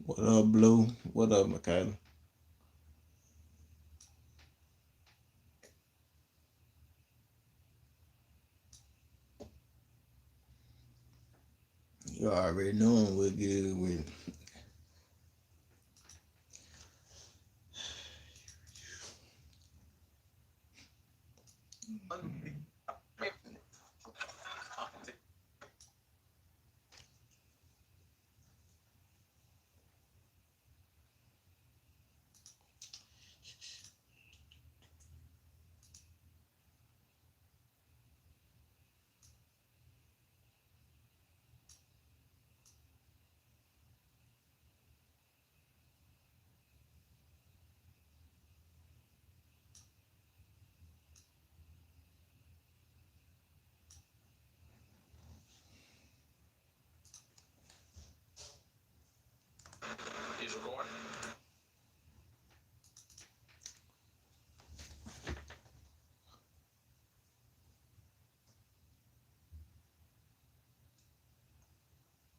What up, Blue? What up, Michaela? You already knowing what good with.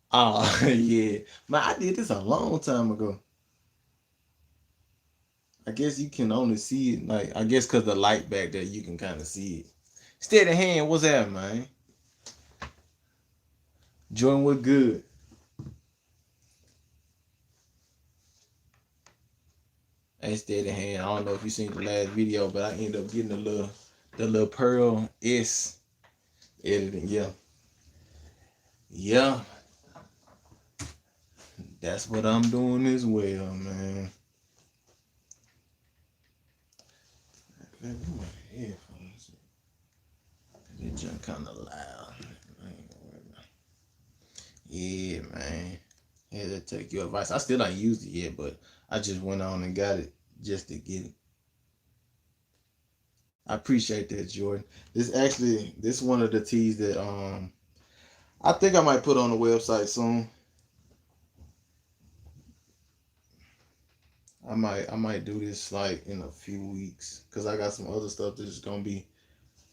Oh yeah, man, I did this a long time ago. I guess you can only see it like I guess because the light back there, you can kind of see it. Steady hand, what's that, man? Jordan, what good? Hey, steady hand. I don't know if you seen the last video, but I ended up getting the little Pearl S editing. Yeah, yeah, that's what I'm doing as well, man. Let me put my headphones. That junk kind of loud. Yeah, man. Had to take your advice. I still ain't used it yet, but I just went on and got it just to get it. I appreciate that, Jordan. This one of the teas that I think I might put on the website soon. I might do this like in a few weeks because I got some other stuff that's gonna be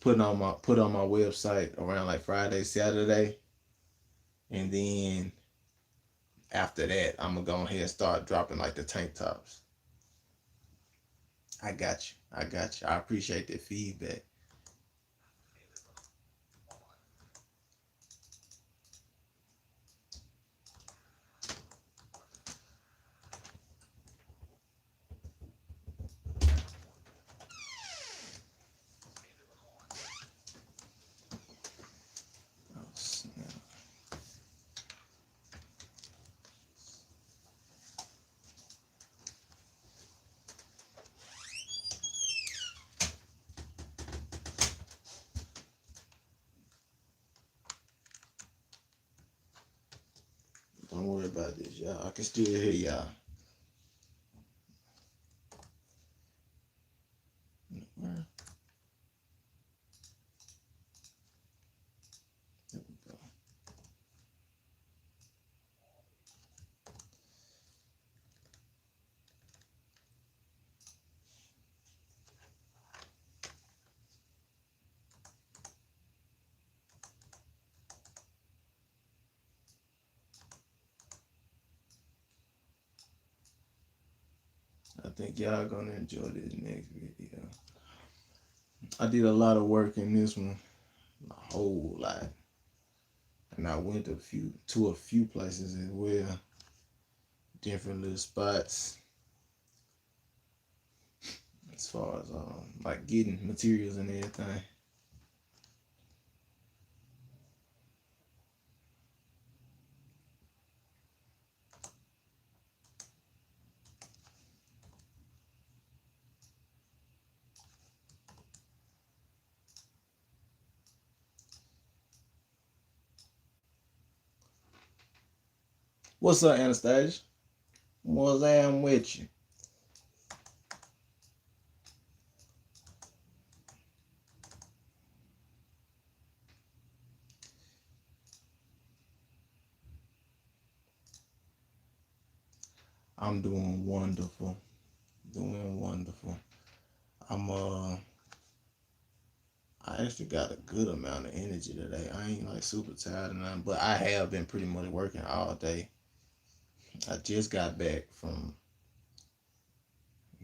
put on my website around like Friday, Saturday, and then after that I'm gonna go ahead and start dropping like the tank tops. I got you. I got you. I appreciate that feedback. Oh, snap. Don't worry about this, y'all. I can still hear y'all. Where? There we go. I think y'all gonna enjoy this next video. I did a lot of work in this one, a whole lot, and I went to a few places as well, different little spots as far as like getting materials and everything. What's up, Anastasia? What's I'm with you? I'm doing wonderful. Doing wonderful. I'm I actually got a good amount of energy today. I ain't like super tired or nothing, but I have been pretty much working all day. I just got back from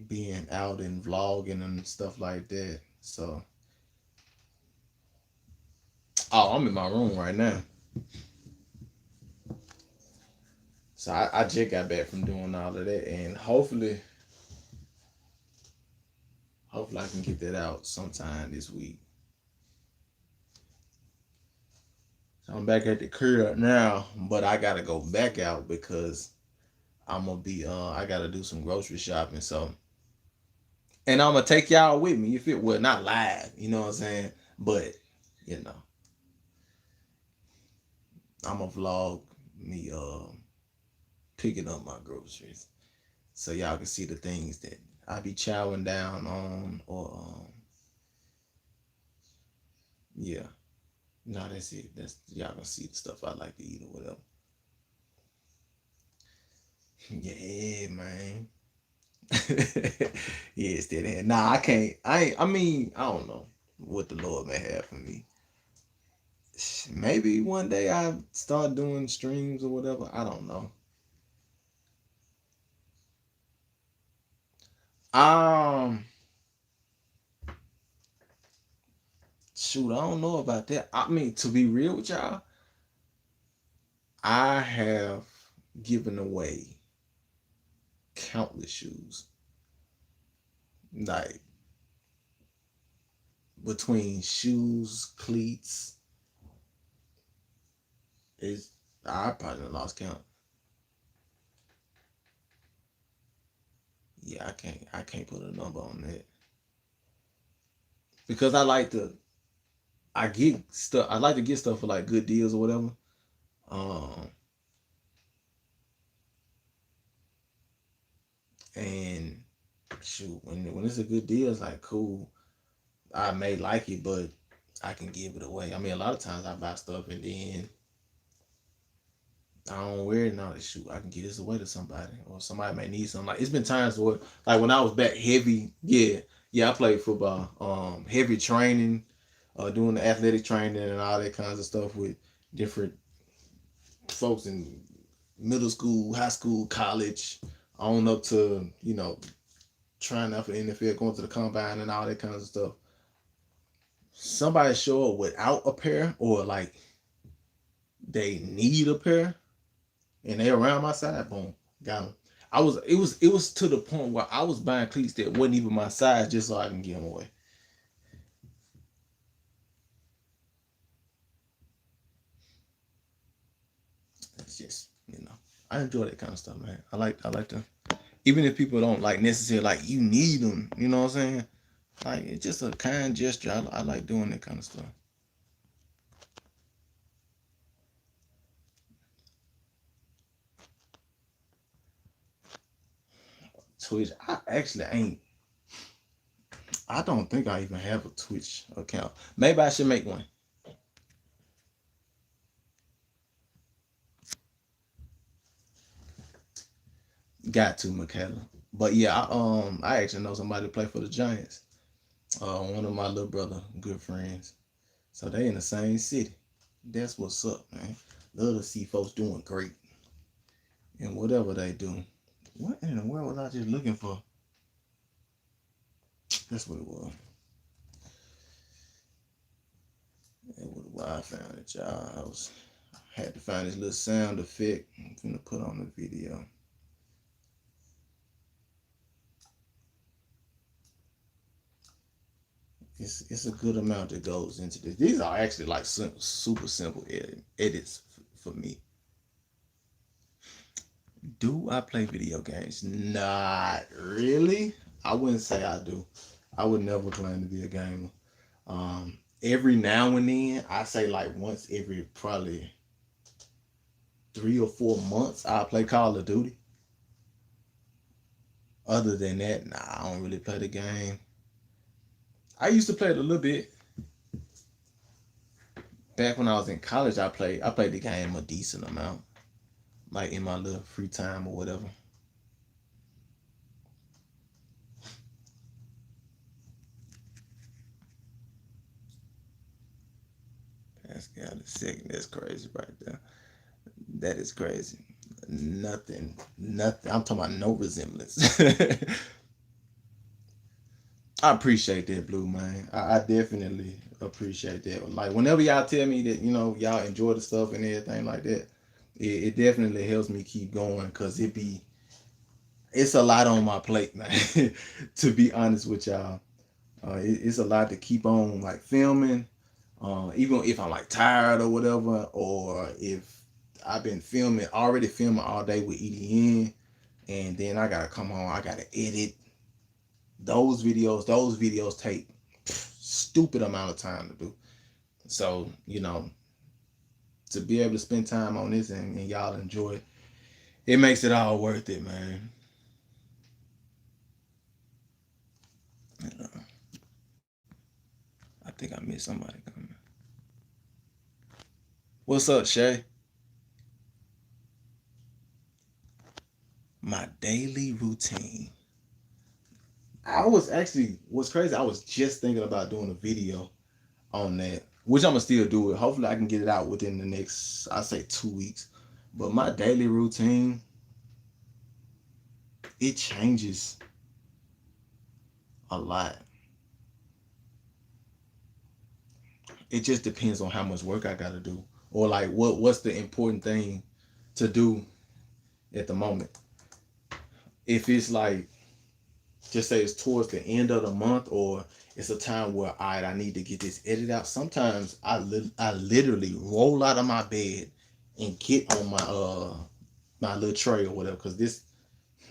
being out and vlogging and stuff like that. So, oh, I'm in my room right now. So I just got back from doing all of that, and hopefully I can get that out sometime this week. So I'm back at the crib now, but I gotta go back out because I'm gonna be I gotta do some grocery shopping. So, and I'm gonna take y'all with me if it were not live, you know what I'm saying? But you know, I'm gonna vlog me picking up my groceries so y'all can see the things that I be chowing down on, or yeah. No, that's it. That's y'all gonna see the stuff I like to eat or whatever. Yeah, man. Yeah, still there. Nah, I can't. I mean, I don't know what the Lord may have for me. Maybe one day I start doing streams or whatever. I don't know. Um, Shoot, I don't know about that. I mean, to be real with y'all, I have given away countless shoes. Like between shoes, cleats, is I probably done lost count. Yeah, I can't put a number on that because I get stuff. I like to get stuff for like good deals or whatever. Um, and shoot, when it's a good deal, it's like cool. I may like it, but I can give it away. I mean, a lot of times I buy stuff and then I don't wear it now. Shoot, I can give this away to somebody, or somebody may need something. Like it's been times where, like when I was back heavy, yeah, I played football, heavy training, doing the athletic training and all that kinds of stuff with different folks in middle school, high school, college, on up to trying out for the NFL, going to the combine and all that kinds of stuff. Somebody show up without a pair, or like they need a pair, and they around my size, boom, got them. It was to the point where I was buying cleats that wasn't even my size just so I can get them away. It's just I enjoy that kind of stuff, man. I like to, even if people don't like necessarily like you need them, you know what I'm saying? Like it's just a kind gesture. I like doing that kind of stuff. Twitch, I actually ain't. I don't think I even have a Twitch account. Maybe I should make one. Got to, Michaela. But yeah, I actually know somebody to play for the Giants. One of my little brother good friends. So they in the same city. That's what's up, man. Love to see folks doing great and whatever they do. What in the world was I just looking for? That's what it was. That's what I found it, y'all. Had to find this little sound effect I'm gonna put on the video. It's a good amount that goes into this. These are actually like super simple edits for me. Do I play video games? Not really. I wouldn't say I do. I would never claim to be a gamer. Every now and then, I say like once every probably 3 or 4 months, I play Call of Duty. Other than that, nah, I don't really play the game. I used to play it a little bit. Back when I was in college, I played the game a decent amount, like in my little free time or whatever. Pascal the second, that's crazy right there. That is crazy. nothing. I'm talking about no resemblance. I appreciate that, Blue, man. I definitely appreciate that. Like whenever y'all tell me that y'all enjoy the stuff and everything like that, it definitely helps me keep going because it's a lot on my plate, man. To be honest with y'all, it's a lot to keep on like filming. Even if I'm like tired or whatever, or if I've been already filming all day with EDN, and then I gotta come home, I gotta edit those videos. Those videos take stupid amount of time to do. So to be able to spend time on this and y'all enjoy it, it makes it all worth it, man. I think I missed somebody coming. What's up, Shay? My daily routine. What's crazy, I was just thinking about doing a video on that, which I'm gonna still do it. Hopefully I can get it out within the next, I say 2 weeks. But my daily routine, it changes a lot. It just depends on how much work I gotta do. Or like what's the important thing to do at the moment. If it's like, just say it's towards the end of the month, or it's a time where I need to get this edited out. Sometimes I literally roll out of my bed and get on my little tray or whatever, because this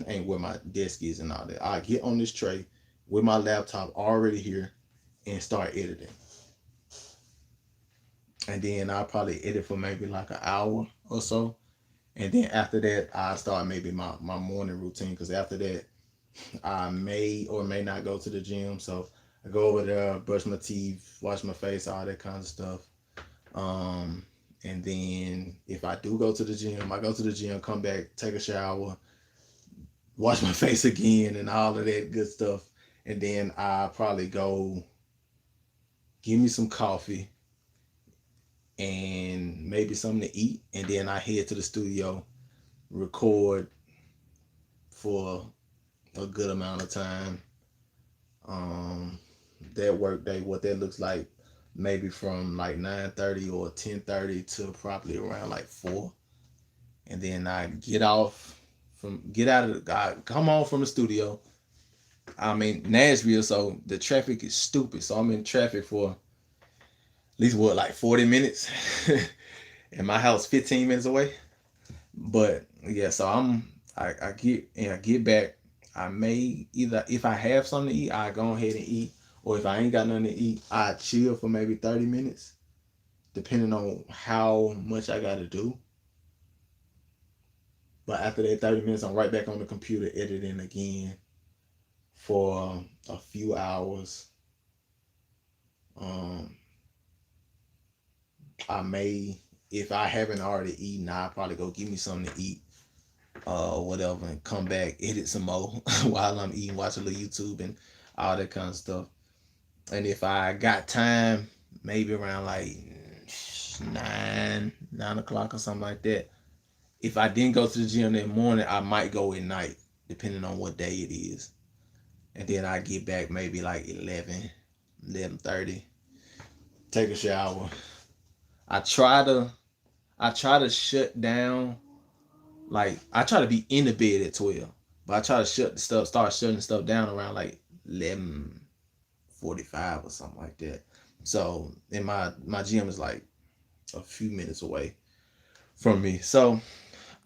ain't where my desk is and all that. I get on this tray with my laptop already here and start editing. And then I'll probably edit for maybe like an hour or so. And then after that, I start maybe my morning routine, because after that, I may or may not go to the gym. So I go over there, brush my teeth, wash my face, all that kind of stuff. And then if I do go to the gym, I go to the gym, come back, take a shower, wash my face again, and all of that good stuff. And then I probably go give me some coffee and maybe something to eat. And then I head to the studio, record for a good amount of time. That work day, what that looks like, maybe from like 9:30 or 10:30 to probably around like 4. And then I I come home from the studio. I'm in Nashville, so the traffic is stupid. So I'm in traffic for at least like 40 minutes. And my house 15 minutes away. But yeah, so I get back. I may either, if I have something to eat, I go ahead and eat. Or if I ain't got nothing to eat, I chill for maybe 30 minutes, depending on how much I gotta do. But after that 30 minutes, I'm right back on the computer editing again for a few hours. Um, I may, if I haven't already eaten, I'll probably go get me something to eat or whatever, and come back, edit some more while I'm eating, watch a little YouTube and all that kind of stuff. And if I got time, maybe around like 9 o'clock or something like that. If I didn't go to the gym that morning, I might go at night, depending on what day it is. And then I get back maybe like 11:30, take a shower. I try to I try to shut down, like I try to be in the bed at 12. But I try to start shutting stuff down around like 11:45 or something like that. So, and my gym is like a few minutes away from me. So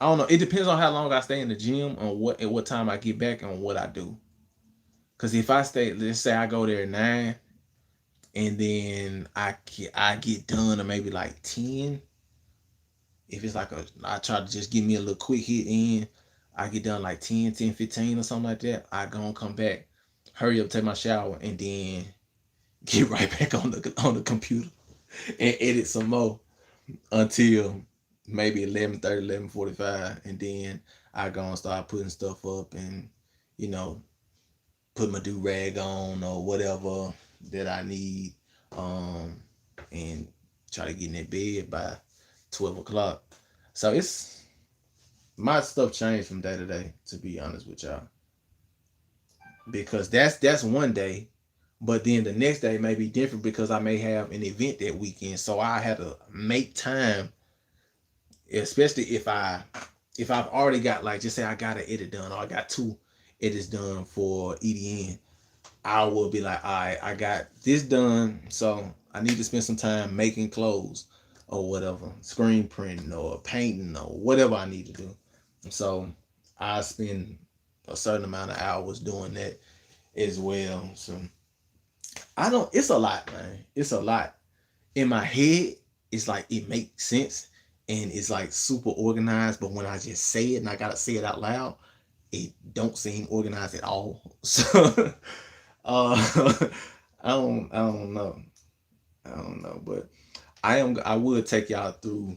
I don't know. It depends on how long I stay in the gym, on what time I get back, and what I do. Cause if I stay, let's say I go there at 9, and then I get done at maybe like 10. If it's like I try to just give me a little quick hit in. I get done like 10:15 or something like that. I go and come back, hurry up, take my shower, and then get right back on the computer and edit some more until maybe 11:30, 11:45, and then I go and start putting stuff up, and you know put my do rag on or whatever that I need, um, and try to get in that bed by 12 o'clock. So My stuff changed from day to day, to be honest with y'all, because that's one day, but then the next day may be different because I may have an event that weekend, so I had to make time, especially if I've already got, like, just say I got an edit done or I got two edits done for EDN. I will be like, all right, I got this done, so I need to spend some time making clothes or whatever, screen printing or painting or whatever I need to do. So I spend a certain amount of hours doing that as well. So I don't. It's a lot, man. It's a lot. In my head, it's like it makes sense and it's like super organized. But when I just say it and I gotta say it out loud, it don't seem organized at all. So I don't know. I don't know. But I would take y'all through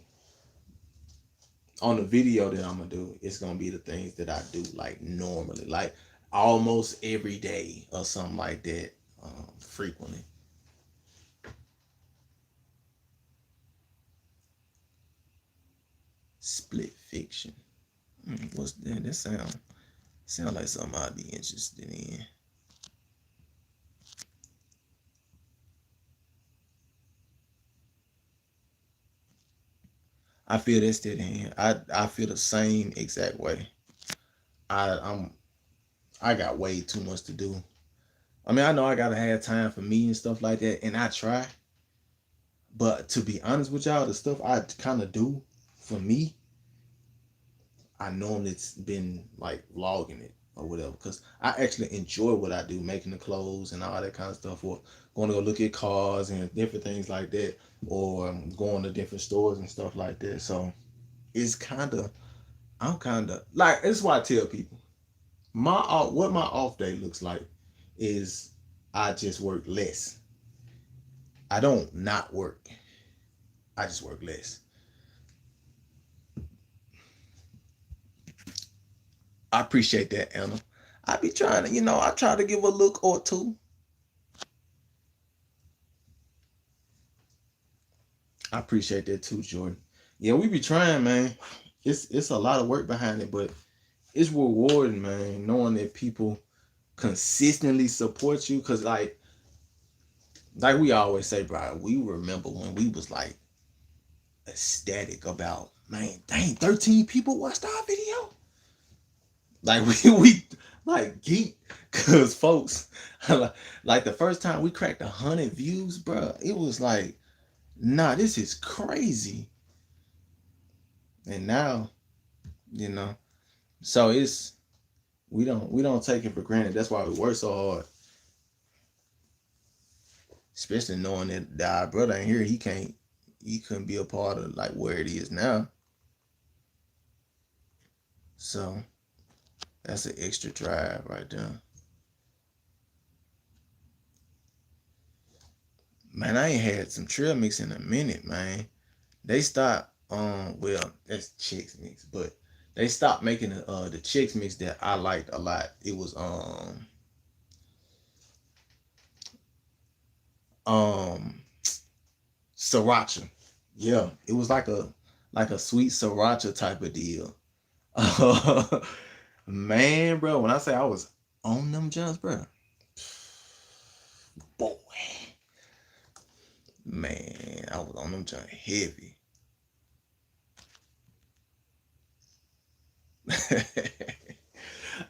on the video that I'm gonna do. It's gonna be the things that I do like normally, like almost every day or something like that, frequently. Split fiction. What's that? That sound like something I'd be interested in. I feel that steady hand. I feel the same exact way. I'm I got way too much to do. I mean, I know I gotta have time for me and stuff like that, and I try. But to be honest with y'all, the stuff I kind of do for me, I normally it's been like vlogging it or whatever, because I actually enjoy what I do, making the clothes and all that kind of stuff, or going to go look at cars and different things like that, or going to different stores and stuff like that. So it's kind of, I'm kind of like, this is why I tell people what my off day looks like is I just work less. I don't not work. I just work less. I appreciate that, Anna. I be trying to, I try to give a look or two. I appreciate that too, Jordan. Yeah, we be trying, man. It's a lot of work behind it, but it's rewarding, man, knowing that people consistently support you. Cause like we always say, bro, we remember when we was like ecstatic about, man, dang, 13 people watched our video. Like we like geek, cause folks, like the first time we cracked 100 views, bro, it was like, nah, this is crazy. And now, you know, so it's we don't take it for granted. That's why we work so hard, especially knowing that our brother ain't here. He couldn't be a part of like where it is now. So that's an extra drive right there. Man, I ain't had some trail mix in a minute, man. They stopped. Well, that's chicks mix, but they stopped making the chicks mix that I liked a lot. It was um sriracha. Yeah, it was like a sweet sriracha type of deal. Man, bro, when I say I was on them jumps, bro, boy, man, I was on them jumps heavy.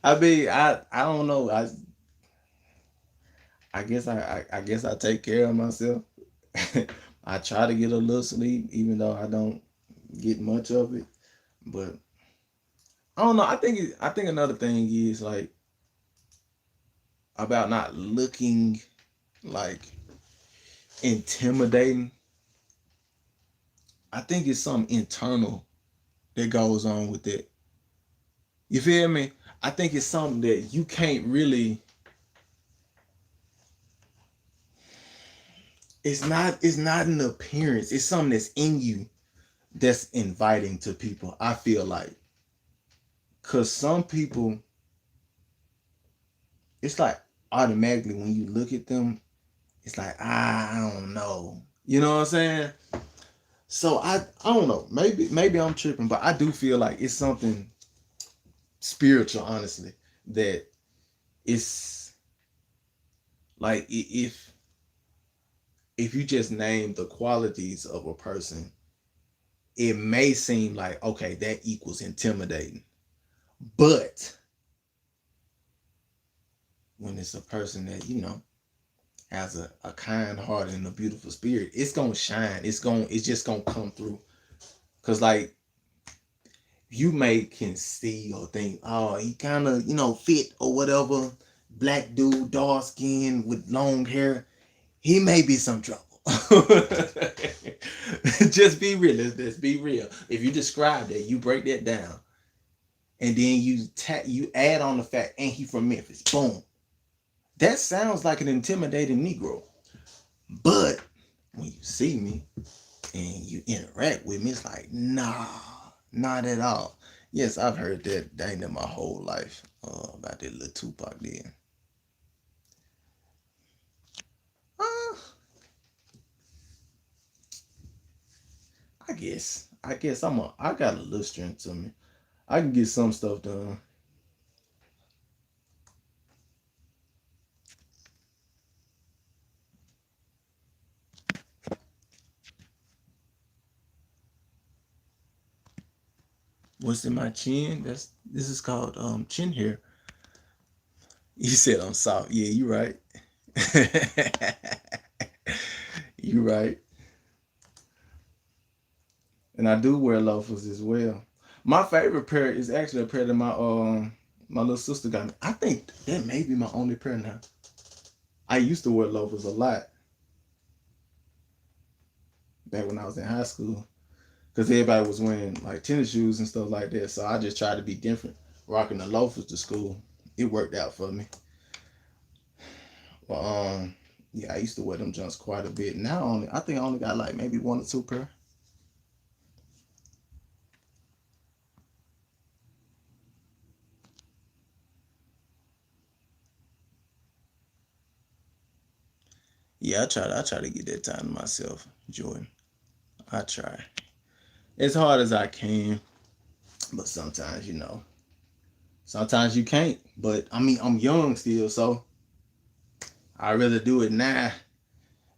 I mean, I don't know. I guess I take care of myself. I try to get a little sleep, even though I don't get much of it. But I don't know. I think another thing is like about not looking like intimidating. I think it's something internal that goes on with it. You feel me? I think it's something that you can't really. It's not an appearance. It's something that's in you that's inviting to people. I feel like, cause some people, it's like automatically when you look at them, it's like, I don't know. You know what I'm saying? So I don't know. Maybe I'm tripping, but I do feel like it's something. spiritual, honestly. That it's like if you just name the qualities of a person, it may seem like okay, that equals intimidating. But when it's a person that, has a kind heart and a beautiful spirit, it's gonna shine. It's just gonna come through. Cause like you may can see or think, oh, he kind of, fit or whatever. Black dude, dark skin with long hair. He may be some trouble. Just be real. Let's be real. If you describe that, you break that down, and then you add on the fact, and he from Memphis. Boom. That sounds like an intimidating Negro. But when you see me and you interact with me, it's like, nah, not at all. Yes, I've heard that dang in my whole life about that little Tupac then. Uh, I guess I got a little strength to me. I can get some stuff done. What's in my chin? This is called chin hair. You said I'm soft. Yeah, you right. You right. And I do wear loafers as well. My favorite pair is actually a pair that my little sister got me. I think that may be my only pair now. I used to wear loafers a lot back when I was in high school because everybody was wearing like tennis shoes and stuff like that. So I just tried to be different, rocking the loafers to school. It worked out for me. But yeah, I used to wear them junks quite a bit. Now I think I only got like maybe one or two pair. Yeah, I try to get that time to myself, Jordan. I try as hard as I can, but sometimes sometimes you can't. But I mean, I'm young still, so I rather do it now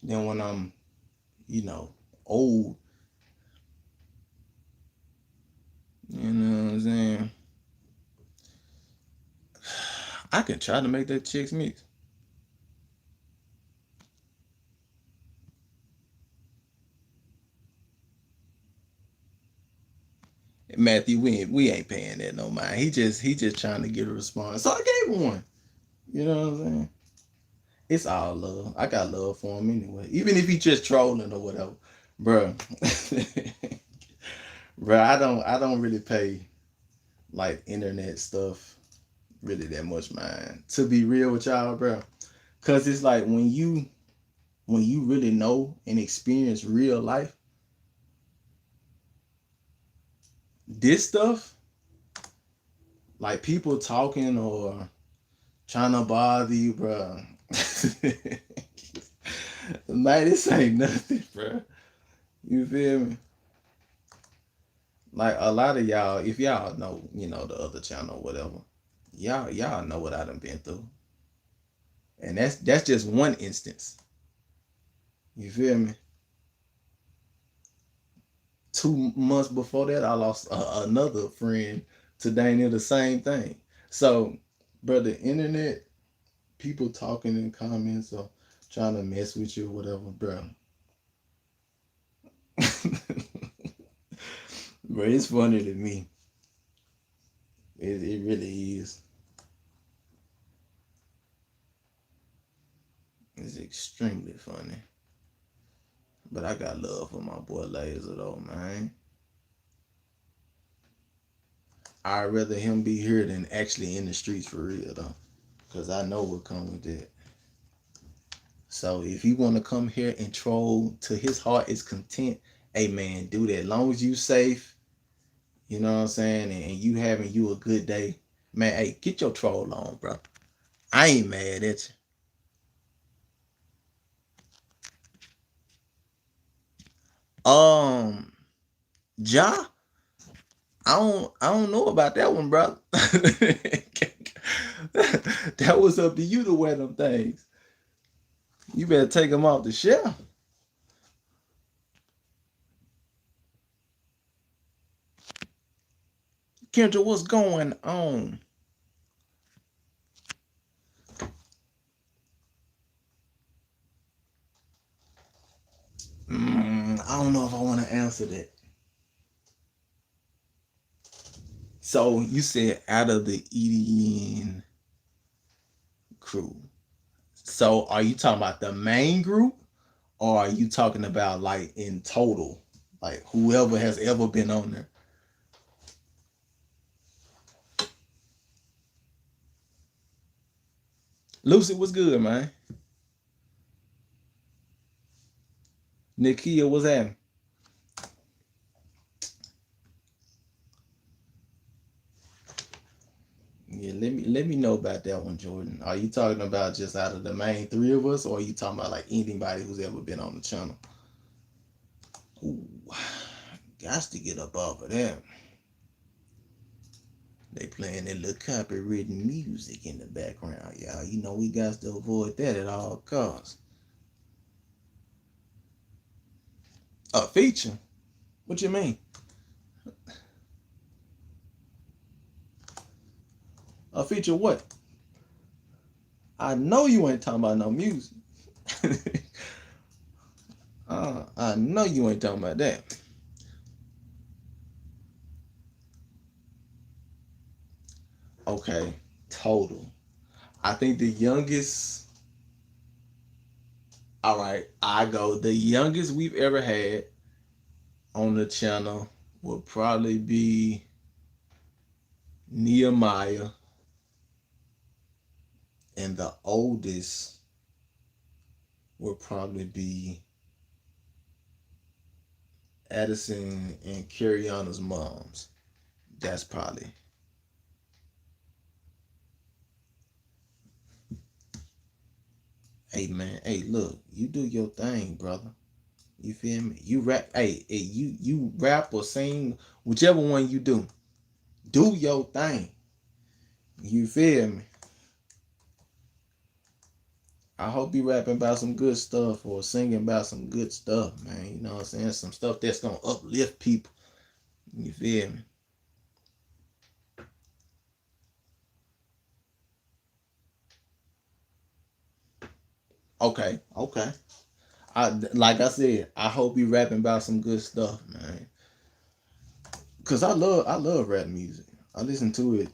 than when I'm you know old. You know what I'm saying? I can try to make that chicks mix. Matthew, we ain't paying that no mind. He just trying to get a response. So I gave him one. You know what I'm saying? It's all love. I got love for him anyway. Even if he just trolling or whatever. Bruh. Bruh, I don't really pay like internet stuff really that much mind. To be real with y'all, bro. Cause it's like when you really know and experience real life, this stuff, like people talking or trying to bother you, bro. Man, this ain't nothing, bro. You feel me? Like a lot of y'all, if y'all know, the other channel or whatever, y'all know what I done been through. And that's just one instance. You feel me? 2 months before that, I lost another friend to dang near the same thing. So, bro, the internet, people talking in comments or trying to mess with you or whatever, bro. Bro, it's funny to me. It really is. It's extremely funny. But I got love for my boy Laser though, man. I'd rather him be here than actually in the streets for real though. Cause I know what come with that. So if he wanna come here and troll to his heart is content, hey man, do that. As long as you safe, you know what I'm saying, and you having you a good day, man, hey, get your troll on, bro. I ain't mad at you. Ja, I don't know about that one, brother. That was up to you to wear them things. You better take them off the shelf. Kendra, what's going on? I don't know if I want to answer that. So you said out of the EDN crew. So are you talking about the main group, or are you talking about like in total, like whoever has ever been on there? Lucy, what's good, man? Nikia, what's happening? Yeah, let me know about that one, Jordan. Are you talking about just out of the main three of us, or are you talking about like anybody who's ever been on the channel? Ooh, got to get up off of that. They playing that little copywritten music in the background, y'all. You know we got to avoid that at all costs. A feature? What you mean? A feature what? I know you ain't talking about no music. I know you ain't talking about that. Okay, total. I think the youngest. All right, I go. The youngest we've ever had on the channel would probably be Nehemiah, and the oldest would probably be Addison and Carriana's moms. That's probably. Hey man, hey look, you do your thing, brother. You feel me? You rap. Hey, you rap or sing, whichever one you do. Do your thing. You feel me? I hope you rapping about some good stuff or singing about some good stuff, man. You know what I'm saying? Some stuff that's gonna uplift people. You feel me? Okay, okay. Like I said, I hope you rapping about some good stuff, man. Cause I love rap music. I listen to it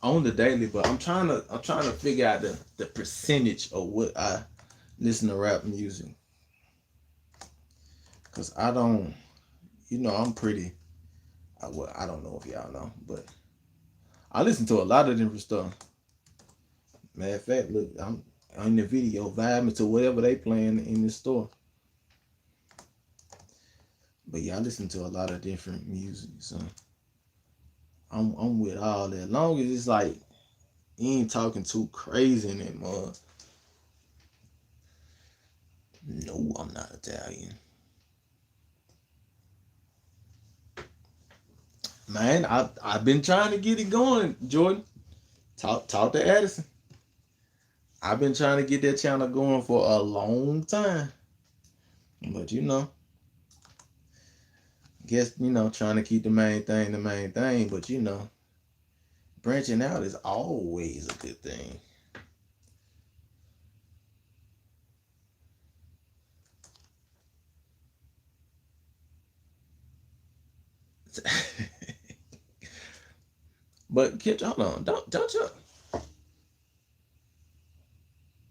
on the daily, but I'm trying to figure out the percentage of what I listen to rap music. Cause I don't, I'm pretty. Well, I don't know if y'all know, but I listen to a lot of different stuff. Matter of fact, look, I'm in the video vibing to whatever they playing in the store. But yeah, I listen to a lot of different music, so I'm with all that. As long as it's like you ain't talking too crazy in that mud. No, I'm not Italian. Man, I've been trying to get it going, Jordan. Talk to Addison. I've been trying to get that channel going for a long time. But guess trying to keep the main thing, but branching out is always a good thing. But Kid, hold on, don't you?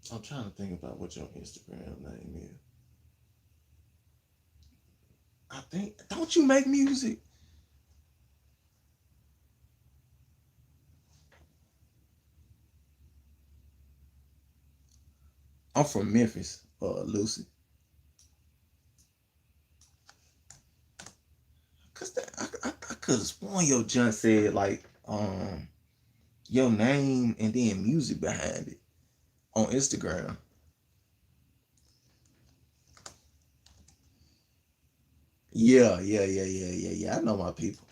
I'm trying to think about what your Instagram name is. I think don't you make music? I'm from Memphis, Lucy. Cause I could have sworn your junk said like your name and then music behind it on Instagram. Yeah. I know my people.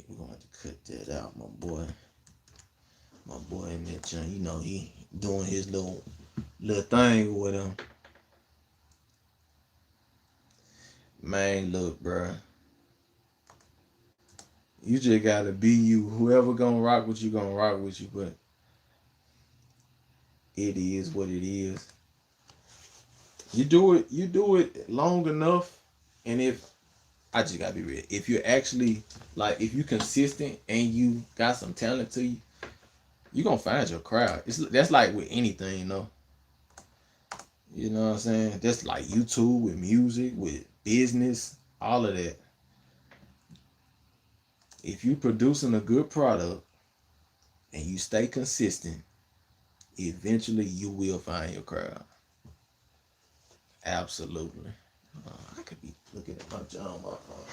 We're gonna have to cut that out, my boy. My boy in that joint, you know, he doing his little thing with him. Man, look, bruh. You just gotta be you. Whoever gonna rock with you, gonna rock with you. But it is what it is. You do it long enough, and if I just gotta be real, if you're actually like, if you consistent and you got some talent to you, you gonna find your crowd. That's like with anything, though. You know what I'm saying? That's like YouTube with music, with business, all of that. If you producing a good product and you stay consistent, eventually you will find your crowd. Absolutely. I could be looking at my job on my phone.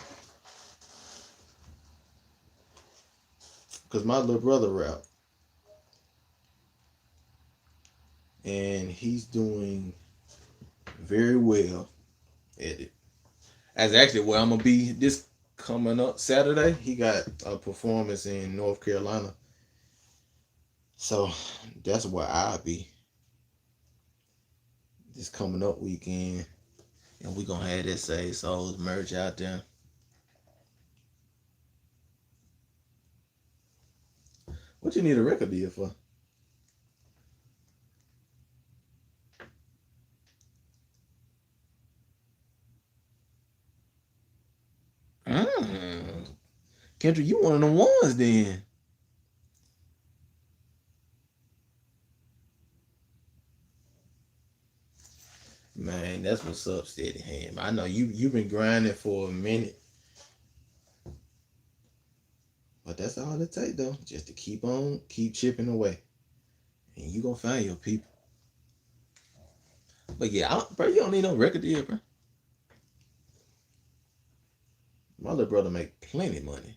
Because my little brother rap. And he's doing very well at it. As actually where I'm going to be this coming up Saturday, he got a performance in North Carolina. So that's where I'll be this coming up weekend. And we going to have that Save Souls merch out there. What you need a record deal for? Kendrick, you one of them ones then. Man, that's what's up, steady hand. I know you've been grinding for a minute, but that's all it takes though, just to keep chipping away, and you gonna find your people. But yeah, bro, you don't need no record deal, bro. My little brother make plenty money,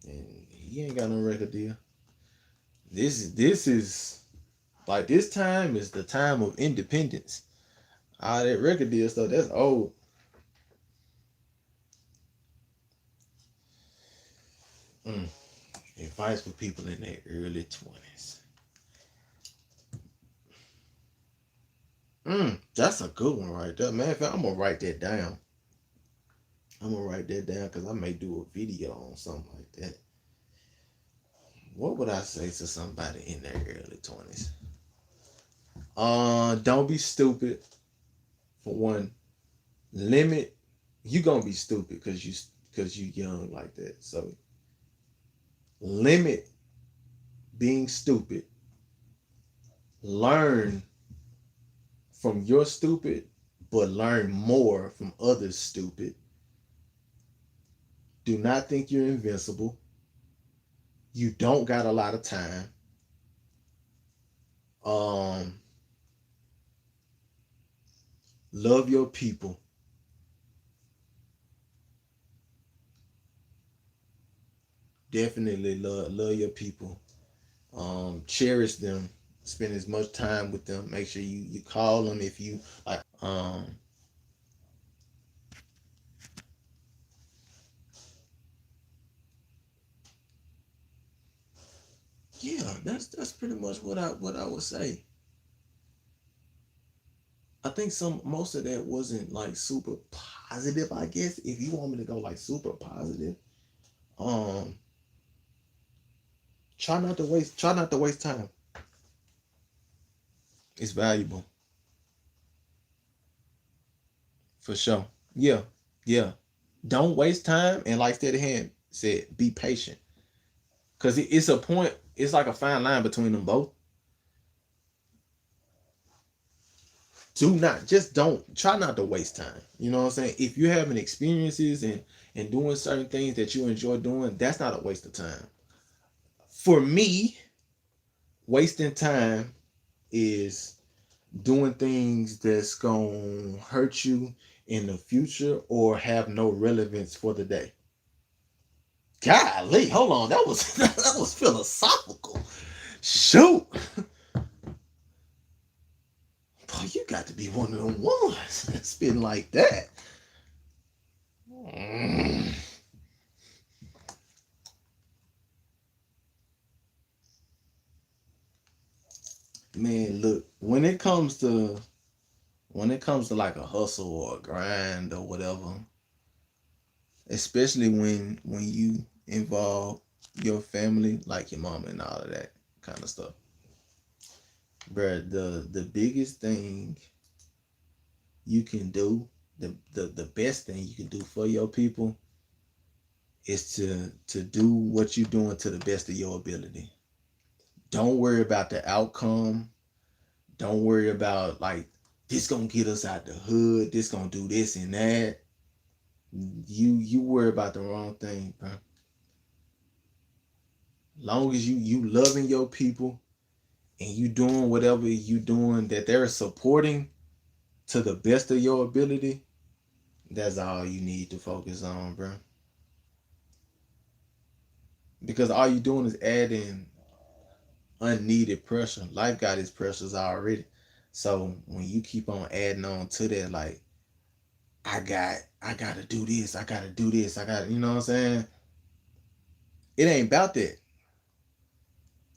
and he ain't got no record deal. This is like, this time is the time of independence. All that record deal stuff, that's old. Mm. Advice for people in their early 20s. That's a good one right there, man. I'm gonna write that down. I'm gonna write that down because I may do a video on something like that. What would I say to somebody in their early 20s? Don't be stupid. For one, limit. You gonna be stupid because you young like that. So limit being stupid. Learn from your stupid, but learn more from others stupid. Do not think you're invincible. You don't got a lot of time. Um, love your people. Definitely love your people. Cherish them. Spend as much time with them. Make sure you call them if you like. Yeah, that's pretty much what I would say. I think most of that wasn't like super positive. I guess if you want me to go like super positive, um, try not to waste time. It's valuable for sure. Yeah, yeah. Don't waste time, and like Steady Hand said, be patient. Cause it's a point. It's like a fine line between them both. Do not just don't try not to waste time. You know what I'm saying? If you're having experiences and doing certain things that you enjoy doing, that's not a waste of time. For me, wasting time is doing things that's gonna hurt you in the future or have no relevance for the day. Golly, hold on, that was that was philosophical. Shoot. you got to be one of them ones. It's been like that. Mm. Man, look, when it comes to like a hustle or a grind or whatever, especially when you involve your family, like your mom and all of that kind of stuff, bruh, the biggest thing you can do, the best thing you can do for your people is to do what you're doing to the best of your ability. Don't worry about the outcome. Don't worry about like this gonna get us out the hood. This gonna do this and that. You worry about the wrong thing, bro. Long as you loving your people and you doing whatever you doing that they're supporting to the best of your ability, that's all you need to focus on, bro. Because all you doing is adding unneeded pressure. Life got its pressures already. So when you keep on adding on to that, like I gotta do this, I gotta do this, I gotta, you know what I'm saying? It ain't about that.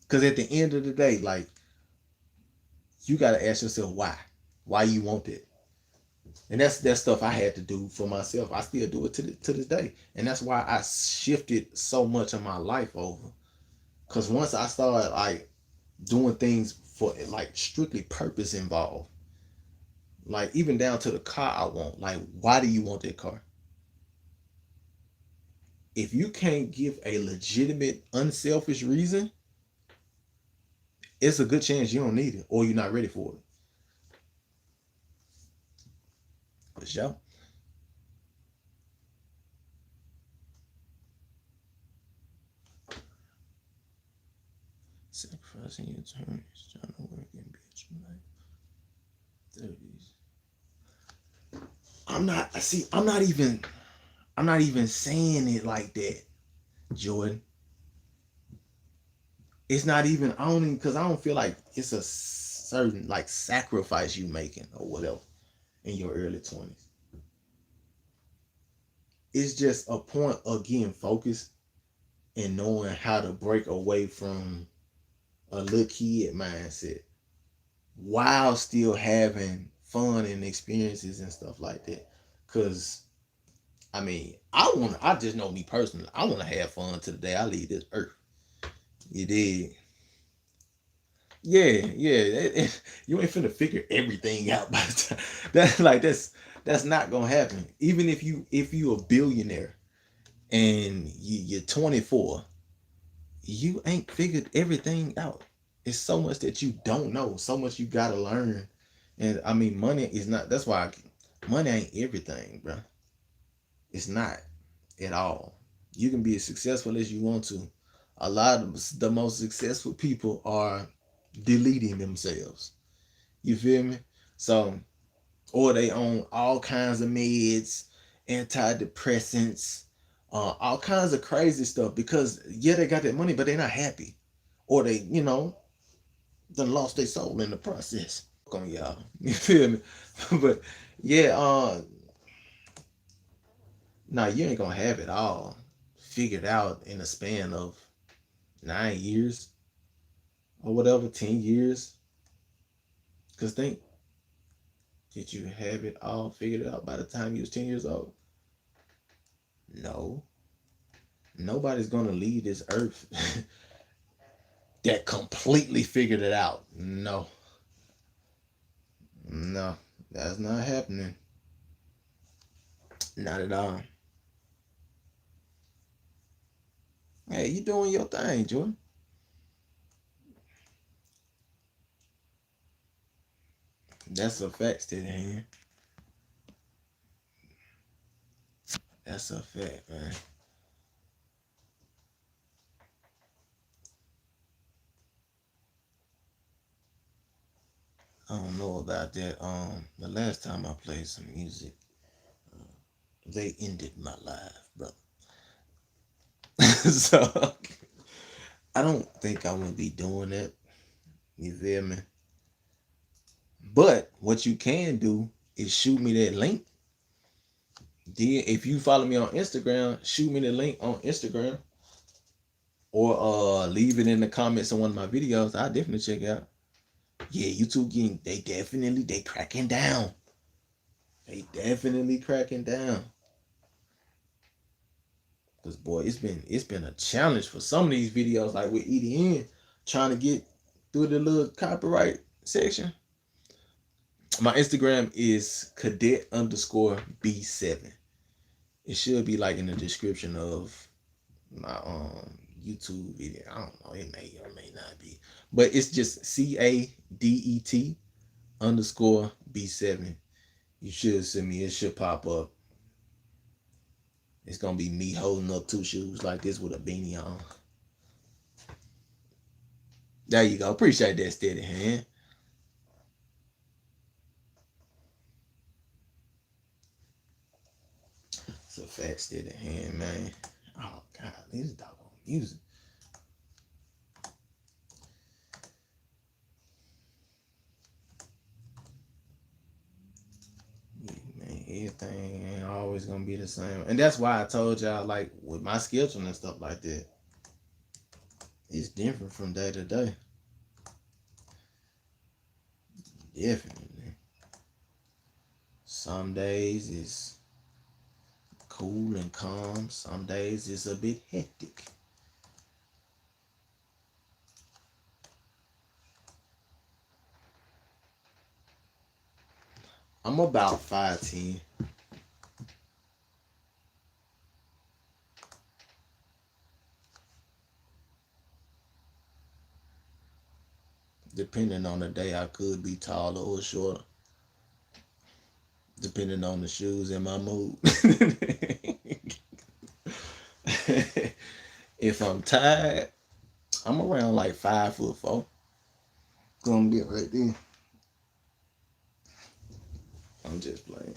Cause at the end of the day, like you gotta ask yourself why. Why you want it. And that's stuff I had to do for myself. I still do it to this day. And that's why I shifted so much of my life over. Cause once I started like doing things for like strictly purpose involved, like even down to the car I want. Like, why do you want that car? If you can't give a legitimate, unselfish reason, it's a good chance you don't need it or you're not ready for it. For sure. Sacrificing your twenties, trying to work and bitch like 30s. I'm not even saying it like that, Jordan. It's not even I don't even because I don't feel like it's a certain like sacrifice you making or whatever in your early 20s. It's just a point of getting focused and knowing how to break away from a little kid mindset while still having fun and experiences and stuff like that. Cause I mean, I just know me personally. I wanna have fun to the day I leave this earth. You did. Yeah, yeah. You ain't finna figure everything out by the time. That's not gonna happen. Even if you a billionaire and you're 24, you ain't figured everything out. It's so much that you don't know, so much you gotta learn. And I mean, money is not. That's why money ain't everything, bro. It's not at all. You can be as successful as you want to. A lot of the most successful people are deleting themselves. You feel me? So, or they own all kinds of meds, antidepressants, all kinds of crazy stuff because yeah, they got that money, but they're not happy, or they, done lost their soul in the process. On y'all, you feel me? But yeah, nah, you ain't gonna have it all figured out in a span of 9 years or whatever, 10 years. Cause think, did you have it all figured out by the time you was 10 years old? No, nobody's gonna leave this earth that completely figured it out. No, no, that's not happening. Not at all. Hey, you doing your thing, Jordan. That's a fact, steady hand. That's a fact, man. I don't know about that. The last time I played some music, they ended my life, brother. So I don't think I'm gonna be doing that. You feel me? But what you can do is shoot me that link. Then if you follow me on Instagram, shoot me the link on Instagram, or leave it in the comments on one of my videos. I definitely check it out. Yeah, YouTube getting they cracking down. They definitely cracking down. Cause boy, it's been a challenge for some of these videos, like with EDN, trying to get through the little copyright section. My Instagram is cadet_B7. It should be like in the description of my YouTube video. I don't know, it may or may not be. But it's just CADET_B7. You should see me, it should pop up. It's gonna be me holding up two shoes like this with a beanie on. There you go. Appreciate that steady hand. It's a fat steady hand, man. Oh God, this doggone music. Yeah, man, everything ain't always gonna be the same. And that's why I told y'all, like, with my schedule and stuff like that, it's different from day to day. Definitely. Some days it's cool and calm. Some days it's a bit hectic. I'm about 5'10". Depending on the day, I could be taller or shorter. Depending on the shoes and my mood. If I'm tired, I'm around like 5'4". Gonna get right there. I'm just playing.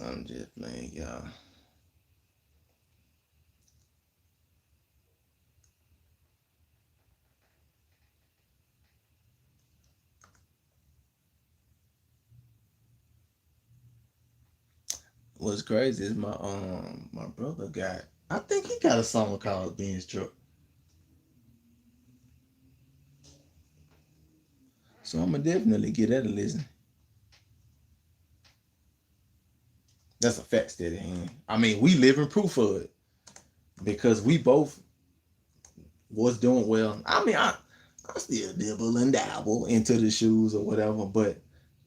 I'm just playing, y'all. What's crazy is my brother got, I think he got a song called Ben's Truck. So I'm gonna definitely get that a listen. That's a fact, steady hand. I mean, we living proof of it because we both was doing well. I mean, I still dibble and dabble into the shoes or whatever, but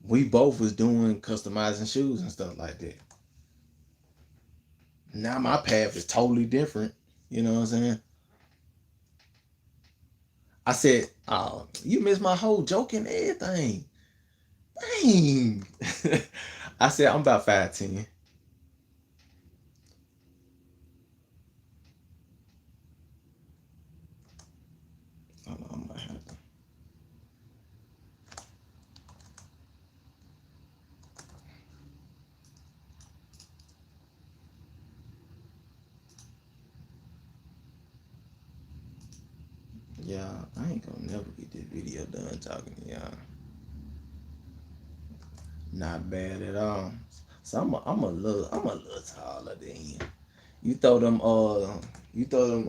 we both was doing customizing shoes and stuff like that. Now my path is totally different. You know what I'm saying? I said, "Oh, you missed my whole joke and everything." Dang. I said I'm about 5'10". Hold on, I might have to. Yeah, I ain't gonna never get this video done talking to y'all. Not bad at all. So I'm a little taller than you. You throw them you throw them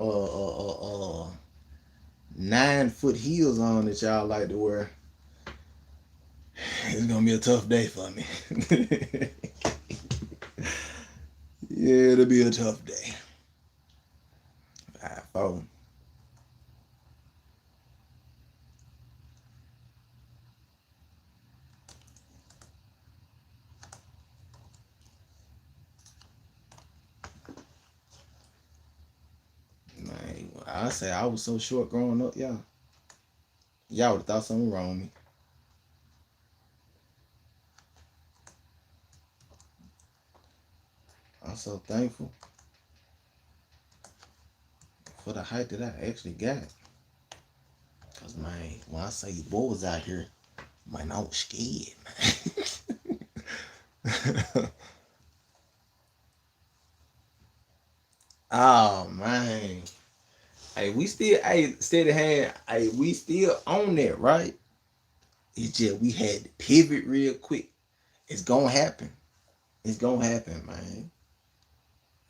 9 foot heels on that y'all like to wear. It's gonna be a tough day for me. Yeah, it'll be a tough day. 5'4". Man, I say I was so short growing up, y'all would have thought something wrong with me. I'm so thankful for the height that I actually got. Cause man, when I say you boys out here, man, I was scared, man. Oh man. Hey, we still, hey, steady hand, hey, we still on that, right? It's just we had to pivot real quick. It's gonna happen. It's gonna happen, man.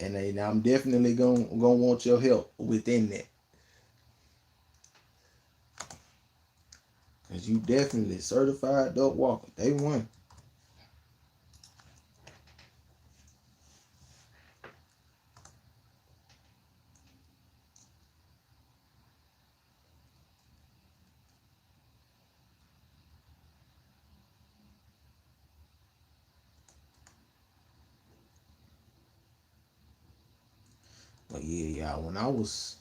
And I'm definitely gonna want your help within that. Cause you definitely certified dog walker. Day one. But yeah, y'all, when I was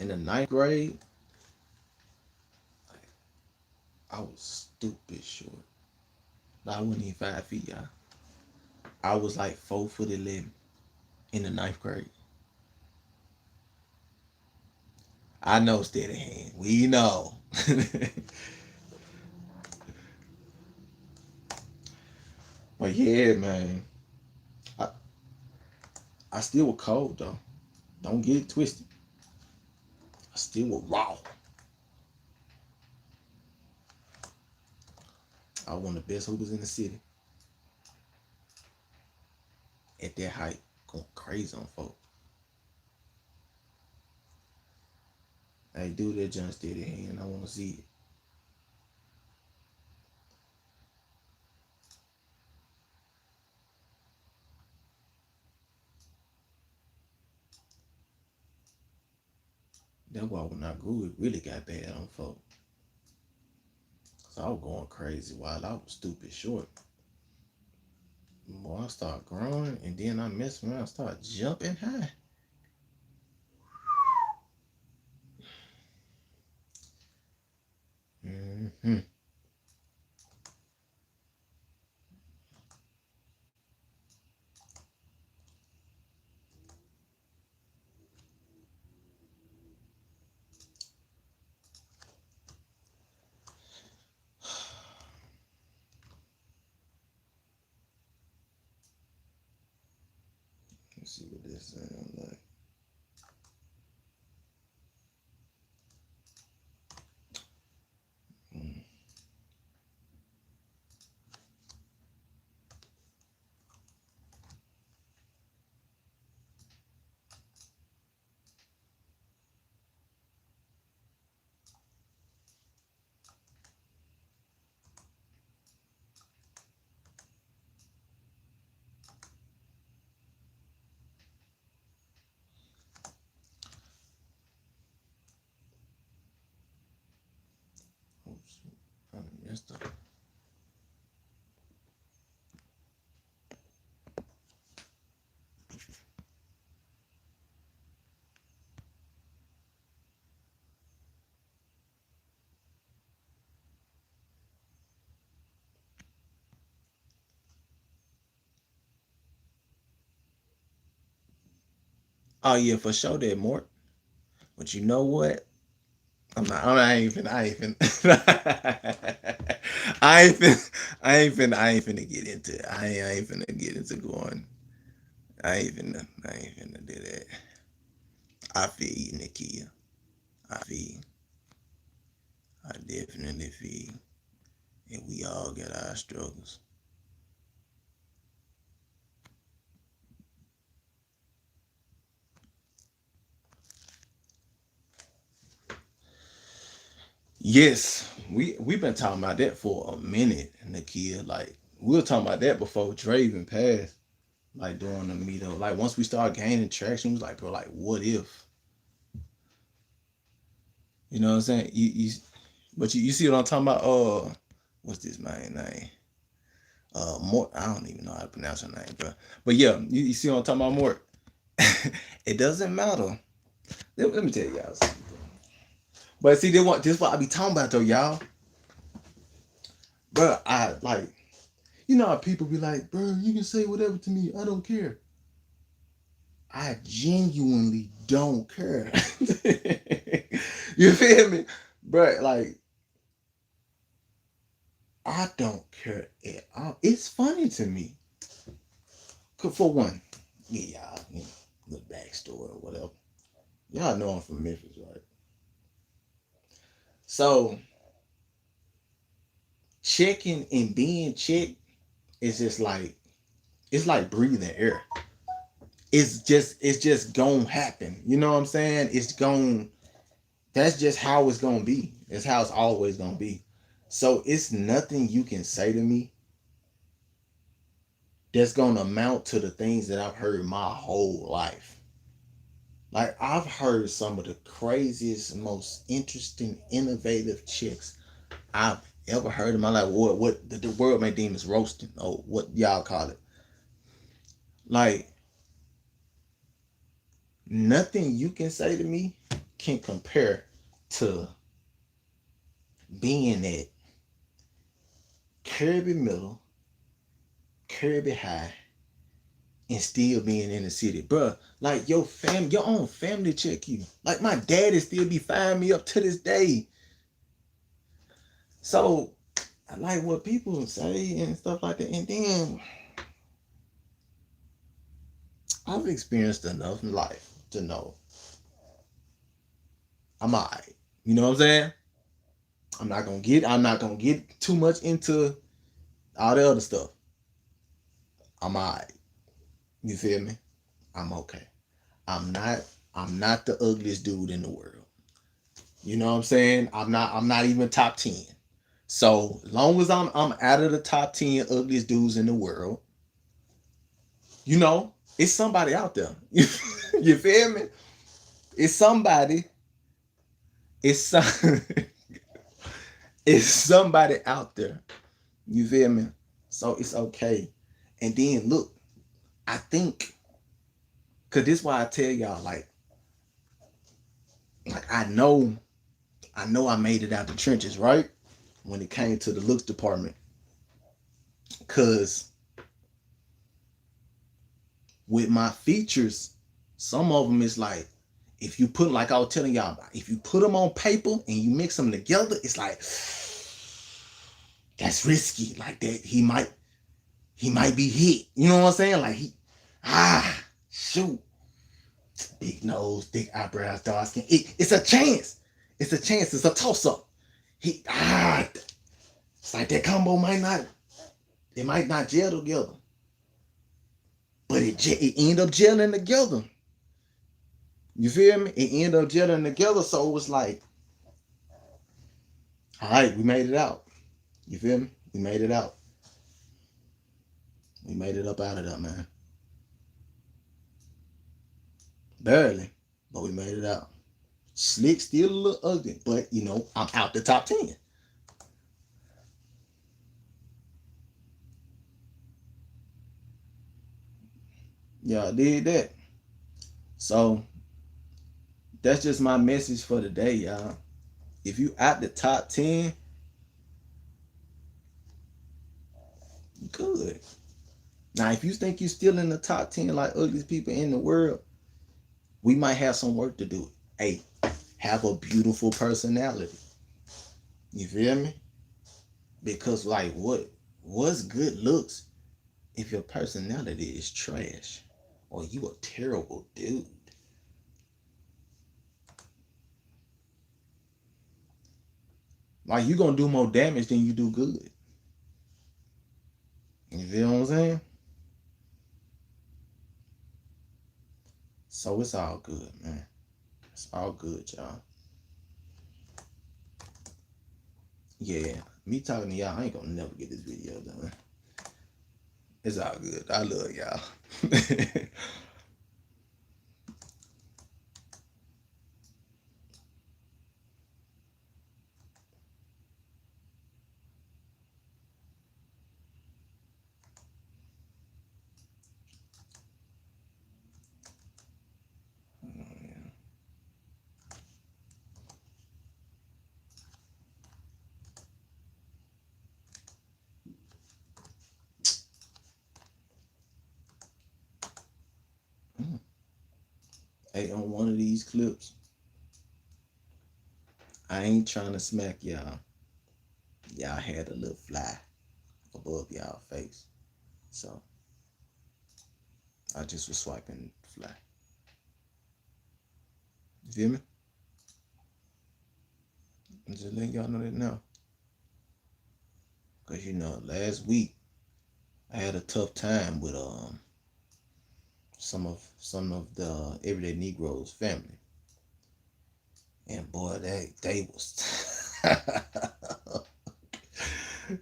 in the ninth grade, I was stupid short. I wasn't even 5 feet, y'all. I was like 4'11" in the ninth grade. I know steady hand. We know. But yeah, man. I, I still was cold though. Don't get it twisted. I still was raw. I was one of the best hoopers in the city at that height, going crazy on folks. Hey, do that John steady hand. I want to see it. That's why when I grew, it really got bad on folks. So I was going crazy while I was stupid short. Boy, I start growing and then I mess around, start jumping high. Mm-hmm. Let's see what this sound like. Mm. Oops. I messed up. Oh yeah, for sure that Mort. But you know what? I ain't finna, I ain't finna, I ain't finna get into it. I ain't finna get into going. I ain't finna do that. I feel you, Nikia. I feel, I definitely feel, and we all got our struggles. Yes, we've been talking about that for a minute, Nikia. Like we were talking about that before Draven passed. Like during the meetup, like once we started gaining traction, it was like, bro, like what if? You know what I'm saying? But you see what I'm talking about? What's this man name? Mort. I don't even know how to pronounce her name, but yeah, you see what I'm talking about, Mort? It doesn't matter. Let me tell you guys. But see, this what I be talking about though, y'all. Bro, I like, you know how people be like, bro, you can say whatever to me, I don't care. I genuinely don't care. You feel me? Bro, like, I don't care at all. It's funny to me. 'Cause for one, yeah, y'all, the backstory or whatever. Y'all know I'm from Memphis, right? So checking and being checked is just like, it's like breathing air. It's just gonna happen. You know what I'm saying? It's going, that's just how it's gonna be. It's how it's always gonna be. So it's nothing you can say to me that's gonna amount to the things that I've heard my whole life. Like, I've heard some of the craziest, most interesting, innovative chicks I've ever heard in my life. What the world may deem as roasting, or what y'all call it. Like, nothing you can say to me can compare to being at Kirby Middle, Kirby High, and still being in the city, bruh. Like, your own family check you. Like, my daddy still be firing me up to this day. So, I like what people say and stuff like that. And then I've experienced enough in life to know I'm alright. You know what I'm saying? I'm not gonna get too much into all the other stuff. I'm alright. You feel me? I'm okay. I'm not I'm not the ugliest dude in the world. You know what I'm saying? I'm not even top 10. So as long as I'm out of the top 10 ugliest dudes in the world, you know, it's somebody out there. You feel me? It's somebody. It's some, it's somebody out there. You feel me? So it's okay. And then look, I think, cause this is why I tell y'all, like I know I made it out the trenches, right? When it came to the looks department. Cause with my features, some of them is like, if you put, like I was telling y'all about, if you put them on paper and you mix them together, it's like, that's risky. Like, that he might be hit. You know what I'm saying? Like, shoot. Big nose, big eyebrows, dark skin. It's a chance. It's a chance. It's a toss up. It's like that combo might not gel together, but it end up gelling together. You feel me? It end up gelling together, so it was like, all right, we made it out. You feel me? We made it out. We made it up out of that, man. Barely, but we made it out. Slick still a little ugly, but I'm out the top 10. Yeah, I did that. So that's just my message for today, y'all. If you out the top 10, good. Now, if you think you're still in the top 10 like ugliest people in the world, we might have some work to do. Hey, have a beautiful personality. You feel me? Because, like, what's good looks if your personality is trash, or you a terrible dude? Like, you gonna do more damage than you do good. You feel what I'm saying? So it's all good, man. It's all good, y'all. Yeah, me talking to y'all, I ain't gonna never get this video done. It's all good. I love y'all. Hey, on one of these clips, I ain't trying to smack y'all. Y'all had a little fly above y'all face. So I just was swiping fly. You feel me? I'm just letting y'all know that now. Cause last week I had a tough time with some of the everyday Negroes family, and boy, they was.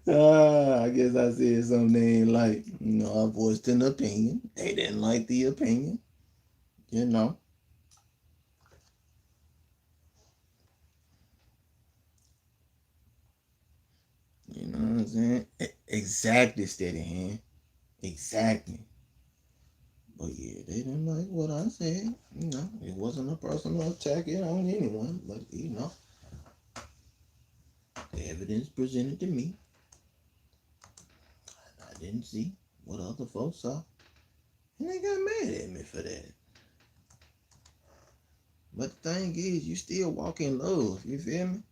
I guess I said something they ain't like. I voiced an opinion. They didn't like the opinion. You know. You know what I'm saying? Exactly, steady hand. Exactly. But yeah, they didn't like what I said. It wasn't a personal attack on anyone, but the evidence presented to me, I didn't see what other folks saw, and they got mad at me for that. But the thing is, you still walk in love. You feel me?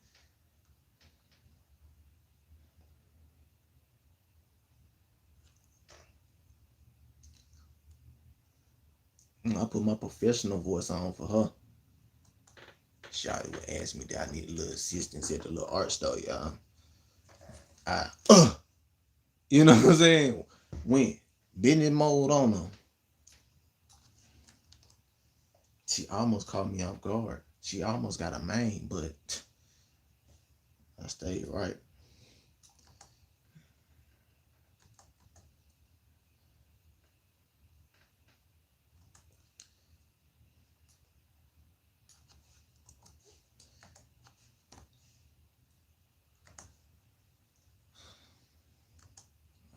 I put my professional voice on for her. Shawty would ask me that I need a little assistance at the little art store, y'all. I, you know what I'm saying? Went business mode on them. She almost caught me off guard. She almost got a main, but I stayed right.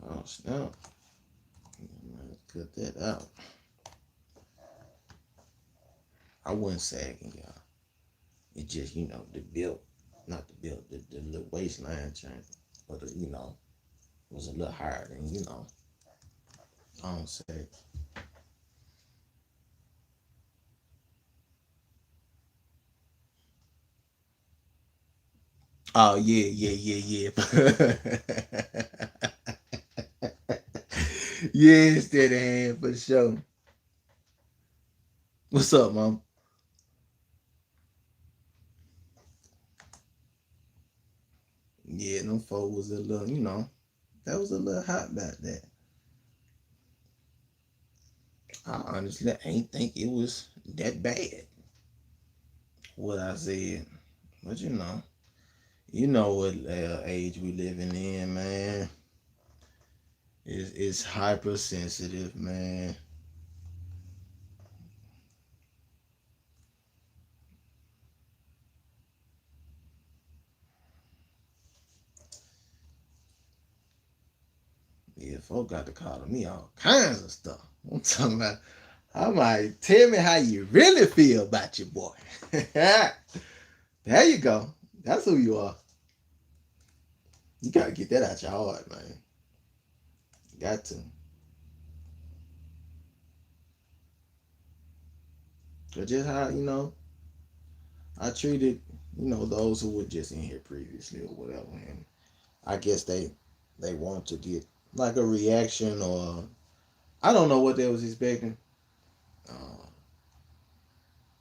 Oh snap! Let's cut that out. I wasn't sagging, y'all. It just the build, not the build, the little waistline change, but was a little higher than I don't say. Oh yeah, yeah, yeah, yeah. Yeah, steady hand for sure. What's up, mom? Yeah, them folk was a little, that was a little hot about that. I honestly ain't think it was that bad what I said, but what age we living in, man. It's hypersensitive, man. Yeah, folk got to calling me all kinds of stuff. I'm talking about. I'm like, tell me how you really feel about your boy. There you go. That's who you are. You gotta get that out your heart, man. You got to. But just how I treated those who were just in here previously or whatever, and I guess they want to get like a reaction, or I don't know what they was expecting. Uh,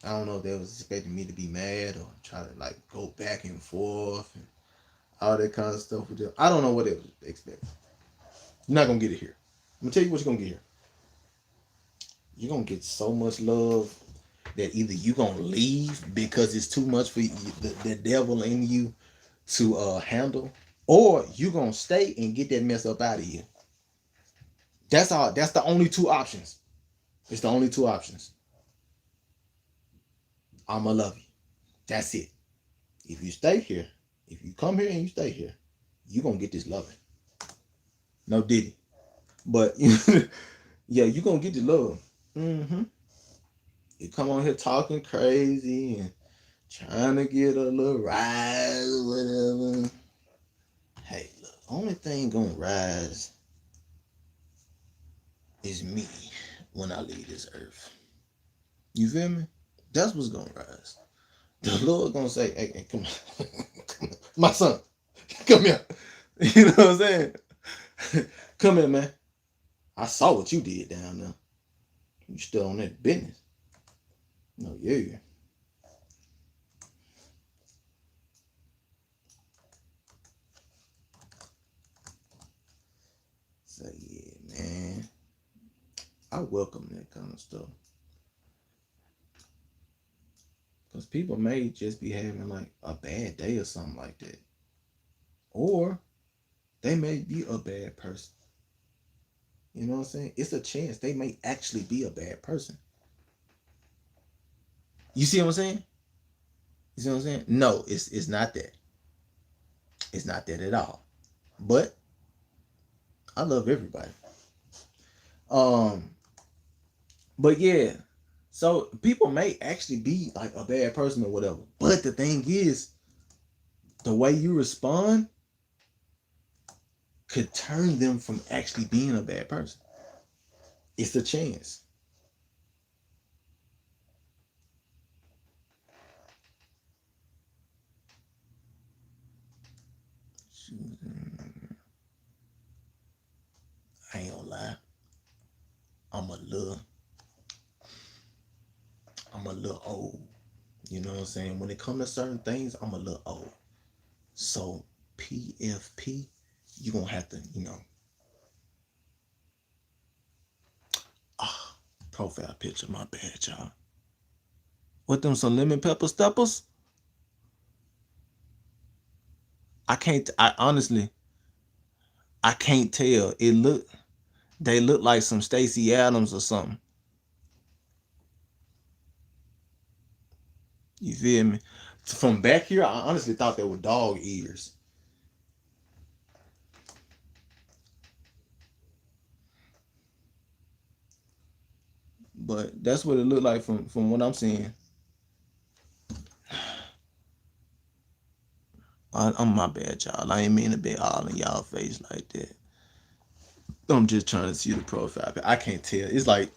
I don't know if they was expecting me to be mad or try to like go back and forth and all that kind of stuff with them. I don't know what they was expecting. You're not gonna get it here. I'm gonna tell you what you're gonna get here. You're gonna get so much love that either you're gonna leave because it's too much for you, the devil in you to handle, or you're gonna stay and get that mess up out of you. That's all. That's the only two options. It's the only two options. I'ma love you. That's it. If you stay here, if you come here and you stay here, you gonna get this loving. No diddy. But yeah, you gonna get the love. Mm-hmm. You come on here talking crazy and trying to get a little rise or whatever. Hey, look, only thing gonna rise is me when I leave this earth. You feel me? That's what's gonna rise. The Lord gonna say, hey, come on. Come on. My son, come here. You know what I'm saying? Come here, man. I saw what you did down there. You still on that business. No, yeah. I welcome that kind of stuff. Because people may just be having like a bad day or something like that. Or they may be a bad person. You know what I'm saying? It's a chance they may actually be a bad person. You see what I'm saying? You see what I'm saying? No, it's not that. It's not that at all. But I love everybody. Um, but yeah. So people may actually be like a bad person or whatever. But the thing is, the way you respond could turn them from actually being a bad person. It's a chance. I ain't gonna lie. I'm a little I'm a little old. You know what I'm saying? When it comes to certain things, I'm a little old. So PFP, you gonna have to, ah, profile picture, my bad, y'all. What them some lemon pepper steppers? I honestly I can't tell. They look like some Stacey Adams or something. You feel me? From back here, I honestly thought they were dog ears. But that's what it looked like from what I'm seeing. I'm my bad, y'all. I ain't mean to be all in y'all face like that. I'm just trying to see the profile. I can't tell. It's like,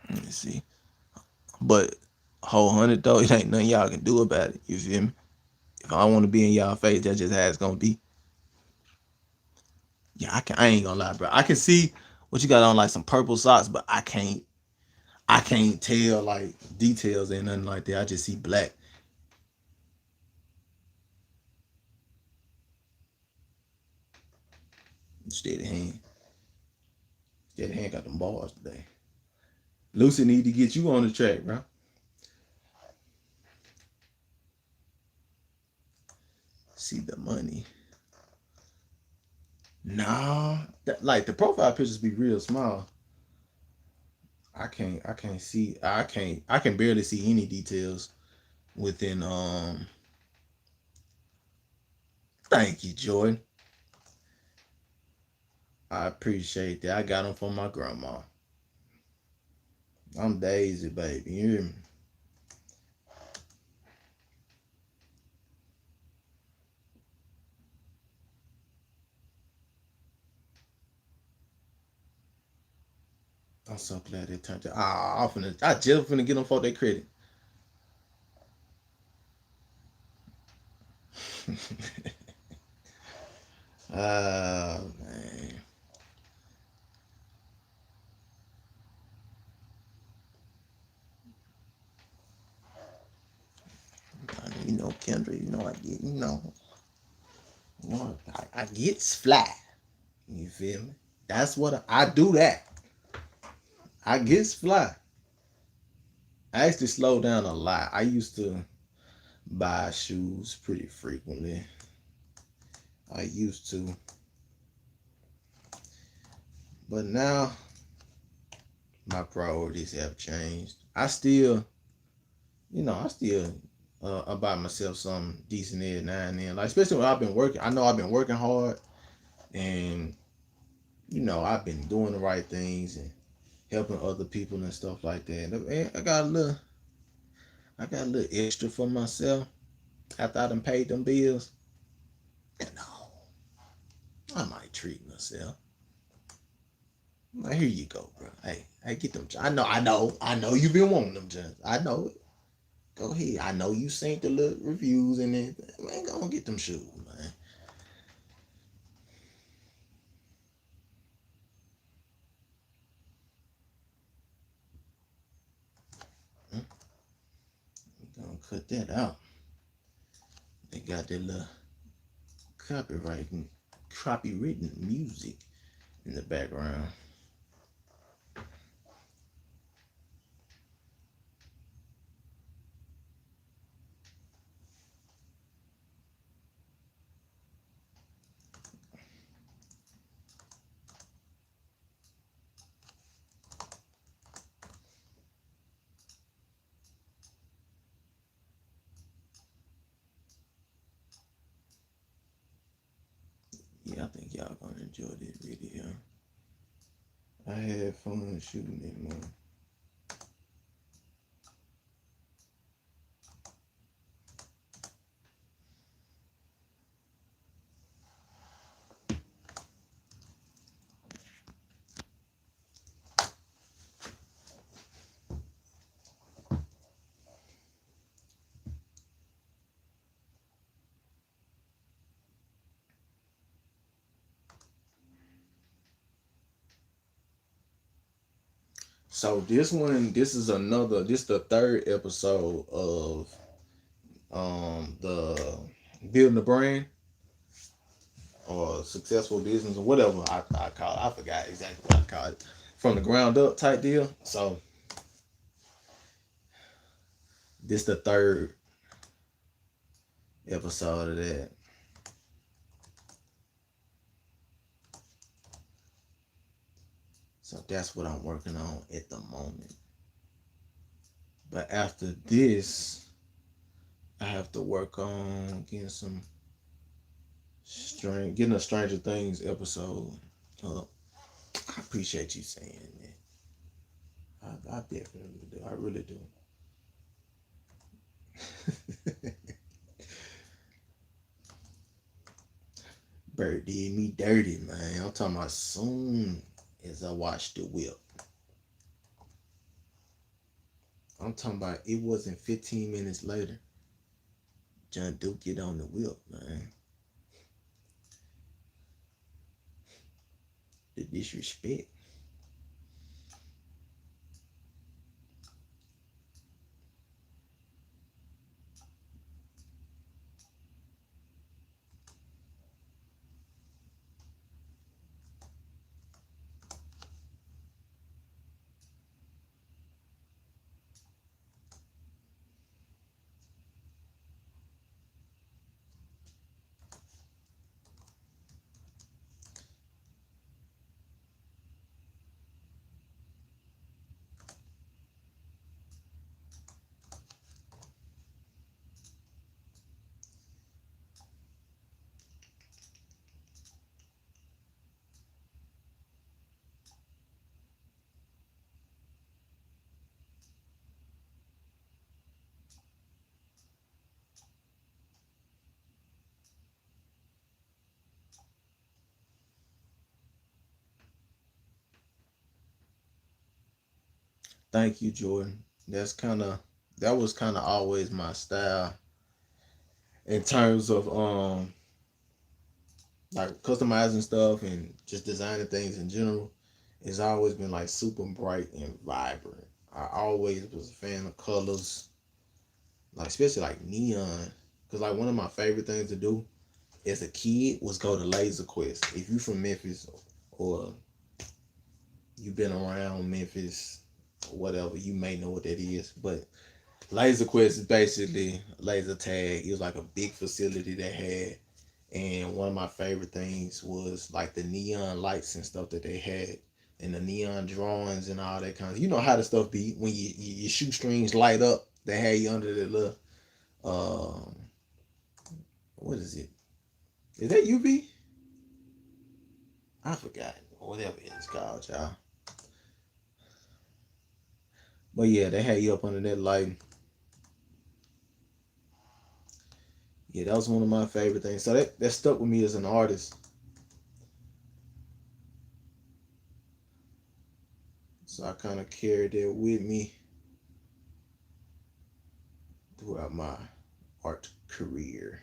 let me see. But whole hundred though, it ain't nothing y'all can do about it. You feel me? If I want to be in y'all face, that's just how it's gonna be. Yeah, I ain't gonna lie, bro. I can see what you got on, like some purple socks, but I can't tell like details and nothing like that. I just see black. Steady hand. Steady hand got them bars today. Lucy need to get you on the track, bro. See the money. Nah, like the profile pictures be real small. I can't see I can barely see any details within thank you, Jordan. I appreciate that. I got them from my grandma. I'm Daisy, baby. You hear me? I'm so glad they turned it. I just finna get them for their credit. Man. Kendra, I get, I get fly. You feel me? That's what I do that. I get fly. I actually slow down a lot. I used to buy shoes pretty frequently. I used to. But now my priorities have changed. I still I buy myself some decent ed now and then. Like especially when I've been working. I know I've been working hard and I've been doing the right things and helping other people and stuff like that. And I got a little extra for myself after I done paid them bills. I might treat myself. Like, here you go, bro. Hey, get them. I know you've been wanting them, John. I know it. Go ahead. I know you seen the little reviews and everything. Man, go and get them shoes, man. Hmm? We gonna cut that out. They got that little copywritten music in the background. Yeah, I think y'all gonna enjoy this video. I had fun shooting it, man. So this one, this the third episode of the building the brand or successful business or whatever I call it. I forgot exactly what I call it. From the ground up type deal. So this the third episode of that. So that's what I'm working on at the moment. But after this, I have to work on getting a Stranger Things episode. I appreciate you saying that. I definitely do. I really do. Bird did me dirty, man. I'm talking about soon as I watched the whip. I'm talking about it wasn't 15 minutes later. John Duke get on the whip, man. The disrespect. Thank you, Jordan. That was kind of always my style in terms of like customizing stuff and just designing things in general. It's always been like super bright and vibrant. I always was a fan of colors, like especially like neon. Cause like one of my favorite things to do as a kid was go to Laser Quest. If you from Memphis or you've been around Memphis or whatever, you may know what that is. But Laser Quest is basically laser tag. It was like a big facility they had. And one of my favorite things was like the neon lights and stuff that they had and the neon drawings and all that kind of, you know how the stuff be when your shoestrings light up. They had you under the little um what is it? Is that UV? I forgot. Whatever it's called, y'all. But yeah, they had you up under that light. Yeah, that was one of my favorite things. So that stuck with me as an artist. So I kind of carried that with me throughout my art career.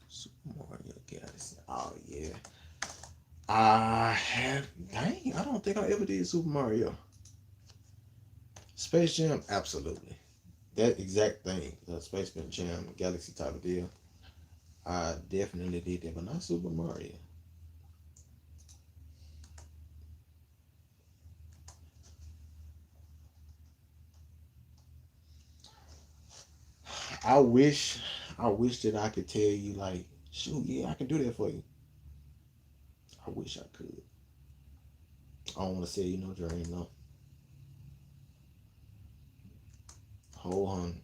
Super Mario Galaxy. Oh yeah. I don't think I ever did Super Mario. Space Jam, absolutely. That exact thing, the Space Jam, Galaxy type of deal. I definitely did that, but not Super Mario. I wish, I wish that I could tell you like, shoot, yeah, I can do that for you. I wish I could. I don't want to say you no dream, no. Whole hun.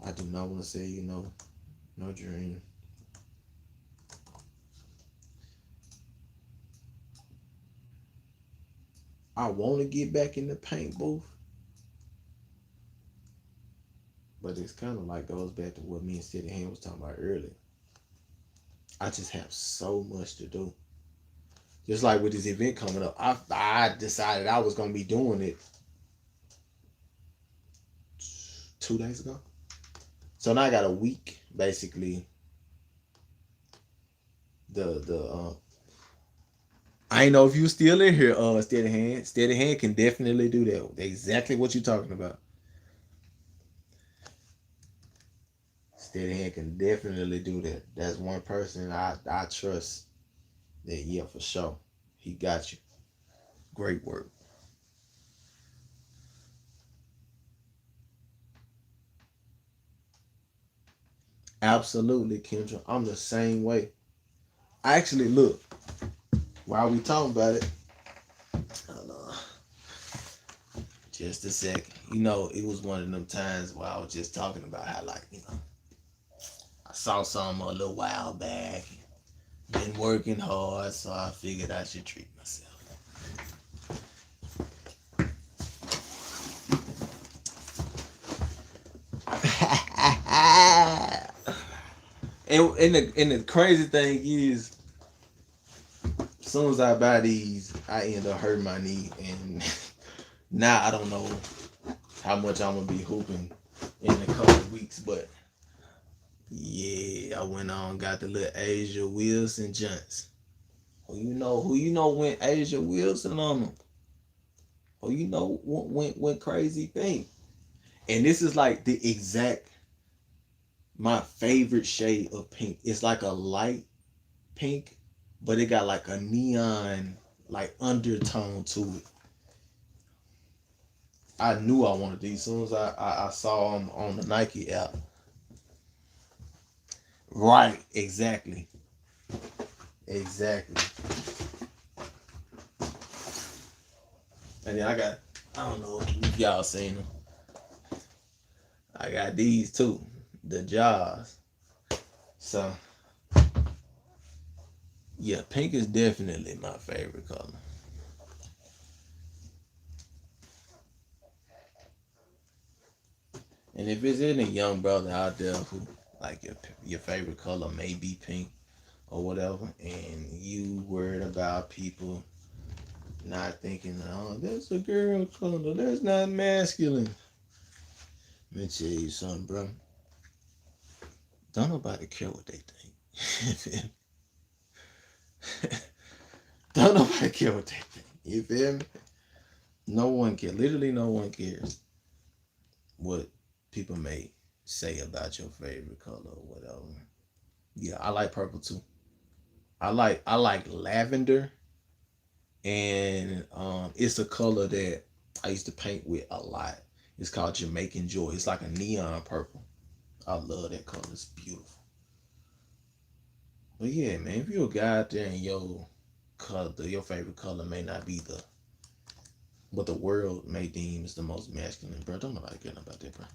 I do not want to say you know no dream. I want to get back in the paint booth, but it's kind of like goes back to what me and Steady Hand was talking about earlier. I just have so much to do. Just like with this event coming up, I decided I was gonna be doing it 2 days ago. So now I got a week basically. The I ain't know if you still in here, Steady Hand. Steady Hand can definitely do that. Exactly what you're talking about. Steady Hand can definitely do that. That's one person I trust. That yeah, for sure. He got you. Great work. Absolutely, Kendra. I'm the same way. I actually look while we talking about it. Hold on. Just a second. You know, it was one of them times where I was just talking about how, like, I saw something a little while back. Been working hard, so I figured I should treat myself. And the crazy thing is, as soon as I buy these, I end up hurting my knee, and now I don't know how much I'm gonna be hooping in a couple of weeks, but yeah, I went on got the little Asia Wilson joints. Who you know went Asia Wilson on them? Who you know went crazy thing? And this is like the exact my favorite shade of pink. It's like a light pink, but it got like a neon like undertone to it. I knew I wanted these as soon as I saw them on the Nike app. Right, exactly. Exactly. And then I don't know if y'all seen them. I got these too, the Jaws. So, yeah, pink is definitely my favorite color. And if it's any young brother out there who like your favorite color may be pink or whatever, and you worried about people not thinking, oh, that's a girl color, that's not masculine. Let me tell you something, bro. Don't nobody care what they think. Don't nobody care what they think. You feel me? No one cares. Literally, no one cares what people may say about your favorite color or whatever. Yeah, I like purple too. I like lavender, and it's a color that I used to paint with a lot. It's called Jamaican Joy. It's like a neon purple. I love that color. It's beautiful. But yeah, man, if you're a guy out there and your favorite color may not be what the world may deem as the most masculine, bro. Don't nobody care about that, bro.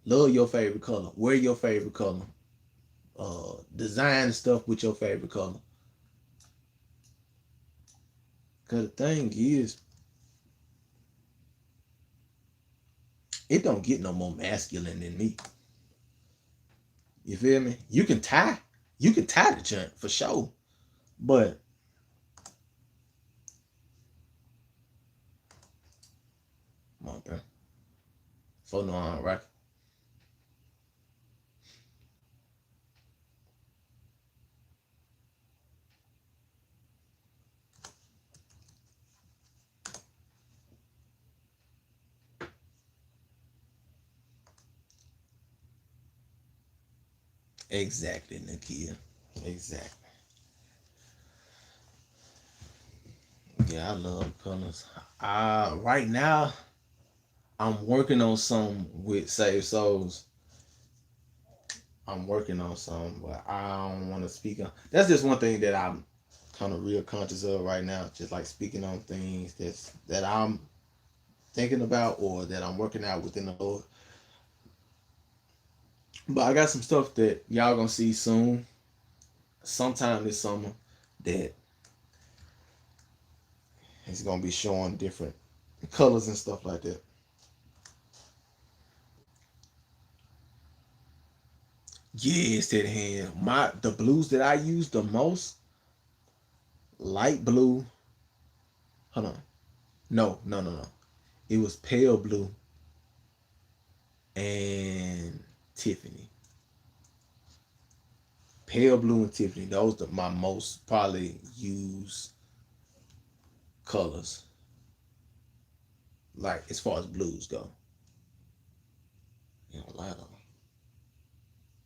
Love your favorite color. Wear your favorite color. Design stuff with your favorite color. Cause the thing is, it don't get no more masculine than me. You feel me? You can tie the joint for sure. But come on, bro. Photo on, right? Exactly, Nakia. Exactly. Yeah, I love colors. Right now I'm working on some with Save Souls. I'm working on some, but I don't want to speak on. That's just one thing that I'm kind of real conscious of right now. Just like speaking on things that I'm thinking about or that I'm working out within the Lord. But I got some stuff that y'all gonna see soon, sometime this summer, that is gonna be showing different colors and stuff like that. Yeah, it's that hand. The blues that I use the most, light blue. Hold on. No, no, no, no. It was pale blue and Tiffany. Pale blue and Tiffany. Those are my most probably used colors. Like as far as blues go. You know, a lot of them.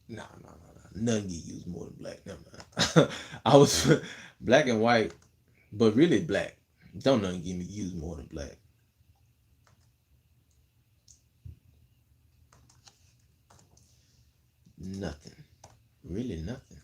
No, no, no, no. None get used more than black. Never mind. I was black and white, but really black. Don't none give me used more than black. Nothing. Really nothing.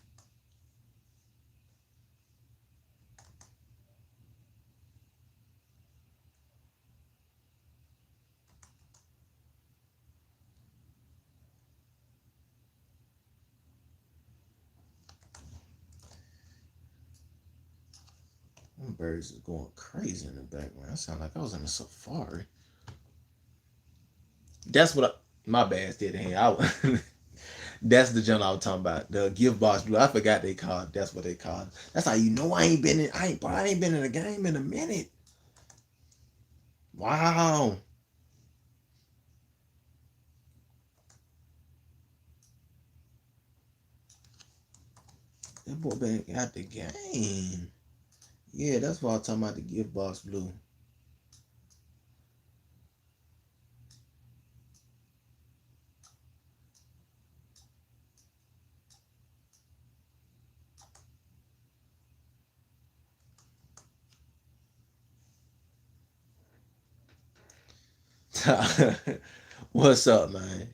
Them birds is going crazy in the background. I sound like I was in a safari. That's what I, my bad, steady hand. That's the joint I was talking about. The gift box blue. I forgot they called. That's what they called. That's how you know I ain't been in. I ain't been in a game in a minute. Wow. That boy back out the game. Yeah, that's why I'm talking about the gift box blue. What's up, man?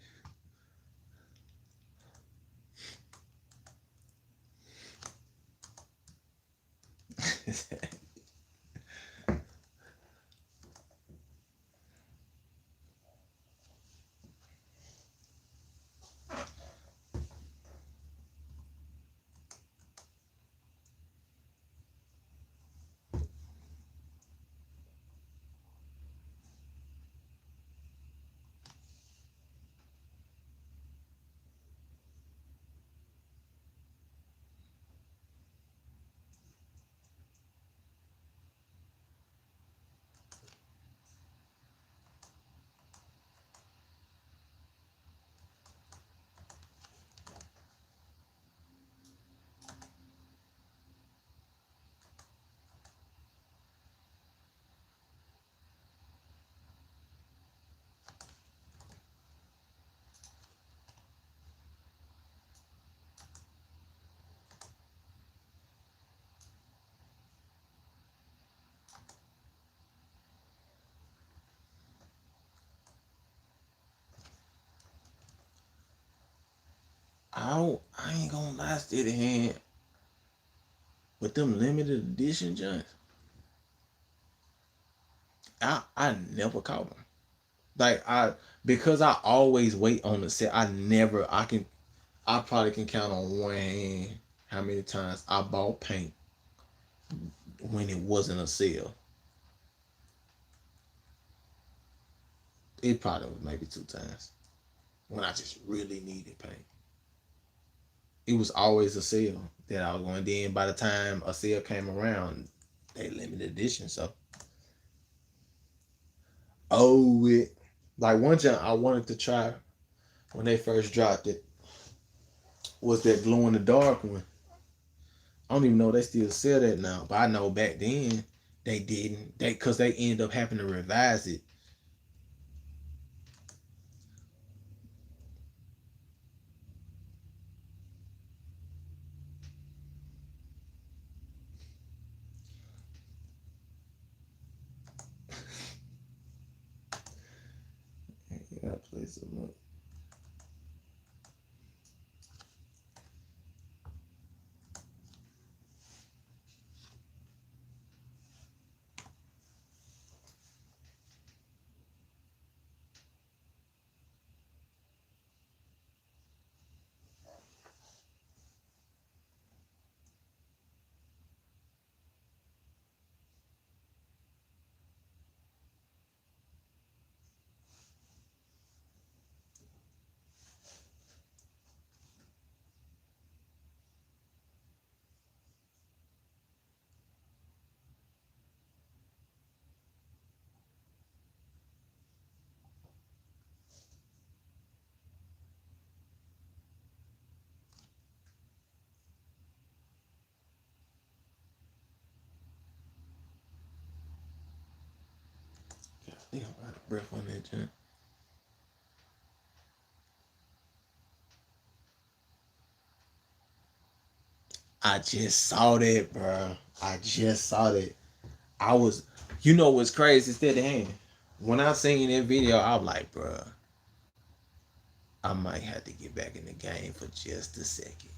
I ain't gonna lie, steady hand. With them limited edition joints, I never caught them. Like because I always wait on the set. I probably can count on one hand how many times I bought paint when it wasn't a sale. It probably was maybe two times when I just really needed paint. It was always a sale that I was going. Then by the time a sale came around, they limited edition. So it like one time I wanted to try when they first dropped it was that glow in the dark one. I don't even know if they still sell that now, but I know back then they didn't. They because they ended up having to revise it. Yeah, I play so much. breath on that junk. I just saw that, bro. I just saw that. I was, you know what's crazy? It's that hand. When I seen that video, I'm like, bro, I might have to get back in the game for just a second.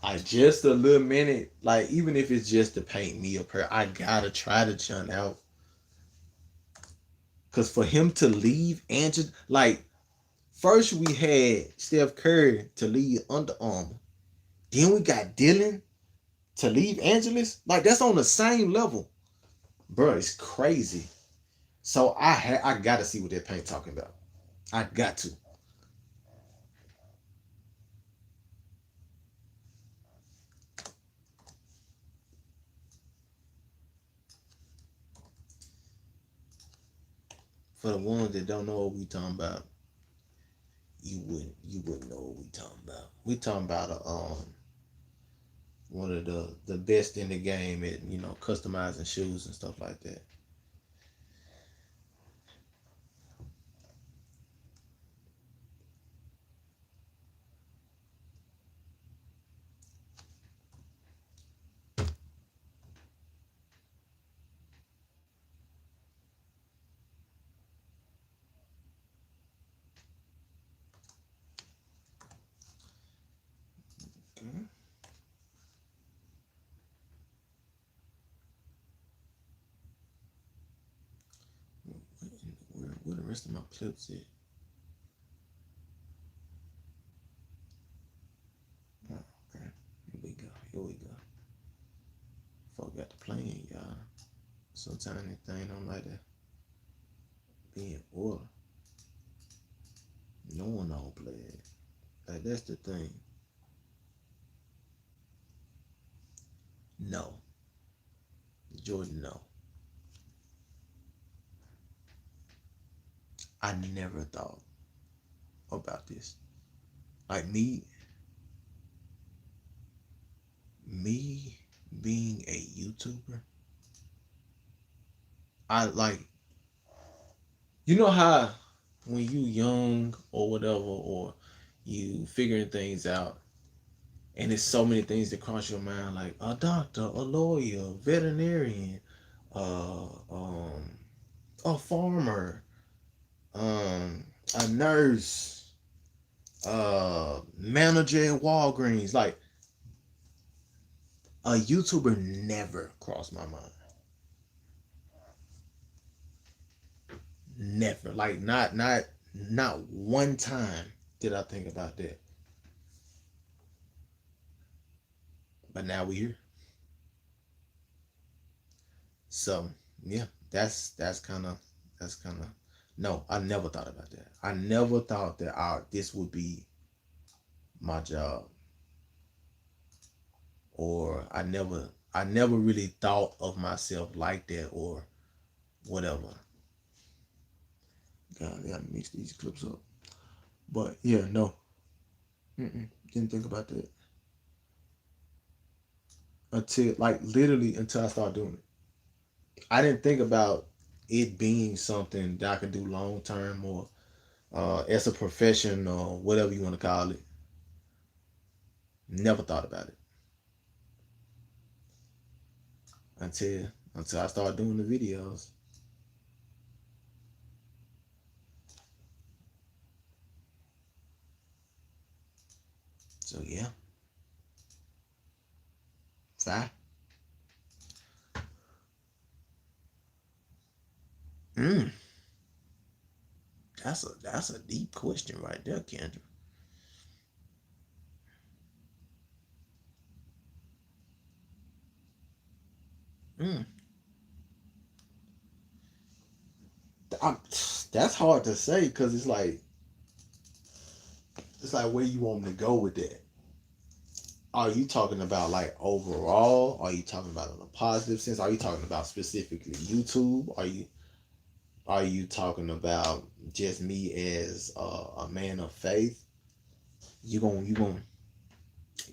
Like just a little minute. Like even if it's just to paint me a pair, I gotta try to churn out. Cause for him to leave Angel, like first we had Steph Curry to leave Under Armour. Then we got Dylan to leave Angeles. Like that's on the same level. Bro, it's crazy. So I gotta see what that paint talking about. I got to. For the ones that don't know what we talking about, you wouldn't know what we talking about. We talking about one of the best in the game at customizing shoes and stuff like that. Okay. Where the rest of my clips at? Oh, okay. Here we go. Here we go. Forgot the plane, y'all. Sometimes anything don't like to be in order. No one don't play it. Like that's the thing. No. Jordan, no. I never thought about this. Like me being a YouTuber, I like, you know how when you young or whatever, or you figuring things out, and there's so many things that cross your mind, like a doctor, a lawyer, veterinarian, uh, um, a farmer, a nurse, manager at Walgreens. Like a YouTuber never crossed my mind. Never. Like not one time did I think about that. But now we here. So yeah, that's kind of no. I never thought about that. I never thought that this would be my job, or I never really thought of myself like that or whatever. God, I gotta mix these clips up. But yeah, no, didn't think about that until like literally until I started doing it. I didn't think about it being something that I could do long term or as a profession or whatever you want to call it. Never thought about it until I started doing the videos. So yeah, fact. Mm, that's a deep question right there, Kendra. Mm, I'm, that's hard to say because it's like where you want me to go with that. Are you talking about like overall? Are you talking about in a positive sense? Are you talking about specifically YouTube? Are you talking about just me as a man of faith? You going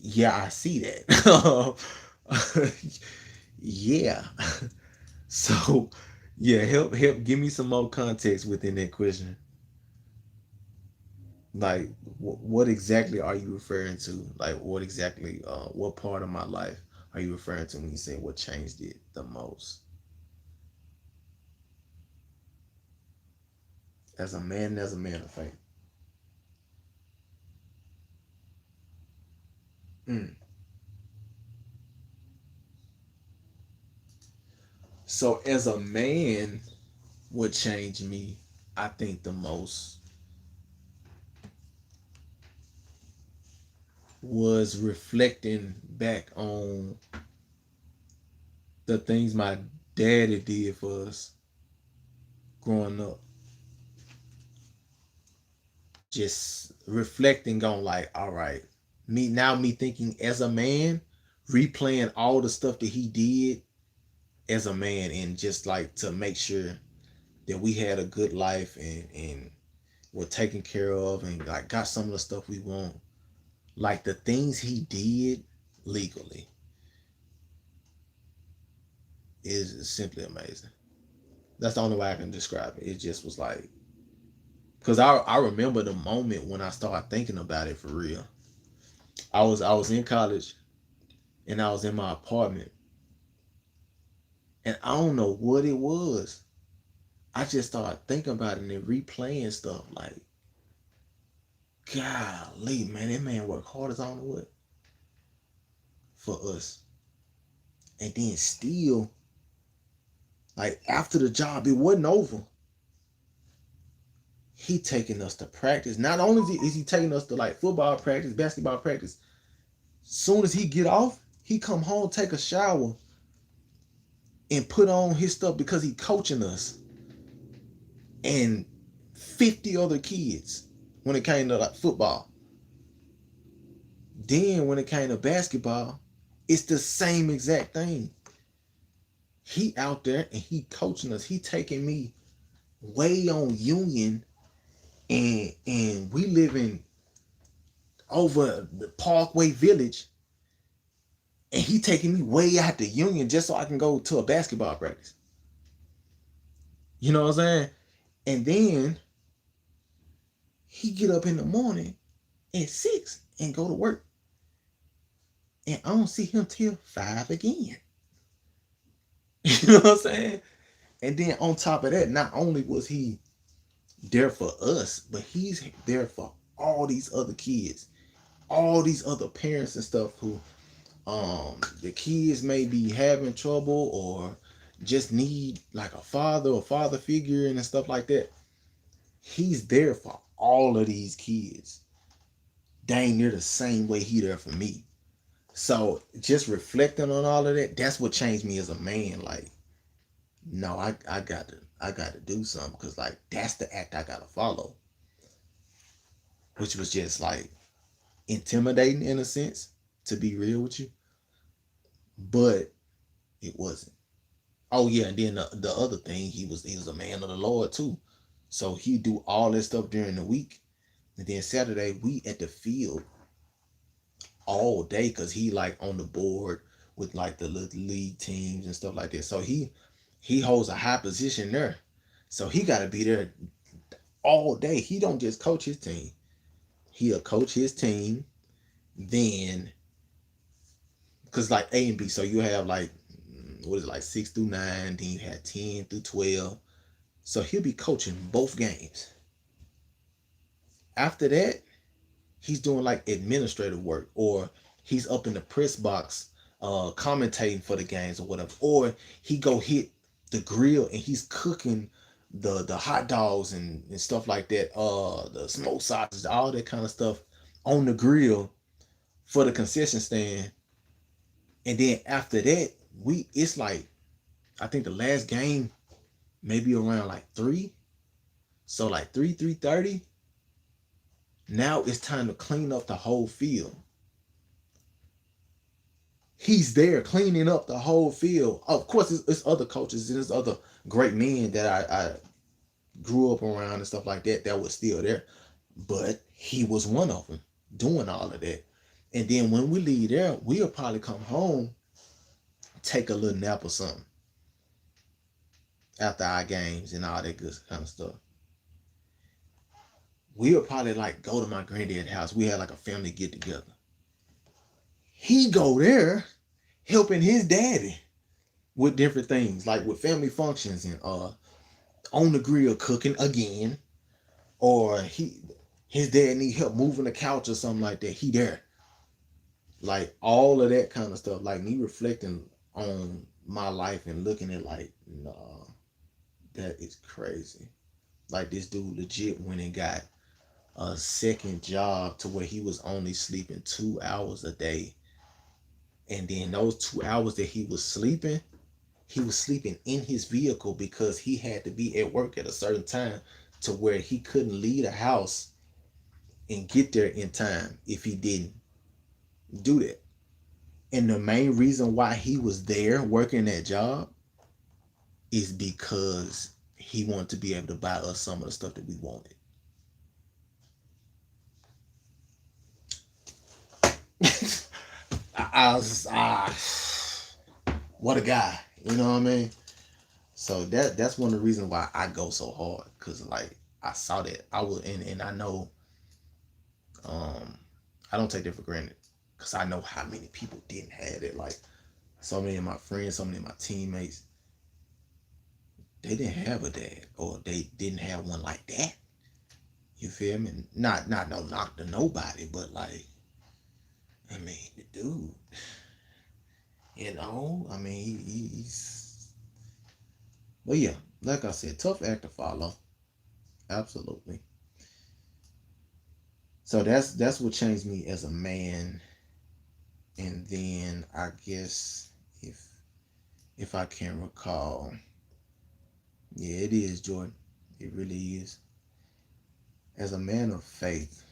yeah, I see that. Yeah. So Yeah, help give me some more context within that question. Like what exactly are you referring to? Like what exactly what part of my life are you referring to when you say what changed it the most? As a man, as a man of faith. Mm. So as a man, what changed me, I think the most was reflecting back on the things my daddy did for us growing up. Just reflecting on like, all right, me thinking as a man, replaying all the stuff that he did as a man, and just like to make sure that we had a good life and were taken care of and like got some of the stuff we want. Like the things he did legally is simply amazing. That's the only way I can describe it. It just was like, because I remember the moment when I started thinking about it for real. I was in college and I was in my apartment, and I don't know what it was. I just started thinking about it and replaying stuff like, golly, man, that man worked hard as I don't know what for us. And then still, like after the job, it wasn't over. He taking us to practice. Not only is he taking us to like football practice, basketball practice, soon as he get off, he come home, take a shower, and put on his stuff because he coaching us and 50 other kids when it came to like football. Then when it came to basketball, it's the same exact thing. He out there and he coaching us. He taking me way on Union, and we live in over the Parkway Village, and he taking me way out to Union just so I can go to a basketball practice. You know what I'm saying? And then he get up in the morning at 6 and go to work. And I don't see him till 5 again. You know what I'm saying? And then on top of that, not only was he there for us, but he's there for all these other kids, all these other parents and stuff who the kids may be having trouble or just need like a father or father figure and stuff like that. He's there for all of these kids. Dang near the same way he there for me. So just reflecting on all of that, that's what changed me as a man. Like, no, I got to do something because like that's the act I gotta follow, which was just like intimidating in a sense, to be real with you, but it wasn't. Oh yeah, and then the other thing, he was a man of the Lord too, so he do all this stuff during the week, and then Saturday we at the field all day because he like on the board with like the little league teams and stuff like that. So he holds a high position there, so he got to be there all day. He don't just coach his team; he'll coach his team. Then because like A and B, so you have like what is it, like 6 through 9, then you have 10 through 12. So he'll be coaching both games. After that, he's doing like administrative work, or he's up in the press box commentating for the games or whatever, or he go hit the grill and he's cooking the hot dogs and stuff like that, the smoked sausage, all that kind of stuff on the grill for the concession stand. And then after that, we it's like I think the last game maybe around like 3, so like 3:30. Now it's time to clean up the whole field. He's there cleaning up the whole field. Of course, it's other coaches and it's other great men that I grew up around and stuff like that that was still there. But he was one of them doing all of that. And then when we leave there, we'll probably come home, take a little nap or something. after our games and all that good kind of stuff. We would probably like go to my granddad's house. We had like a family get together. He go there helping his daddy with different things, like with family functions and on the grill cooking again, or his dad need help moving the couch or something like that. He there, like all of that kind of stuff. Like me reflecting on my life and looking at like, nah, that is crazy. Like this dude legit went and got a second job to where he was only sleeping 2 hours a day, and then those 2 hours that he was sleeping in his vehicle because he had to be at work at a certain time to where he couldn't leave the house and get there in time if he didn't do that. And the main reason why he was there working that job is because he wanted to be able to buy us some of the stuff that we wanted. I was what a guy, you know what I mean? So that's one of the reasons why I go so hard, cause like I saw that I was and I know um I don't take that for granted, cause I know how many people didn't have it. Like so many of my friends, so many of my teammates, they didn't have a dad or they didn't have one like that. You feel me? Not no knock to nobody, but like I mean the dude, I mean he's but yeah, like I said, tough act to follow. Absolutely. So that's what changed me as a man. And then I guess if I can recall, yeah, it is Jordan. It really is. As a man of faith,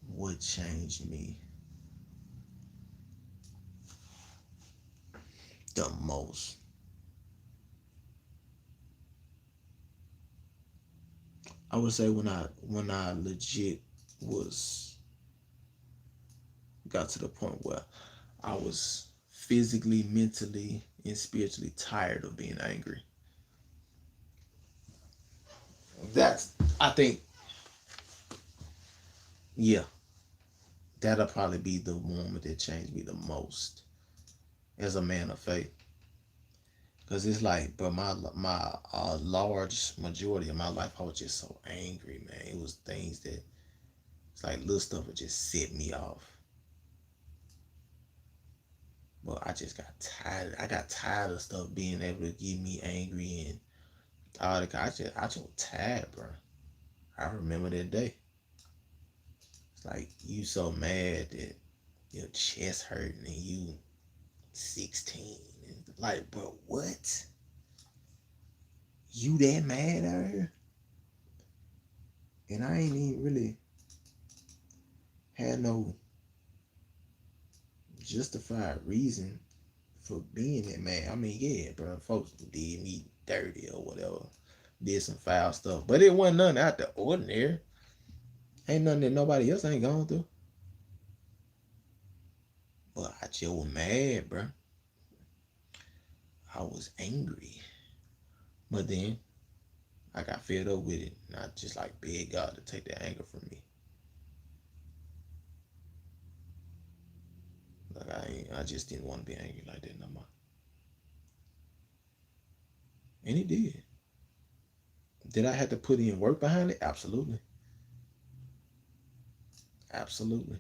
what changed me the most? I would say when I legit was got to the point where I was physically, mentally, and spiritually tired of being angry. That's I think yeah, that'll probably be the moment that changed me the most as a man of faith. Cause it's like, but my large majority of my life, I was just so angry, man. It was things that it's like little stuff would just set me off. But I just got tired. I got tired of stuff being able to get me angry and all the. I just tired, bro. I remember that day. It's like you so mad that your chest hurting and you 16. And like, bro, what? You that mad out here? And I ain't even really had no justified reason for being that mad. I mean, yeah, bro, folks did me dirty or whatever, did some foul stuff, but it wasn't nothing out the ordinary. Ain't nothing that nobody else ain't gone through. But I just was mad, bro. I was angry. But then I got fed up with it. And I just like begged God to take that anger from me. Like I just didn't want to be angry like that no more. And it did. Did I have to put in work behind it? Absolutely. Absolutely.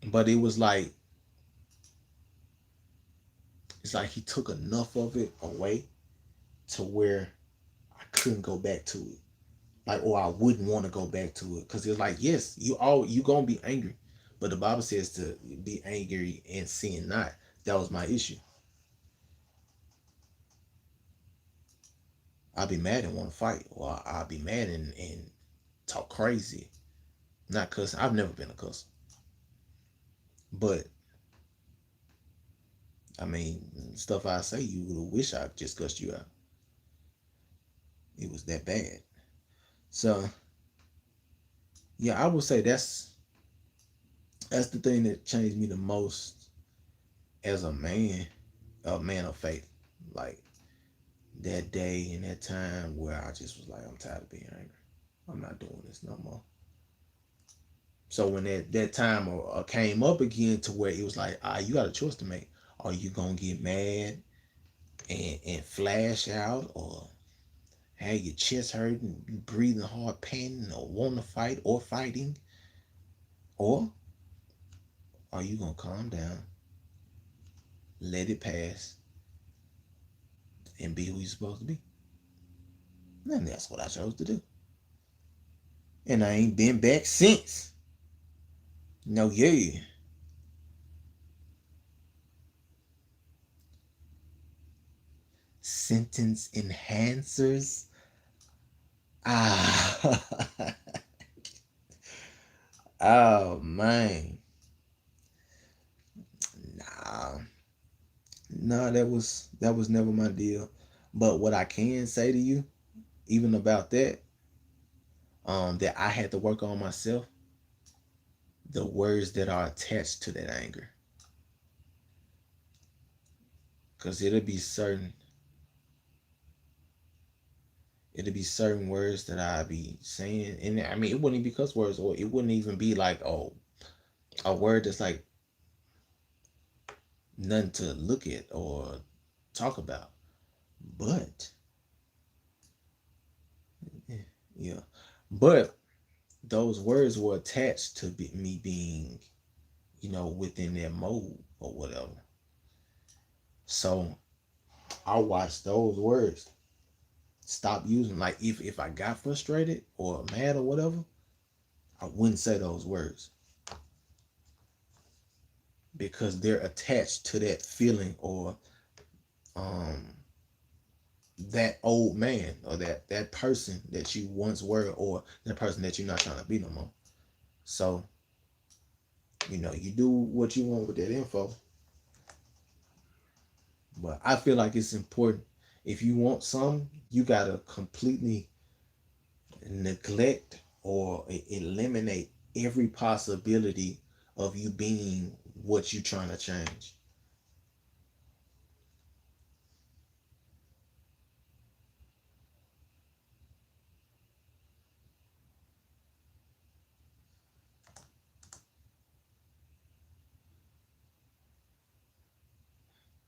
But it was like it's like he took enough of it away to where I couldn't go back to it. Like or I wouldn't want to go back to it. Cause it's like, yes, you gonna be angry. But the Bible says to be angry and sin not. That was my issue. I'll be mad and want to fight. Or I'll be mad and talk crazy. Not cuss. I've never been a cuss. But I mean, stuff I say you would wish I just cussed you out. It was that bad. So yeah, I would say that's the thing that changed me the most as a man of faith. like that day and that time where I just was like, I'm tired of being angry. I'm not doing this no more. So when that time came up again to where it was like, you got a choice to make. Are you gonna get mad and flash out, or have your chest hurting, breathing hard, panting, or want to fight or fighting? Or are you gonna calm down, let it pass, and be who you're supposed to be? And that's what I chose to do. And I ain't been back since. No, yeah. Sentence enhancers. Ah. Oh man. Nah. Nah, that was never my deal. But what I can say to you, even about that, that I had to work on myself, the words that are attached to that anger. Cause it'll be certain words that I be saying. And I mean it wouldn't even be cuss words, or it wouldn't even be like, oh, a word that's like nothing to look at or talk about. But yeah. But those words were attached to me being, within that mode or whatever. So I watched those words stop using. Like if I got frustrated or mad or whatever, I wouldn't say those words because they're attached to that feeling, or um that old man, or that person that you once were, or that person that you're not trying to be no more. So you do what you want with that info. But I feel like it's important. If you want some, you gotta completely neglect or eliminate every possibility of you being what you're trying to change.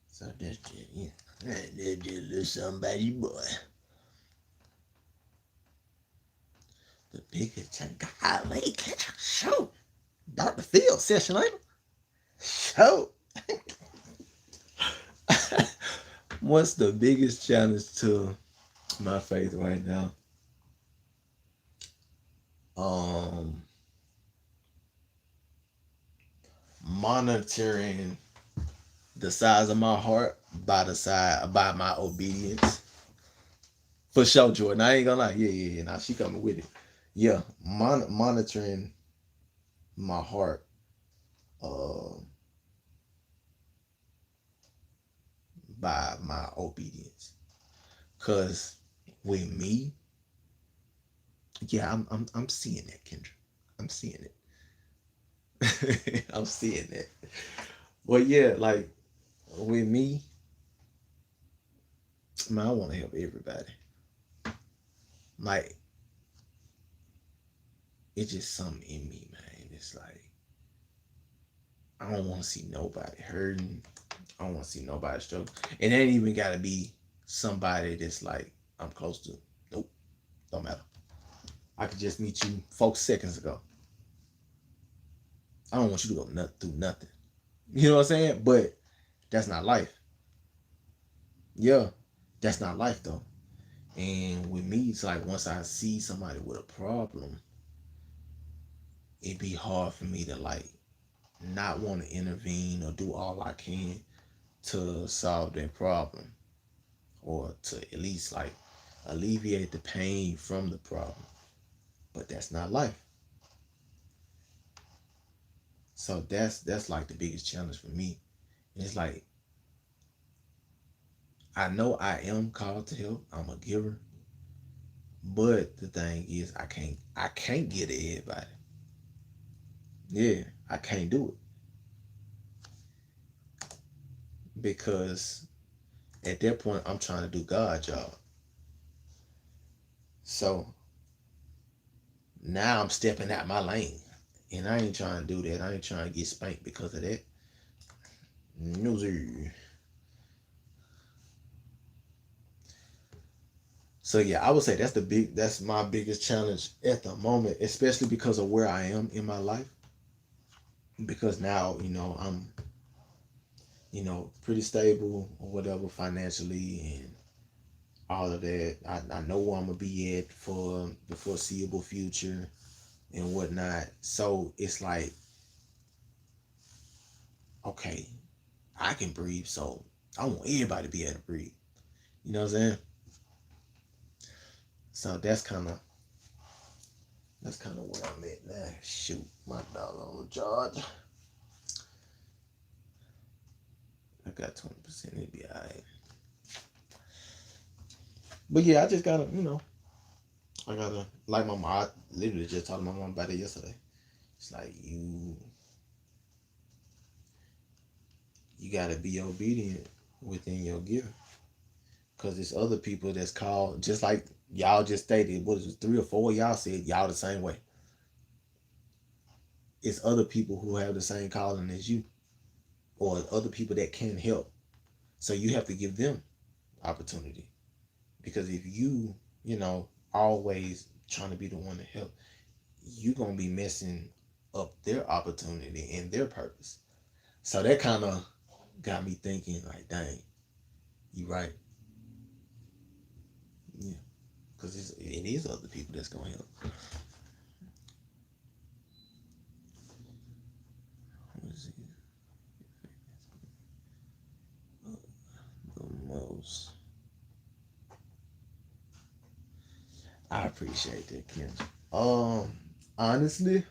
So that's just, yeah, that's just a little somebody boy. The biggest change. Golly, show. Dr. Phil session, ain't it? Show. What's the biggest challenge to my faith right now? Um, Monitoring the size of my heart by my obedience. For sure, Jordan. I ain't gonna lie. Yeah, yeah, yeah. Now she coming with it. Yeah, monitoring my heart, uh, by my obedience. Cause with me, yeah, I'm seeing that, Kendra. I'm seeing it. I'm seeing it. Well, yeah, like with me, man, I want to help everybody. Like it's just something in me, man. It's like I don't want to see nobody hurting. I don't want to see nobody struggle. It ain't even got to be somebody that's like I'm close to. Nope, don't matter. I could just meet you folks seconds ago. I don't want you to go through nothing. You know what I'm saying? But that's not life. Yeah, that's not life though. And with me, it's like once I see somebody with a problem, it'd be hard for me to like not want to intervene or do all I can to solve their problem, or to at least like alleviate the pain from the problem. But that's not life. So that's like the biggest challenge for me. And it's like I know I am called to help. I'm a giver. But the thing is I can't get to everybody. Yeah, I can't do it because At that point, I'm trying to do God's job. So now I'm stepping out my lane. And I ain't trying to do that. I ain't trying to get spanked because of that. No, sir. So yeah, I would say that's my biggest challenge at the moment, especially because of where I am in my life. Because now, I'm, pretty stable or whatever financially and all of that. I know where I'm gonna be at for the foreseeable future and whatnot. So it's like, okay, I can breathe, so I want everybody to be able to breathe. You know what I'm saying? So that's kind of where I'm at now. Shoot, my dollar on charge. I got 20%. It'd be alright. But yeah, I just gotta, I gotta like my mom. I literally just talked to my mom about it yesterday. It's like you gotta be obedient within your gift, cause it's other people that's called just like y'all just stated. What is it, 3 or 4? Y'all said y'all the same way. It's other people who have the same calling as you, or other people that can help. So you have to give them opportunity. Because if always trying to be the one to help, you're gonna be messing up their opportunity and their purpose. So that kind of got me thinking, like, dang, you right. Yeah, because it is other people that's gonna help. The most. I appreciate that, Ken. Honestly,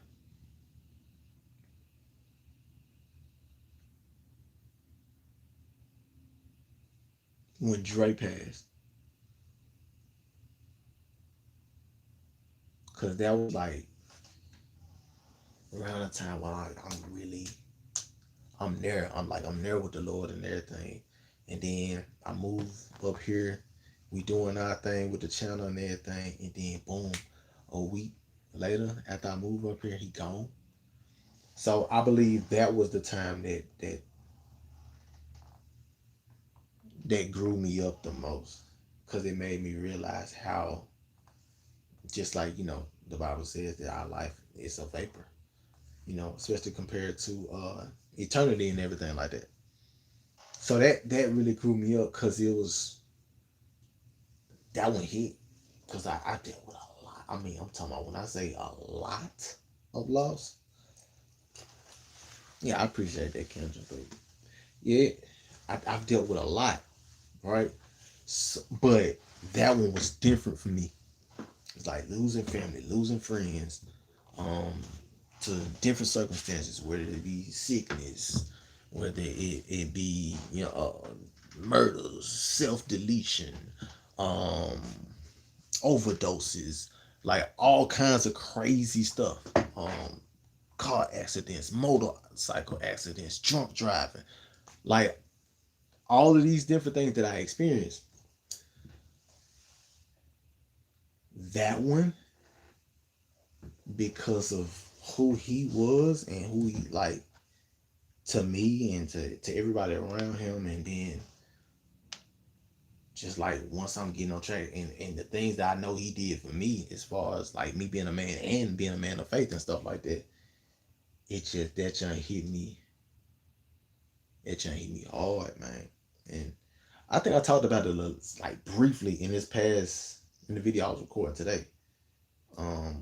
when Dre passed, because that was like around the time when I'm there. I'm there with the Lord and everything. And then I move up here. We doing our thing with the channel and everything. And then boom, a week later, after I move up here, he gone. So I believe that was the time that grew me up the most. Cause it made me realize how, just like, the Bible says that our life is a vapor, especially compared to eternity and everything like that. So that really grew me up because it was that one hit because I dealt with a lot. I mean, I'm talking about when I say a lot of loss. Yeah, I appreciate that, Kendra. But yeah, I've dealt with a lot, right? So, but that one was different for me. It's like losing family, losing friends, um, to different circumstances, whether it be sickness, whether it be murders, self deletion, um, overdoses, like all kinds of crazy stuff. Um, Car accidents, motorcycle accidents, drunk driving, like all of these different things that I experienced. That one, because of who he was and who he like to me and to everybody around him, and then just like once I'm getting on track and the things that I know he did for me as far as like me being a man and being a man of faith and stuff like that, it just that trying hit me. It trying hit me hard, man. And I think I talked about it a little, like briefly in the video I was recording today.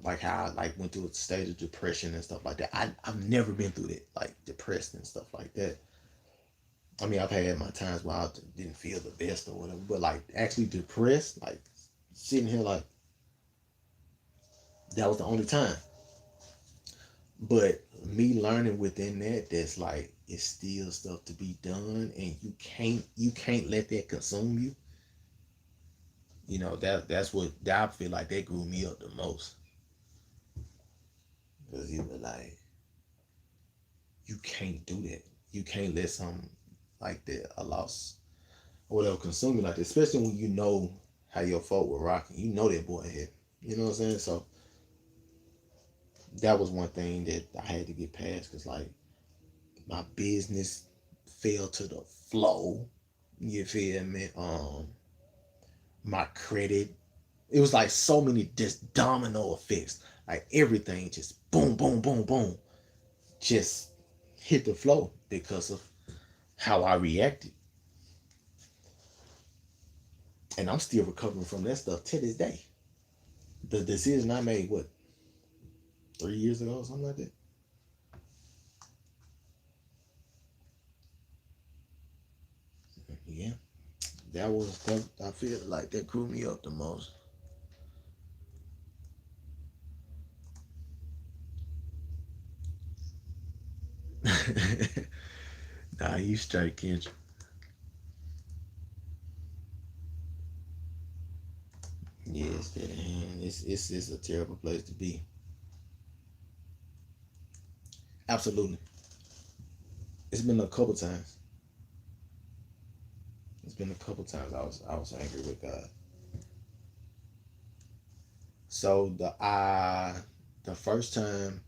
Like how I like went through a stage of depression and stuff like that. I've never been through that, like depressed and stuff like that. I mean, I've had my times where I didn't feel the best or whatever, but like actually depressed, like sitting here like that was the only time. But me learning within that, that's like it's still stuff to be done, and you can't let that consume you. That's what I feel like that grew me up the most, because you were like, you can't do that. You can't let something like that, a loss, or whatever consume me like that, especially when you know how your folk were rocking. You know that boy had, you know what I'm saying? So that was one thing that I had to get past because like my business fell to the flow. You feel me? My credit. It was like so many just domino effects. Like everything just boom, boom, boom, boom, just hit the flow because of how I reacted. And I'm still recovering from that stuff to this day. The decision I made, what, 3 years ago, or something like that. Yeah, that was that. I feel like that grew me up the most. Nah, you straight, Kendra. Yes, man. It's a terrible place to be. Absolutely. It's been a couple times. It's been a couple times I was angry with God. So the first time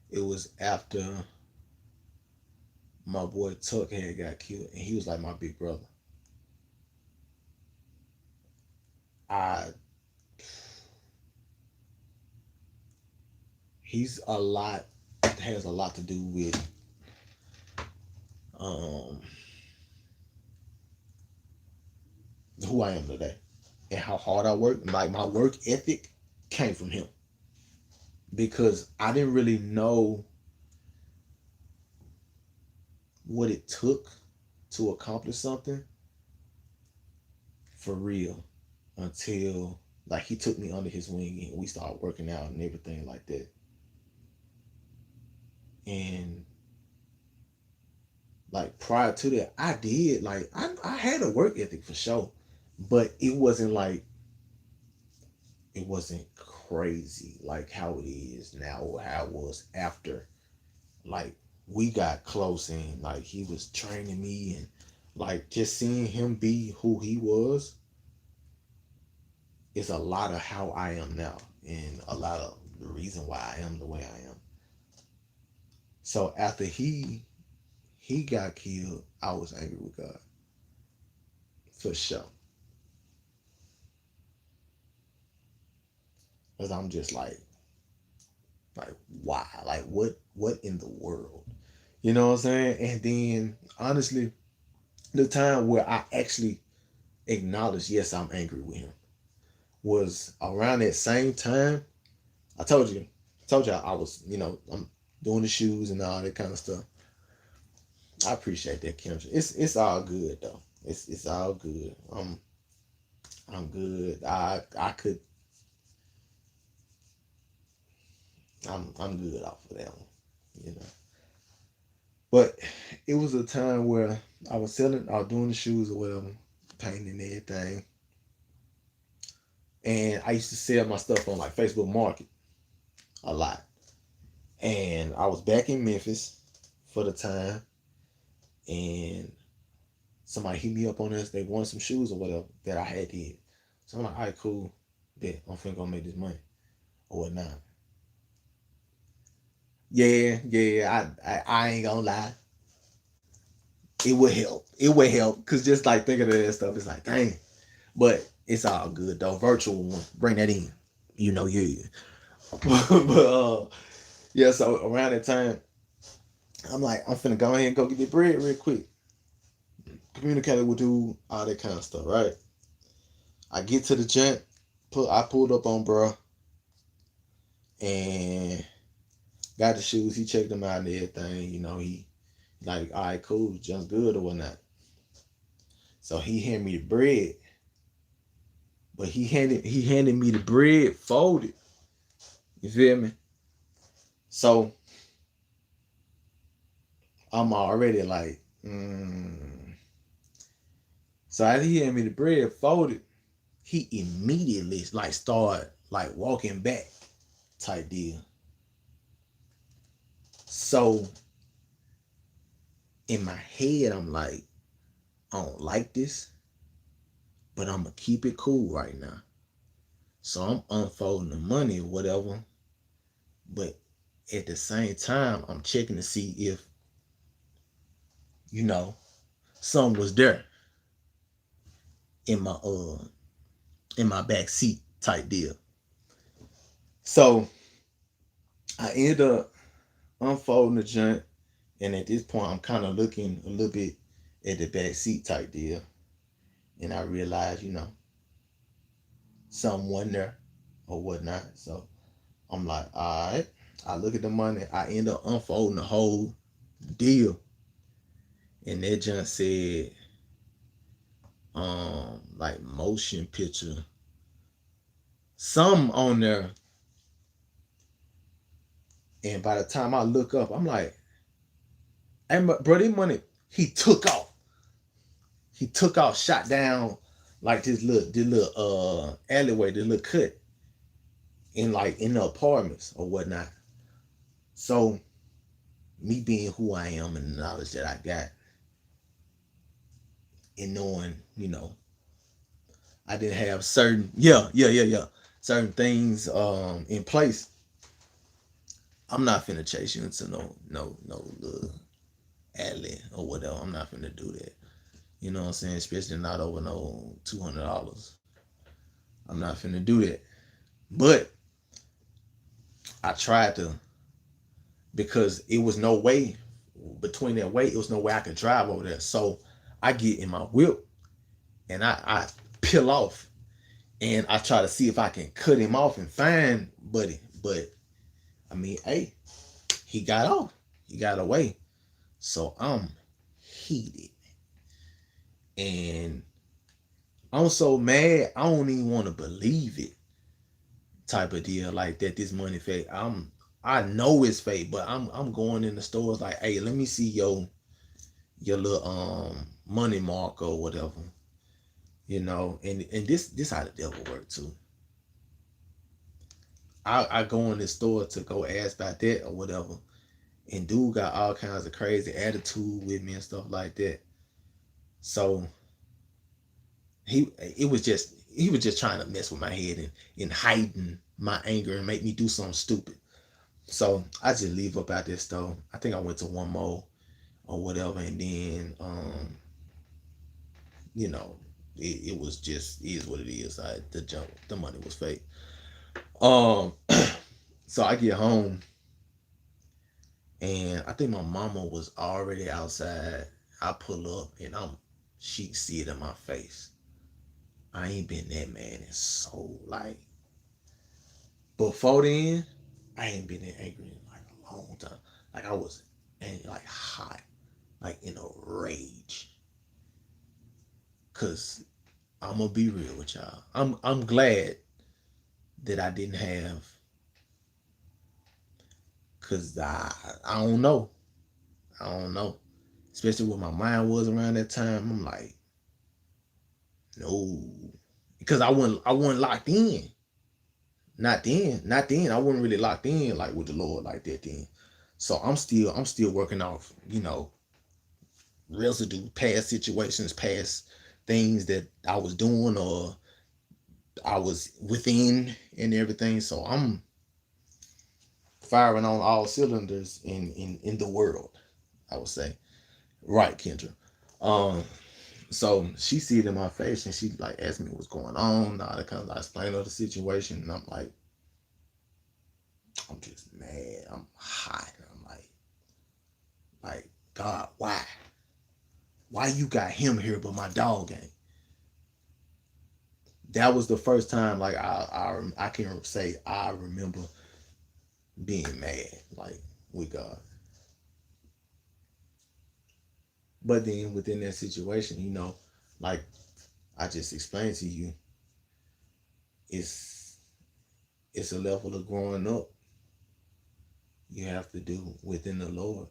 it was after my boy Tuck had got killed, and he was like my big brother. I he's a lot has a lot to do with um who I am today and how hard I work. Like my work ethic came from him because I didn't really know what it took to accomplish something for real until like he took me under his wing and we started working out and everything like that. And like prior to that, I did like I had a work ethic for sure, but it wasn't crazy like how it is now or how it was after. Like we got close and like he was training me and like just seeing him be who he was is a lot of how I am now and a lot of the reason why I am the way I am. So after he got killed, I was angry with God for sure. Cause I'm just like why? Like what in the world? You know what I'm saying? And then honestly, the time where I actually acknowledged, yes, I'm angry with him was around that same time. I told you I was, I'm doing the shoes and all that kind of stuff. I appreciate that, Kendra. It's all good though. It's all good. I'm good. I could I'm good off of that one, you know. But it was a time where I was doing the shoes or whatever, painting and everything. And I used to sell my stuff on like Facebook Market a lot. And I was back in Memphis for the time, and somebody hit me up on this. They wanted some shoes or whatever that I had did. So I'm like, all right, cool. Bet I'm finna go make this money or whatnot. Yeah, yeah. I ain't gonna lie. It would help. It would help. Cause just like thinking of that stuff, it's like, dang. But it's all good though. Virtual one. Bring that in. Yeah. But yeah, so around that time, I'm like, I'm finna go ahead and go get the bread real quick. Communicated with dude, all that kind of stuff, right? I get to the joint, I pulled up on bro and got the shoes. He checked them out and everything. He like, all right, cool, just good or whatnot. So he handed me the bread, but he handed me the bread folded. You feel me? So I'm already like, So after he handed me the bread folded, he immediately like started like walking back type deal. So in my head, I'm like, I don't like this. but I'm gonna keep it cool right now. So I'm unfolding the money or whatever, but at the same time, I'm checking to see if, you know, something was there in my back seat type deal. So I end up unfolding the joint, and at this point, I'm kind of looking a little bit at the back seat type deal, and I realize, something wasn't there or whatnot. So I'm like, all right. I look at the money. I end up unfolding the whole deal, and that junk said, like motion picture, some on there. And by the time I look up, I'm like, hey, bro, this money, he took off. He took off, shot down like this little alleyway, this little cut in the apartments or whatnot. So me being who I am and the knowledge that I got, and knowing, I didn't have certain things in place. I'm not finna chase you into no little alley or whatever. I'm not finna do that. You know what I'm saying? Especially not over no $200. I'm not finna do that. But I tried to, because it was no way between that way. It was no way I could drive over there. So I get in my whip and I peel off, and I try to see if I can cut him off and find Buddy. But I mean, hey, he got off. He got away. So I'm heated. And I'm so mad, I don't even want to believe it. Type of deal like that. This money fake. I know it's fake, but I'm going in the stores like, hey, let me see your little money mark or whatever. And this how the devil work too. I go in the store to go ask about that or whatever. And dude got all kinds of crazy attitude with me and stuff like that. So he was just trying to mess with my head and heighten my anger and make me do something stupid. So I just leave up out this store. I think I went to one more or whatever, and then it was just is what it is. The money was fake. Um, so I get home, and I think my mama was already outside. I pull up, and she see it in my face. I ain't been that mad in so like before then. I ain't been that angry in like a long time. Like I was and like hot, like in a rage. Cause I'm gonna be real with y'all. I'm glad that I didn't have, cause I don't know. I don't know. Especially what my mind was around that time. I'm like, no. Because I wasn't locked in. Not then. Not then. I wasn't really locked in like with the Lord like that then. So I'm still working off, residue, past situations, past things that I was doing or I was within and everything. So I'm firing on all cylinders in the world, I would say. Right, Kendra. Um, so she see it in my face and she like asked me what's going on. Now I kind of explain her the situation, and I'm like, I'm just mad. I'm hot. I'm like, God, why? Why you got him here but my dog ain't? That was the first time like I can say I remember being mad like with God. But then within that situation, like I just explained to you, it's it's a level of growing up you have to do within the Lord.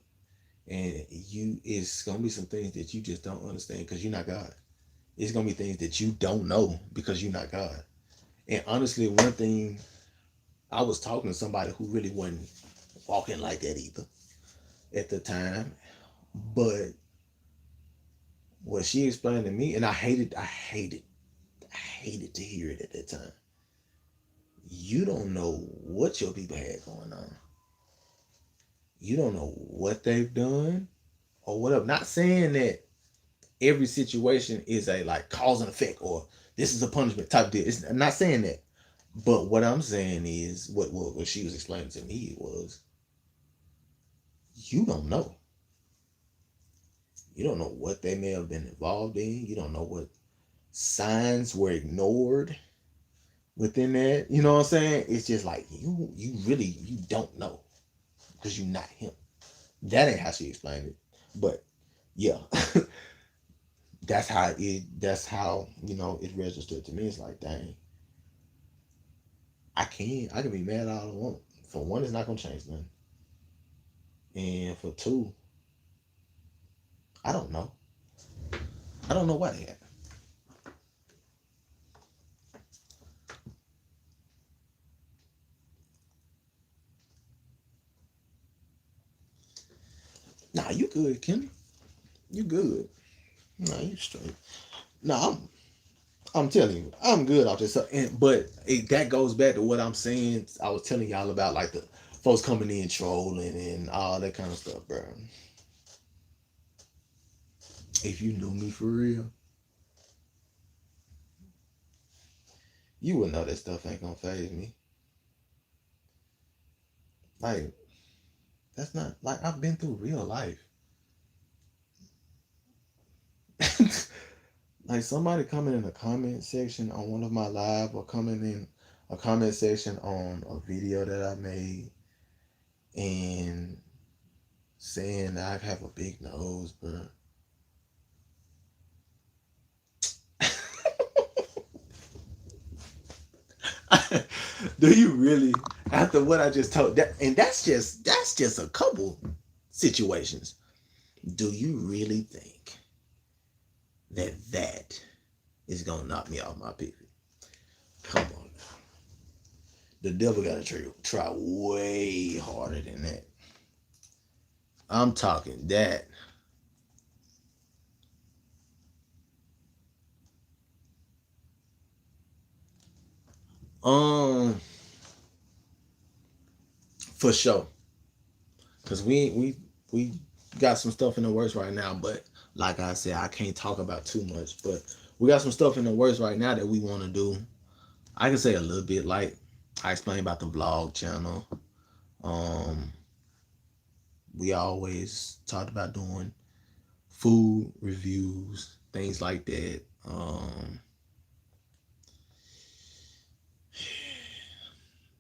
And it's gonna be some things that you just don't understand because you're not God. It's gonna be things that you don't know because you're not God. And honestly, one thing, I was talking to somebody who really wasn't walking like that either at the time. But what she explained to me, and I hated I hated to hear it at that time. You don't know what your people had going on. You don't know what they've done or whatever. Not saying that every situation is a like cause and effect or this is a punishment type of deal. I'm not saying that. But what I'm saying is what she was explaining to me was you don't know. You don't know what they may have been involved in. You don't know what signs were ignored within that. You know what I'm saying? It's just like you really you don't know because you're not him. That ain't how she explained it. But yeah. That's how it registered to me. It's like, dang, I can be mad all I want. For one, it's not gonna change nothing. And for two, I don't know. I don't know why they happened. Nah, you good, Kenny. You good. Nah, you straight. Nah, I'm telling you, I'm good off this. But that goes back to what I'm saying. I was telling y'all about like the folks coming in trolling and all that kind of stuff, bro. If you knew me for real, you would know that stuff ain't gonna phase me. Like that's not like I've been through real life. Like somebody coming in a comment section on one of my live or coming in a comment section on a video that I made and saying that I have a big nose, bro. Do you really after what I just told that and that's just a couple situations. Do you really think that is gonna knock me off my pivot? Come on now. The devil gotta try way harder than that. I'm talking that. Um, for sure. Cause we got some stuff in the works right now, but like I said, I can't talk about too much. But we got some stuff in the works right now that we want to do. I can say a little bit, like I explained about the vlog channel. Um, we always talked about doing food reviews, things like that.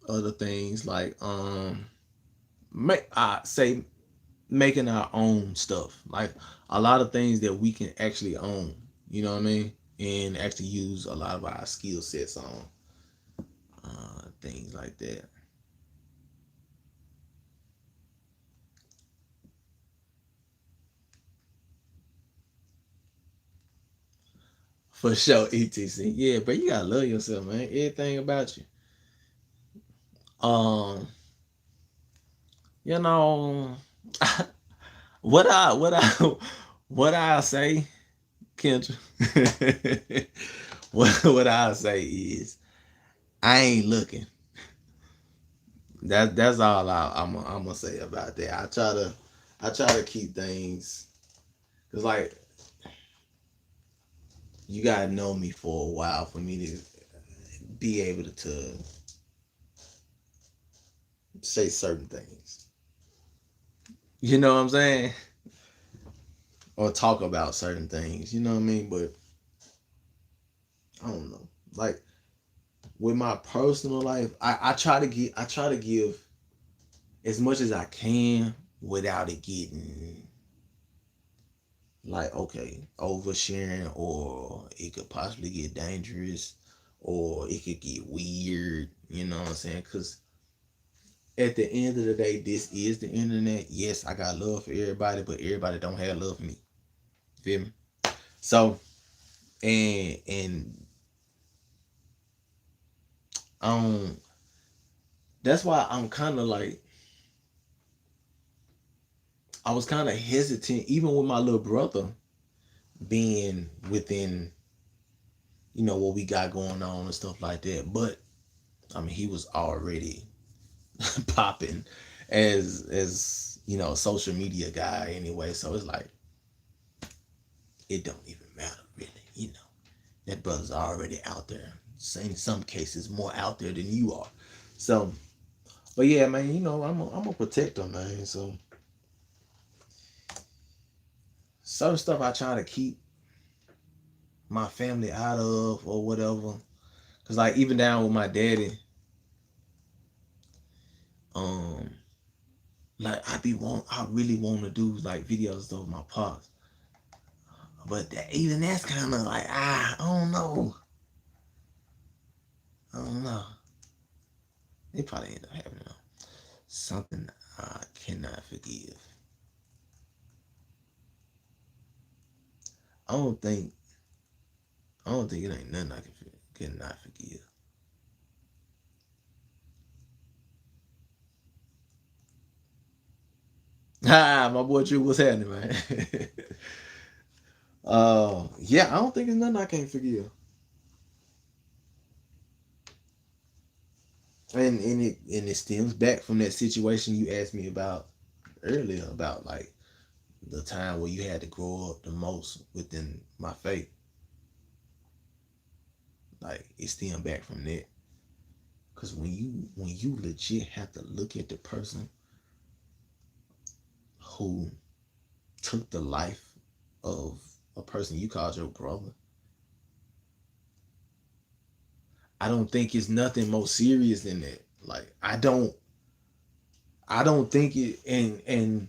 Other things like make I say making our own stuff. Like a lot of things that we can actually own. You know what I mean? And actually use a lot of our skill sets on things like that. For sure, ETC. Yeah, but you gotta love yourself, man. Everything about you. Um, you know, what I what I say, Kendra. what I say is I ain't looking. That's all I'm gonna say about that. I try to keep things because like you gotta know me for a while for me to be able to say certain things. You know what I'm saying? Or talk about certain things. You know what I mean? But I don't know. Like with my personal life, I try to give as much as I can without it getting like okay oversharing or it could possibly get dangerous or it could get weird. You know what I'm saying? Because at the end of the day, this is the internet. Yes, I got love for everybody, but everybody don't have love for me. Feel me? So and um that's why I'm kind of like I was kind of hesitant even with my little brother being within what we got going on and stuff like that. But I mean, he was already popping as social media guy anyway. So it's like it don't even matter really. That brother's already out there. In some cases, more out there than you are. So, but yeah, man, I'm a protector, man. So certain stuff I try to keep my family out of or whatever. Cause like even down with my daddy, um, like I really want to do like videos of my pops, but even that's kind of like I don't know, I don't know. They probably end up having something I cannot forgive. I don't think I don't think it ain't nothing I cannot forgive. Ah, my boy Drew, what's happening, man? Yeah, I don't think it's nothing I can't forgive. And it stems back from that situation you asked me about earlier about like the time where you had to grow up the most within my faith. Like it stemmed back from that. Cause when you legit have to look at the person who took the life of a person you called your brother, I don't think it's nothing more serious than that. Like I don't think it and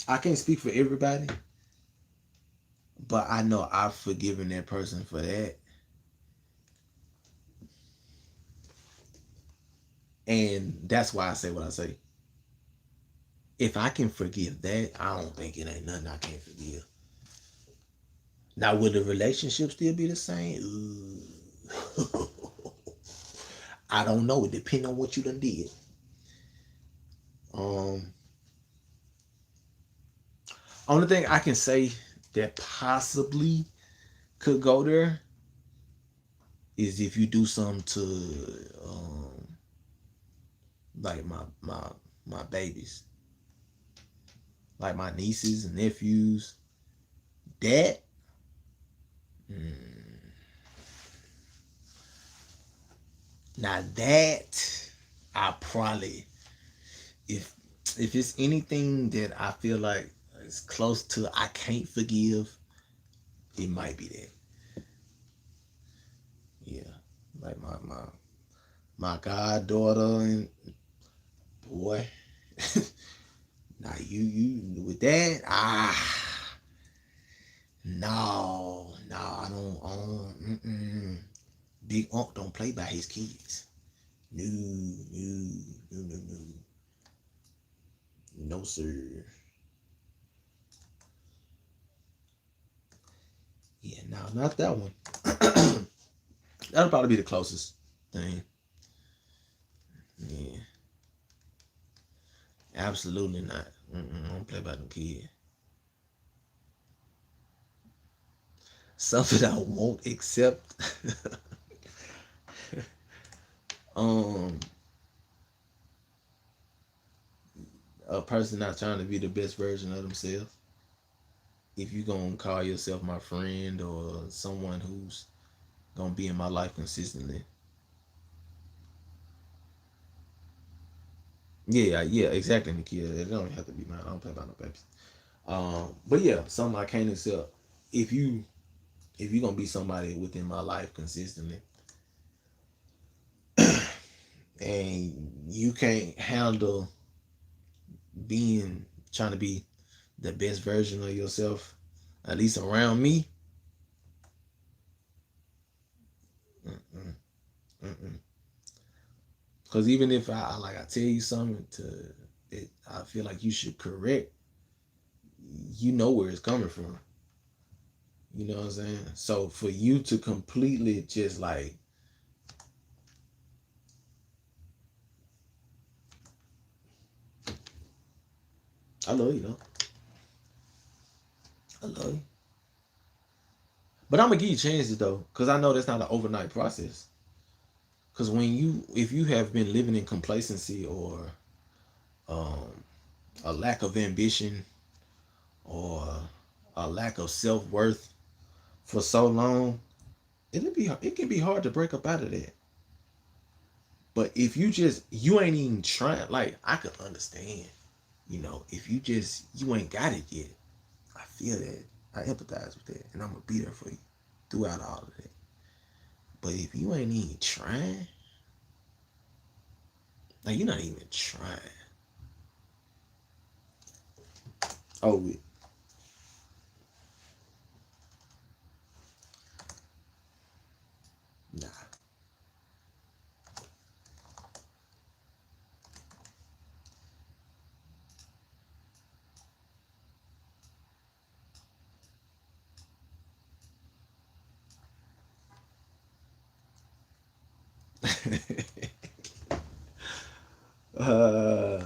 I can't speak for everybody, but I know I've forgiven that person for that. And that's why I say what I say. If I can forgive that, I don't think it ain't nothing I can't forgive. Now, will the relationship still be the same? Ooh. I don't know. It depends on what you done did. Um, Only thing I can say that possibly could go there is if you do something to like my babies, like my nieces and nephews. That mm, now that I probably if it's anything that I feel like is close to I can't forgive, it might be that. Yeah, like my goddaughter and boy. Now you with that no I don't Big Unc don't play by his kids. No, no, no, no, no. No, sir. Yeah, no, not that one. That'll probably be the closest thing. Yeah, absolutely not. I don't play by them kids. Something I won't accept. um, a person not trying to be the best version of themselves. If you gonna call yourself my friend or someone who's gonna be in my life consistently, yeah, yeah, exactly, Nikia. It don't have to be mine. I don't play by no babies. But yeah, something I can't accept. If you if you're gonna be somebody within my life consistently, and you can't handle being trying to be the best version of yourself, at least around me, mm-mm, mm-mm. Because even if I tell you something that I feel like you should correct, you know where it's coming from. You know what I'm saying? So for you to completely just like, I love you though. I love you. But I'm gonna give you chances though, cause I know that's not an overnight process. Cause if you have been living in complacency or um, a lack of ambition or a lack of self worth for so long, it can be hard to break up out of that. But if you ain't even trying, like I could understand, if you ain't got it yet. I feel that. I empathize with that, and I'm gonna be there for you throughout all of that. But if you ain't even trying, like you're not even trying. Oh, nah. uh,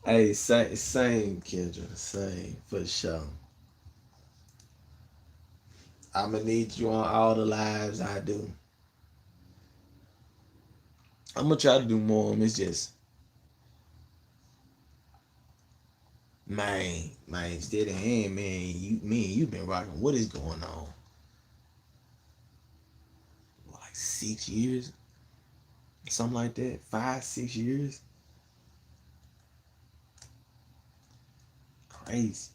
hey, same, Kendra, same for sure. I'm gonna need you on all the lives I do. I'm gonna try to do more. It's just, man, steady hand, man. You been rocking. What is going on? Like 6 years, something like that. 5, 6 years. Crazy,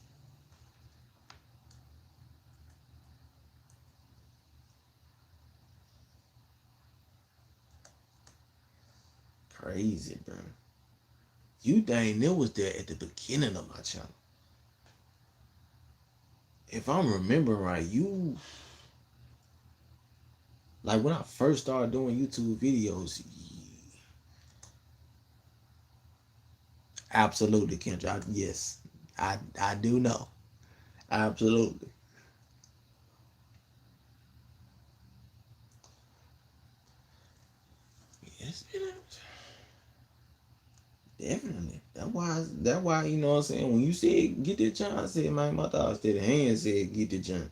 crazy, bro. You dang near was there at the beginning of my channel. If I'm remembering right, you like when I first started doing YouTube videos. Absolutely, Kendra. Yes, I do know. Absolutely. Yes, definitely. That's why you know what I'm saying. When you said get the jump, I said my thoughts did the hand said get the jump.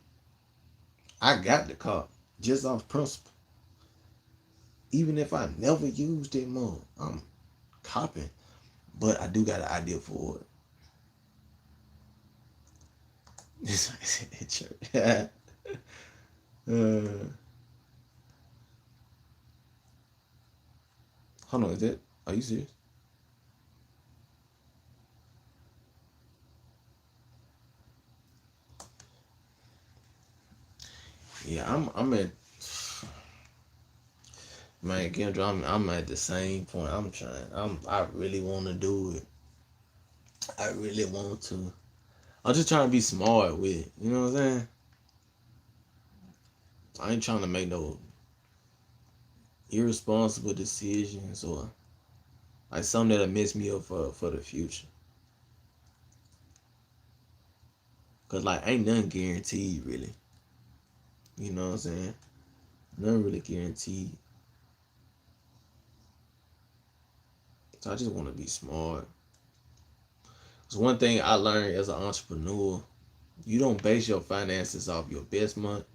I got the car just off principle. Even if I never used it more, I'm copping. But I do got an idea for it. uh, hold on, is that? Are you serious? Yeah, I'm at man, Kendra. I'm at the same point. I'm trying. I really want to do it. I really want to. I'm just trying to be smart with it. You know what I'm saying? I ain't trying to make no irresponsible decisions or like something that'll mess me up for the future. Cause like ain't nothing guaranteed really. You know what I'm saying? Nothing really guaranteed. So I just want to be smart. Cause one thing I learned as an entrepreneur, you don't base your finances off your best month.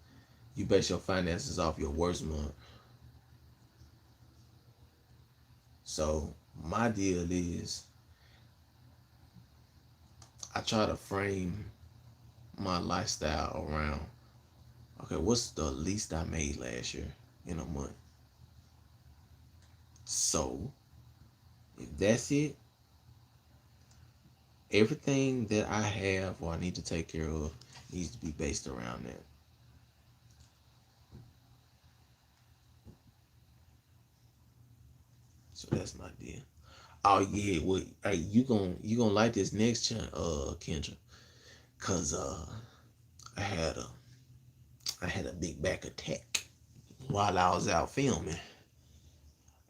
You base your finances off your worst month. So my deal is I try to frame my lifestyle around, okay, what's the least I made last year in a month? So if that's it, everything that I have or I need to take care of needs to be based around that. So that's my deal. Oh yeah, well, hey, you gonna like this next Kendra, cause I had a big back attack while I was out filming.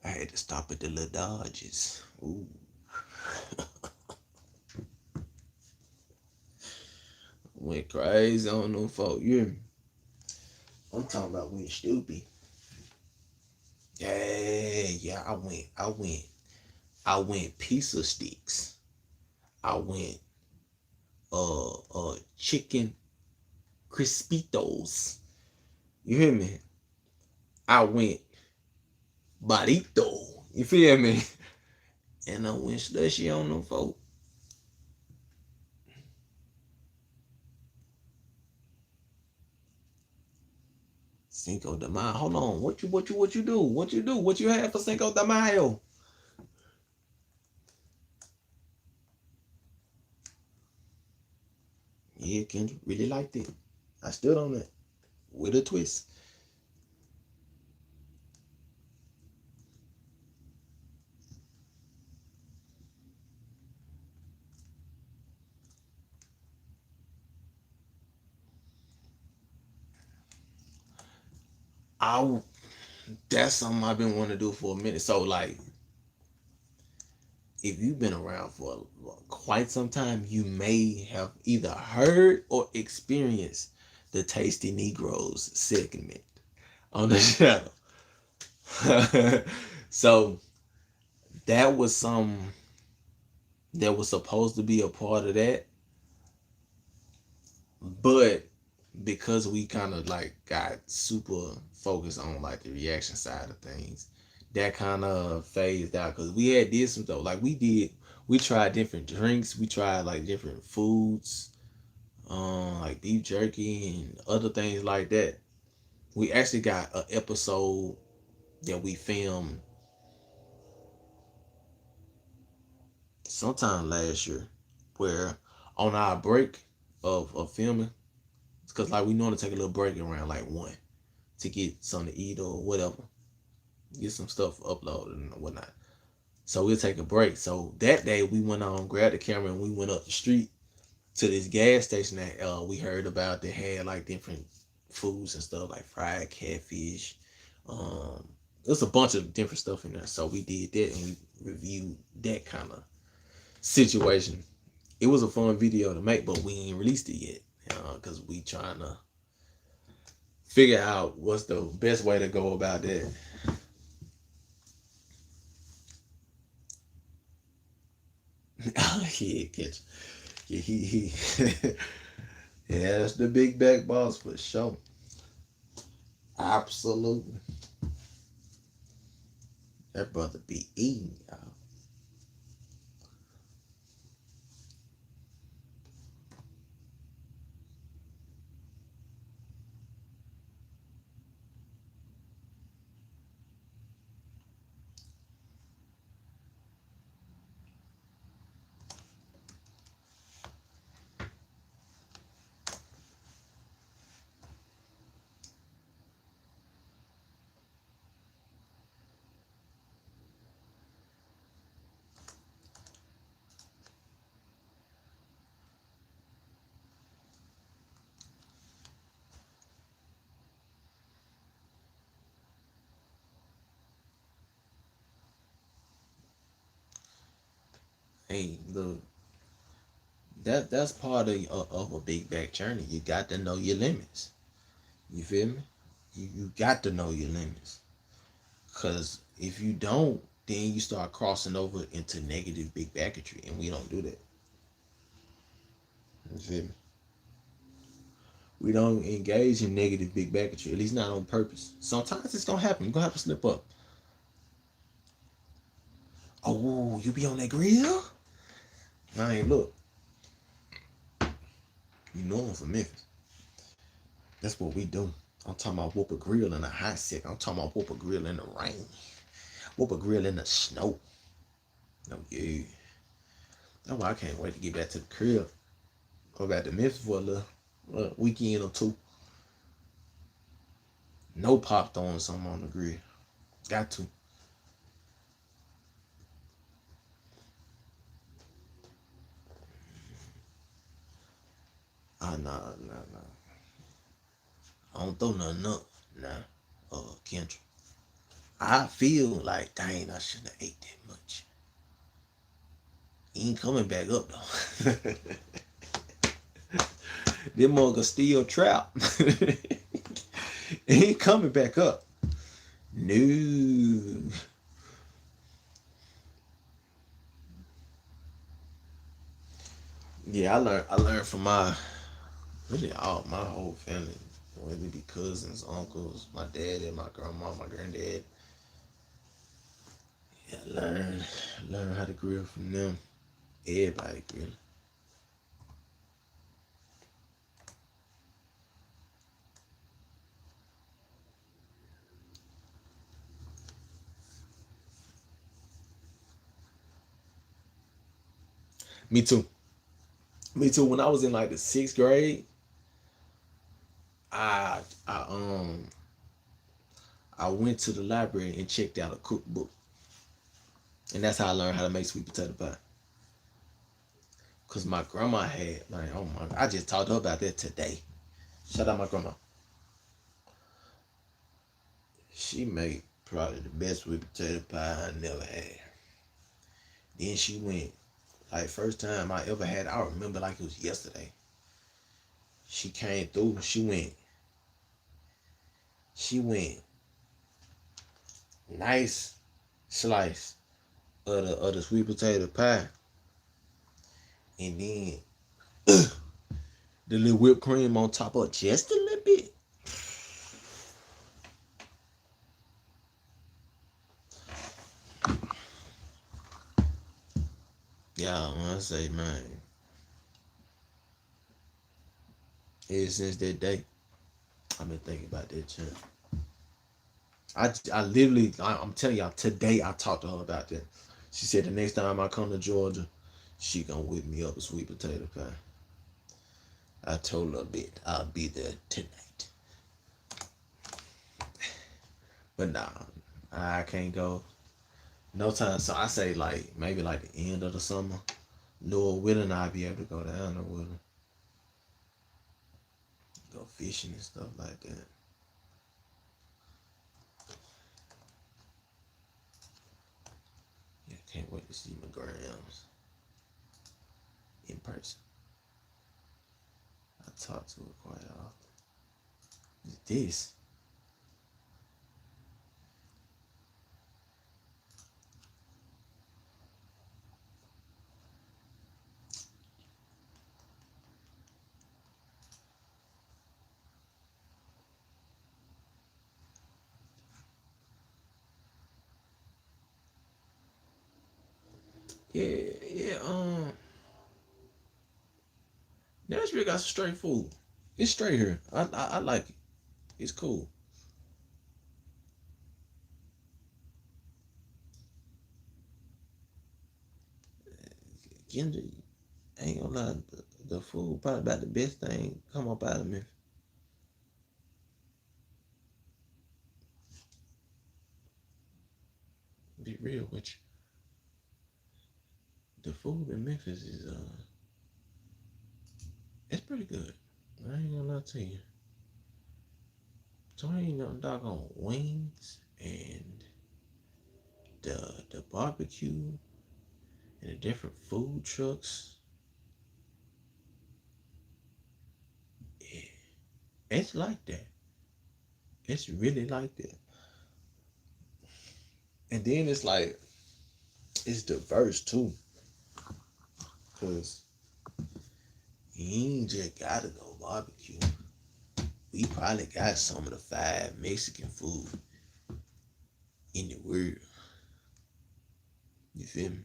I had to stop at the little Dodges. Ooh. Went crazy on them folk. I'm talking about went stupid. Yeah. I went pizza sticks. I went chicken crispitos. You hear me? I went barito. You feel me? And I went slushy on them folk. Cinco de Mayo. Hold on. What you do? What you do? What you have for Cinco de Mayo? Yeah, Kendra, really liked it. I stood on it with a twist. I That's something I've been wanting to do for a minute. So like, if you've been around for quite some time, you may have either heard or experienced the Tasty Negros segment on the channel. So that was some that was supposed to be a part of that, but because we kind of like got super focused on like the reaction side of things, that kind of phased out because we had did some though. Like we tried different drinks, we tried like different foods, like beef jerky and other things like that. We actually got an episode that we filmed sometime last year, where on our break of filming, because like we normally take a little break around like one to get something to eat or whatever, get some stuff uploaded and whatnot. So we'll take a break. So that day we went on, grabbed the camera, and we went up the street to this gas station that we heard about that had like different foods and stuff like fried catfish. There's a bunch of different stuff in there. So we did that and we reviewed that kind of situation. It was a fun video to make, but we ain't released it yet because we trying to figure out what's the best way to go about that. Yeah, catch. Yeah, he yeah, that's the big back boss for sure. Absolutely. That brother be eating, y'all. Hey, look, that's part of a big back journey. You got to know your limits. You feel me? You got to know your limits. Cause if you don't, then you start crossing over into negative big backetry, and we don't do that. You feel me? We don't engage in negative big backetry, at least not on purpose. Sometimes it's gonna happen. You're gonna have to slip up. Oh, you be on that grill? I ain't look. You know I'm from Memphis. That's what we do. I'm talking about whoop a grill in a hot second. I'm talking about whoop a grill in the rain. Whoop a grill in the snow. Oh yeah. That's why I can't wait to get back to the crib. Go back to Memphis for a little weekend or two. No pop throwing something on the grill. Got to. Ah nah. I don't throw nothing up. Nah. Kendra. I feel like dang, I shouldn't have ate that much. He ain't coming back up though. Them motherfuckers still trap. He ain't coming back up. No. Yeah, I learned from my really all my whole family. whether it be cousins, uncles, my dad and my grandma, my granddad. Yeah, learn how to grill from them. Everybody grill. Me too. Me too. When I was in like the sixth grade, I I um I went to the library and checked out a cookbook, and that's how I learned how to make sweet potato pie. Cause my grandma had like, oh my, I just talked to her about that today. Shout out my grandma. She made probably the best sweet potato pie I never had. Then she went, like first time I ever had, I remember like it was yesterday. She came through. She went nice slice of the sweet potato pie, and then the little whipped cream on top of it just a little bit. Yeah, when I say man, ever since that day, I've been thinking about that champ. I literally, I'm telling y'all, today I talked to her about that. She said the next time I come to Georgia, she gonna whip me up a sweet potato pie. I told her a bit, I'll be there tonight. But nah, I can't go no time. So I say like maybe like the end of the summer. Lord willing, I'll be able to go down there with her, go fishing and stuff like that. Yeah, can't wait to see my grams in person. I talk to her quite often. This, yeah, yeah. Nashville got some straight food. It's straight here. I like it. It's cool. Kendrick, ain't gonna lie, the food probably about the best thing come up out of me. Be real with you. The food in Memphis is it's pretty good. I ain't gonna lie to you. So I ain't no doggone wings and the barbecue and the different food trucks. Yeah, it's like that. It's really like that. And then it's like it's diverse too. Cause you ain't just gotta go barbecue. We probably got some of the five Mexican food in the world. You feel me?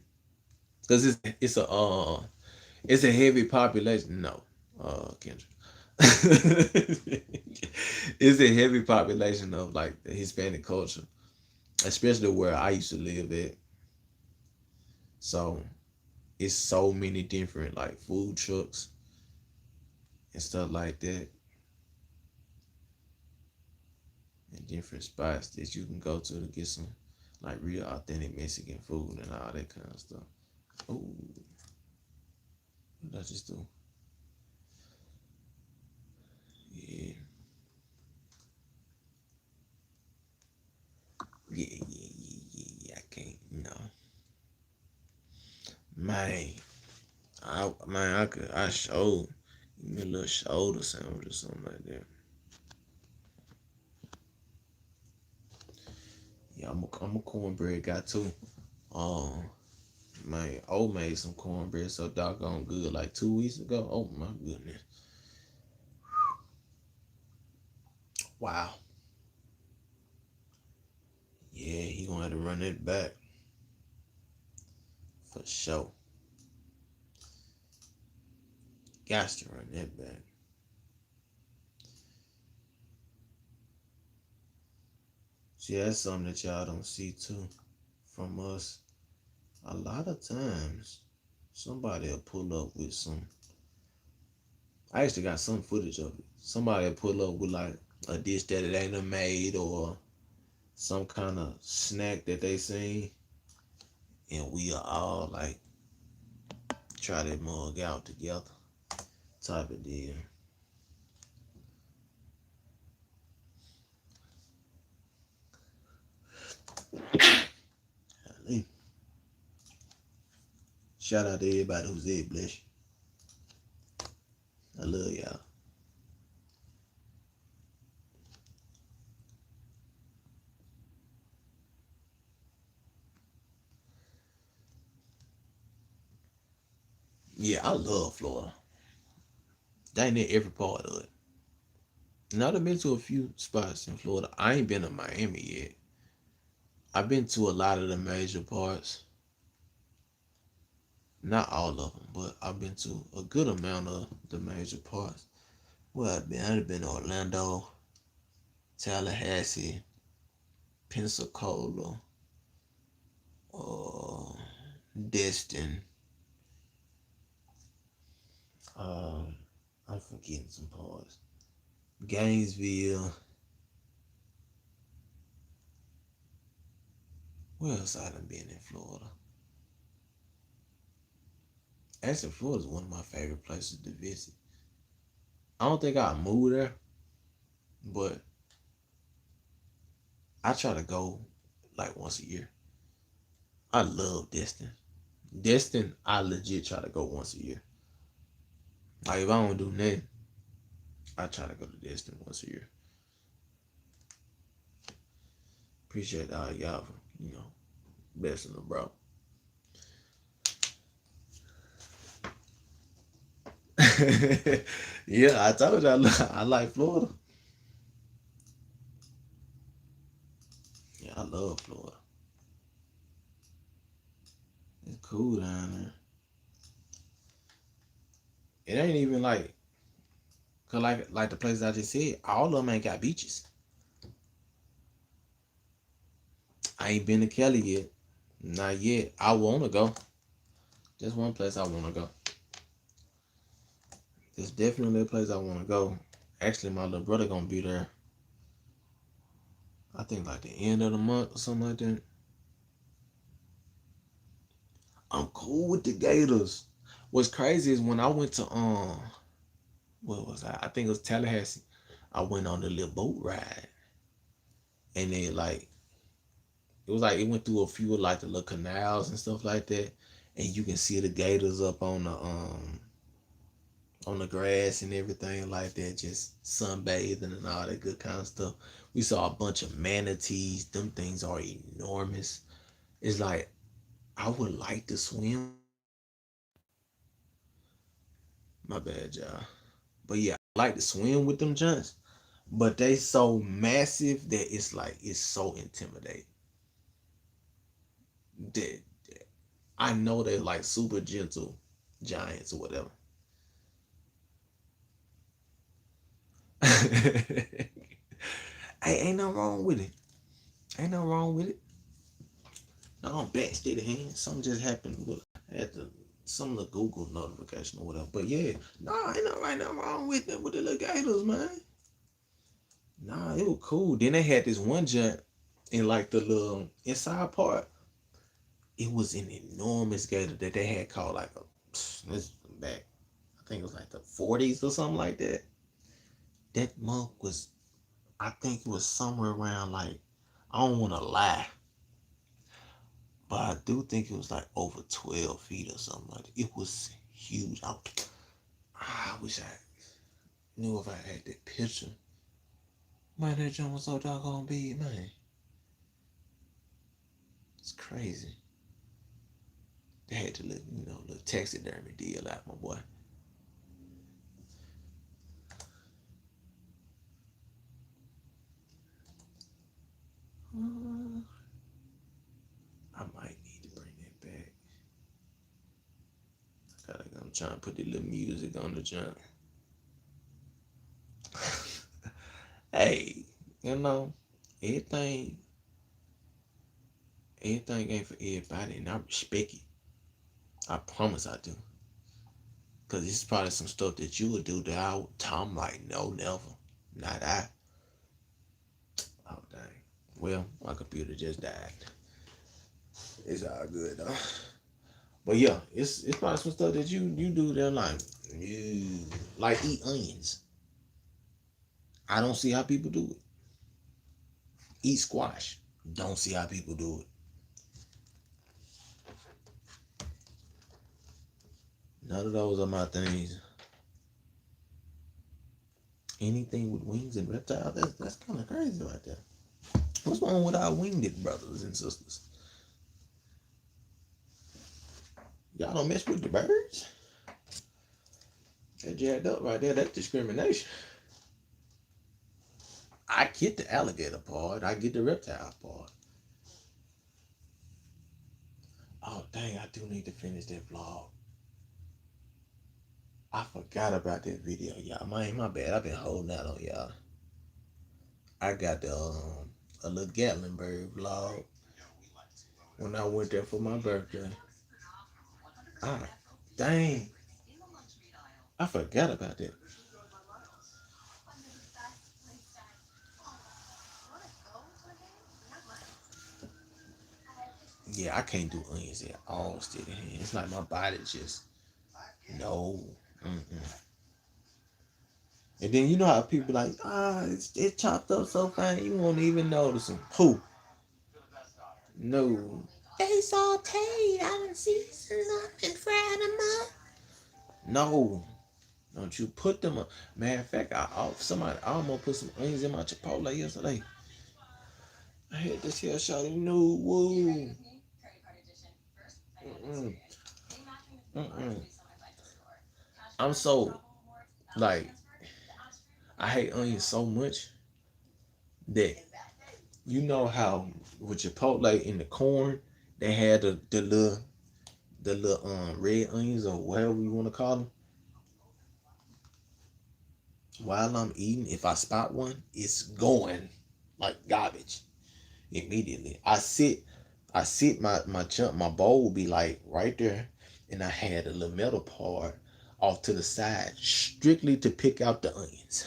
Cause it's a heavy population. No, Kendra. It's a heavy population of like the Hispanic culture, especially where I used to live at. So it's so many different like food trucks and stuff like that, and different spots that you can go to get some like real authentic Mexican food and all that kind of stuff. Oh, what did I just do? Yeah, yeah. I can't, man. I showed give me a little shoulder sandwich or something like that. Yeah, I'm a cornbread guy too. Um, my old made some cornbread so doggone good like 2 weeks ago. Oh my goodness. Wow. Yeah, he gonna have to run it back for sure. Got to run that back. See, that's something that y'all don't see too from us. A lot of times, somebody will pull up with some. I actually got some footage of it. Somebody will pull up with like a dish that it ain't made or some kind of snack that they seen, and we are all like try that mug out together type of deal. Shout out to everybody who's there, bless you. I love y'all. Yeah, I love Florida. Dang near every part of it. Now I've been to a few spots in Florida. I ain't been to Miami yet. I've been to a lot of the major parts. Not all of them, but I've been to a good amount of the major parts. Well, I've been to Orlando, Tallahassee, Pensacola, uh, Destin. Um, I'm forgetting some parts. Gainesville. Where else I done been in Florida? Actually, Florida is one of my favorite places to visit. I don't think I'll move there, but I try to go like once a year. I love Destin. Destin, I legit try to go once a year. Like if I don't do nothing, I try to go to Destin once a year. Appreciate all y'all for, blessing them, bro. Yeah, I told you I like Florida. Yeah, I love Florida. It's cool down there. It ain't even like, cause like the places I just said, all of them ain't got beaches. I ain't been to Kelly yet. Not yet. I wanna go. There's one place I wanna go. There's definitely a place I wanna go. Actually, my little brother gonna be there. I think like the end of the month or something like that. I'm cool with the Gators. What's crazy is when I went to what was I? I think it was Tallahassee. I went on the little boat ride, and they like it was like it went through a few of like the little canals and stuff like that, and you can see the gators up on the grass and everything like that, just sunbathing and all that good kind of stuff. We saw a bunch of manatees. Them things are enormous. It's like I would like to swim. My bad, y'all. But yeah, I like to swim with them giants. But they so massive that it's like it's so intimidating. That I know they're like super gentle giants or whatever. Hey, ain't nothing wrong with it. Ain't nothing wrong with it. No, I'm back steady hand. Something just happened with at the some of the Google notification or whatever. But yeah, nah, ain't nothing wrong with them with the little gators, man. Nah, it was cool. Then they had this one giant in like the little inside part. It was an enormous gator that they had called like a this back. I think it was like the 40s or something like that. That monk was, I think it was somewhere around like, I don't want to lie, but I do think it was like over 12 feet or something like that. It was huge. I wish I knew if I had that picture. Man, that jump was so doggone big, man. It's crazy. They had to let, little taxidermy deal out, my boy. Uh, I might need to bring that back. I'm trying to put the little music on the jump. Hey, you know, everything, everything ain't for everybody, and I respect it. I promise I do. Cause this is probably some stuff that you would do that I'm like, no, never, not I. Oh dang. Well, my computer just died. It's all good though. But yeah, it's probably some stuff that you do that like, ew, like eat onions. I don't see how people do it. Eat squash. Don't see how people do it. None of those are my things. Anything with wings and reptiles, that's kind of crazy right there. What's wrong with our winged brothers and sisters? Y'all don't mess with the birds? That jacked up right there. That's discrimination. I get the alligator part. I get the reptile part. Oh dang! I do need to finish that vlog. I forgot about that video, y'all. My bad. I've been holding out on y'all. I got the a little Gatlinburg vlog when I went there for my birthday. Ah, dang! I forgot about that. Yeah, I can't do onions at all steady hand. It's like my body just no. Mm-mm. And then you know how people like, it's chopped up so fine you won't even notice them. Who? No. They sauteed. I done seasoned them and fried them up. No. Don't you put them up. Matter of fact, I almost put some onions in my Chipotle yesterday. I had this here shot. No, whoa. Mm-mm. Mm-mm. I'm so like I hate onions so much that you know how with Chipotle in the corn they had the little red onions or whatever you want to call them. While I'm eating, if I spot one, it's going like garbage immediately. I sit my bowl will be like right there, and I had a little metal part off to the side strictly to pick out the onions.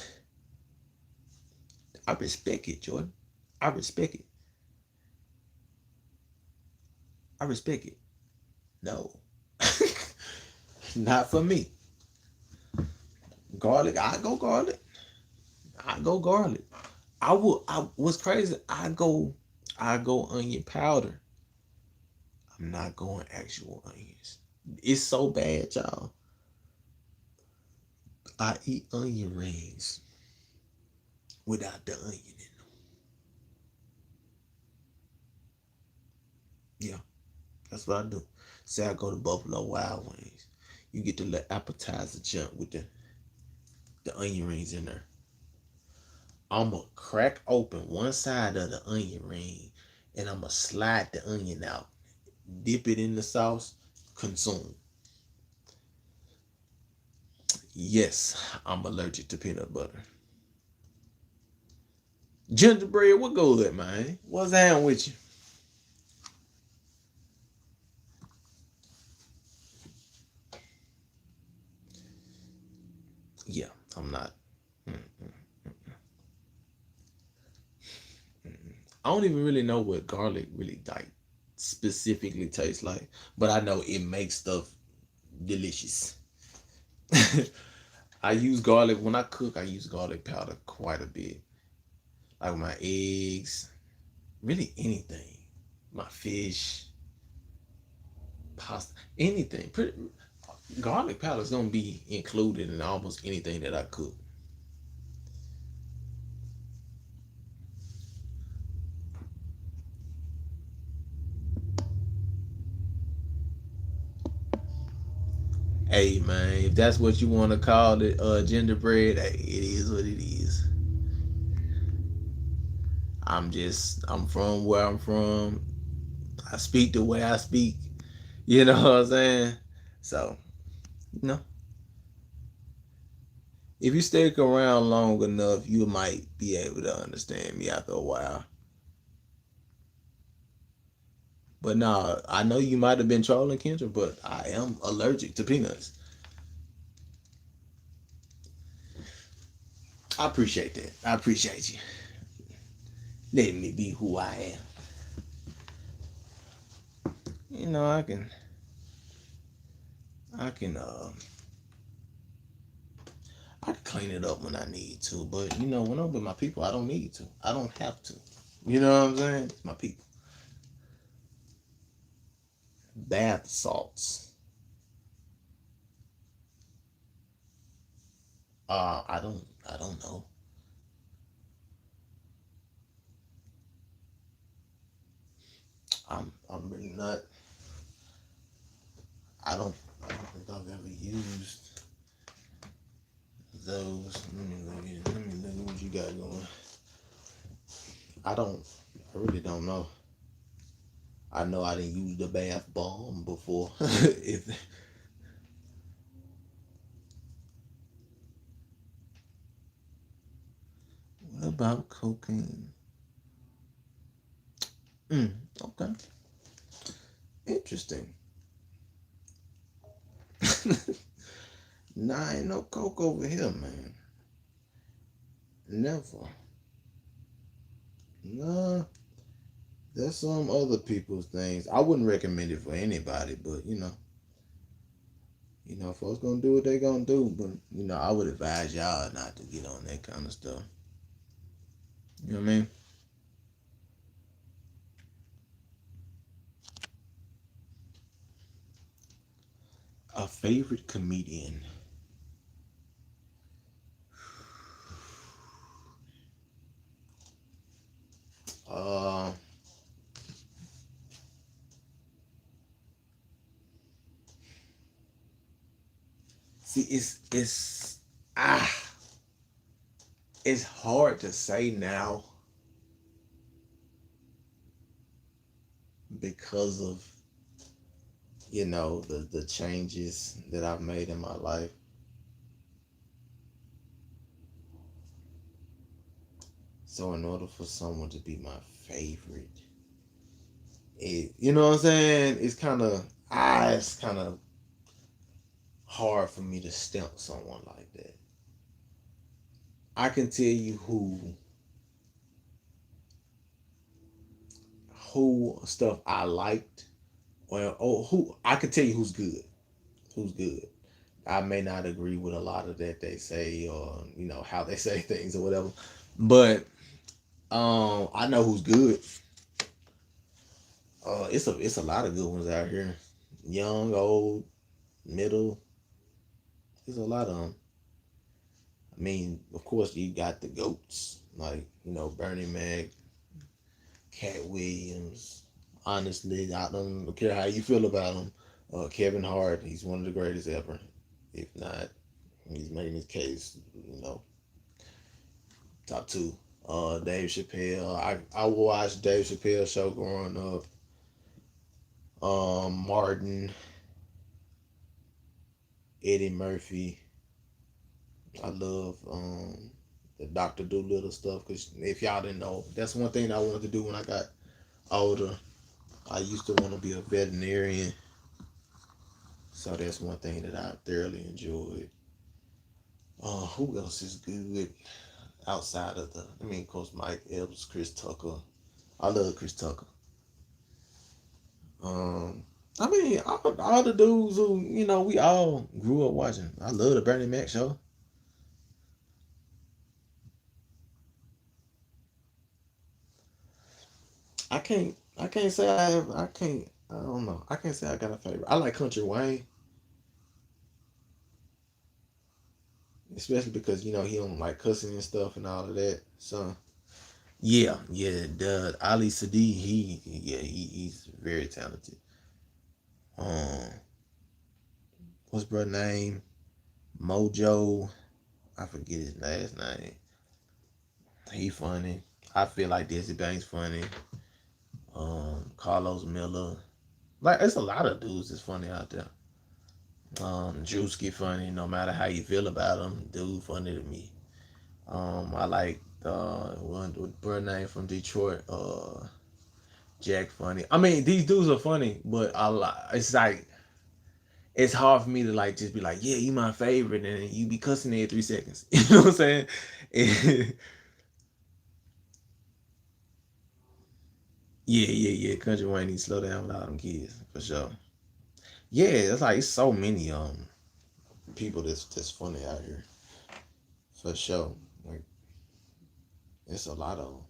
I respect it, Jordan. I respect it. I respect it. No, not for me. Garlic, I go garlic. I go garlic. I will. I what's crazy? I go onion powder. I'm not going actual onions. It's so bad, y'all. I eat onion rings without the onion in them. Yeah, that's what I do. Say I go to Buffalo Wild Wings. You get the little appetizer junk with the onion rings in there. I'ma crack open one side of the onion ring and I'ma slide the onion out, dip it in the sauce, consume. Yes, I'm allergic to peanut butter. Gingerbread, what good, man? What's down with you? Yeah, I'm not. Mm-mm. I don't even really know what garlic really like specifically tastes like, but I know it makes stuff delicious. I use garlic when I cook. I use garlic powder quite a bit, like my eggs, really anything, my fish, pasta, anything. Garlic powder is gonna be included in almost anything that I cook. Hey man, if that's what you want to call it, gingerbread, hey, it is what it is. I'm from where I'm from. I speak the way I speak. You know what I'm saying? So, you know, if you stick around long enough, you might be able to understand me after a while. But nah, I know you might have been trolling Kendra, but I am allergic to peanuts. I appreciate that. I appreciate you letting me be who I am. You know, I can, I can clean it up when I need to, but you know, when I'm with my people, I don't need to. I don't have to. You know what I'm saying? It's my people. Bath salts. I don't know. I'm really not. I don't, I don't think I've ever used those. Let me look at. Let me look at what you got going. I don't. I really don't know. I know I didn't use the bath bomb before. if What about cocaine? Mm, okay, interesting. Nah, ain't no coke over here, man. Never. Nah, that's some other people's things. I wouldn't recommend it for anybody, but folks gonna do what they gonna do. But I would advise y'all not to get on that kind of stuff. You know what I mean? A favorite comedian. Uh, See, ah, it's hard to say now because of the changes that I've made in my life. So in order for someone to be my favorite, you know what I'm saying? It's kind of hard for me to stamp someone like that. I can tell you who stuff I liked. Well, who I can tell you who's good. Who's good. I may not agree with a lot of that they say, or how they say things or whatever, but I know who's good. It's a lot of good ones out here, young, old, middle. There's a lot of them. I mean, of course, you got the goats like Bernie Mac, Cat Williams. Honestly, I don't care how you feel about him. Kevin Hart, he's one of the greatest ever. If not, he's making his case. Top two. Dave Chappelle. I watched Dave Chappelle show growing up. Martin, Eddie Murphy. I love the Doctor Doolittle stuff because if y'all didn't know, that's one thing I wanted to do when I got older. I used to want to be a veterinarian, so that's one thing that I thoroughly enjoyed. Who else is good outside of of course, Mike Epps, Chris Tucker. I love Chris Tucker. All the dudes who we all grew up watching. I love the Bernie Mac show. I can't say I have. I can't. I don't know. I can't say I got a favorite. I like Country Wayne, especially because he don't like cussing and stuff and all of that. So yeah. The Ali Sadi, he's very talented. Um, what's brother name? Mojo. I forget his last name. He funny. I feel like Desi Banks funny. Carlos Miller. Like it's a lot of dudes that's funny out there. Drewski funny, no matter how you feel about him, dude funny to me. I like one with bird name from Detroit, Jack funny. I mean, these dudes are funny, but it's like it's hard for me to like just be like, yeah, you my favorite, and you be cussing every 3 seconds. You know what I'm saying? Yeah. Country Wayne needs to slow down with all them kids for sure. Yeah, it's like it's so many people that's funny out here for sure. Like it's a lot of them.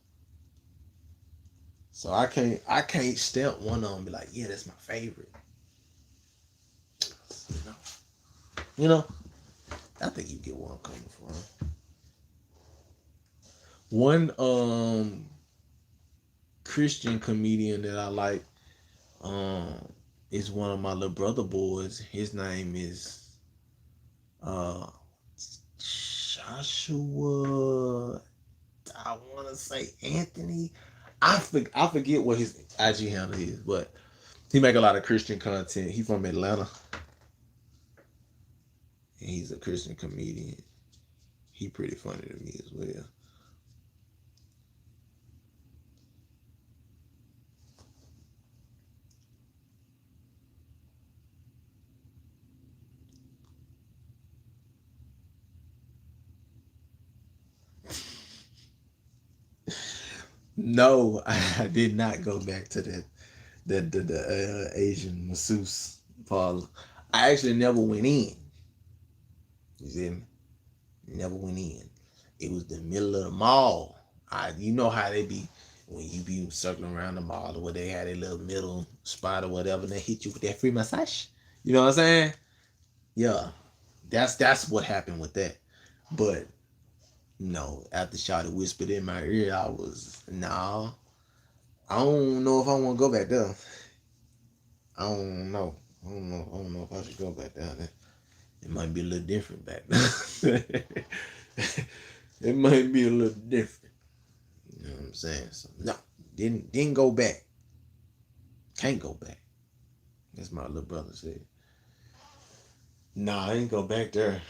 So I can't stamp one of them and be like, yeah, that's my favorite. You know, you know. I think you get where I'm coming from. One Christian comedian that I like is one of my little brother boys. His name is uh Joshua. I want to say Anthony. I forget what his IG handle is, but he make a lot of Christian content. He from Atlanta, and he's a Christian comedian. He pretty funny to me as well. No, I did not go back to the Asian masseuse parlor. I actually never went in. You see me? Never went in. It was the middle of the mall. You know how they be when you be circling around the mall or where they had a little middle spot or whatever, and they hit you with that free massage. You know what I'm saying? Yeah, that's what happened with that. But no, after Shawty whispered in my ear, I was nah. I don't know if I want to go back there. I don't know. I don't know if I should go back down there. It might be a little different back then. It might be a little different. You know what I'm saying? So no, didn't go back. Can't go back. That's my little brother said. Nah, I ain't go back there.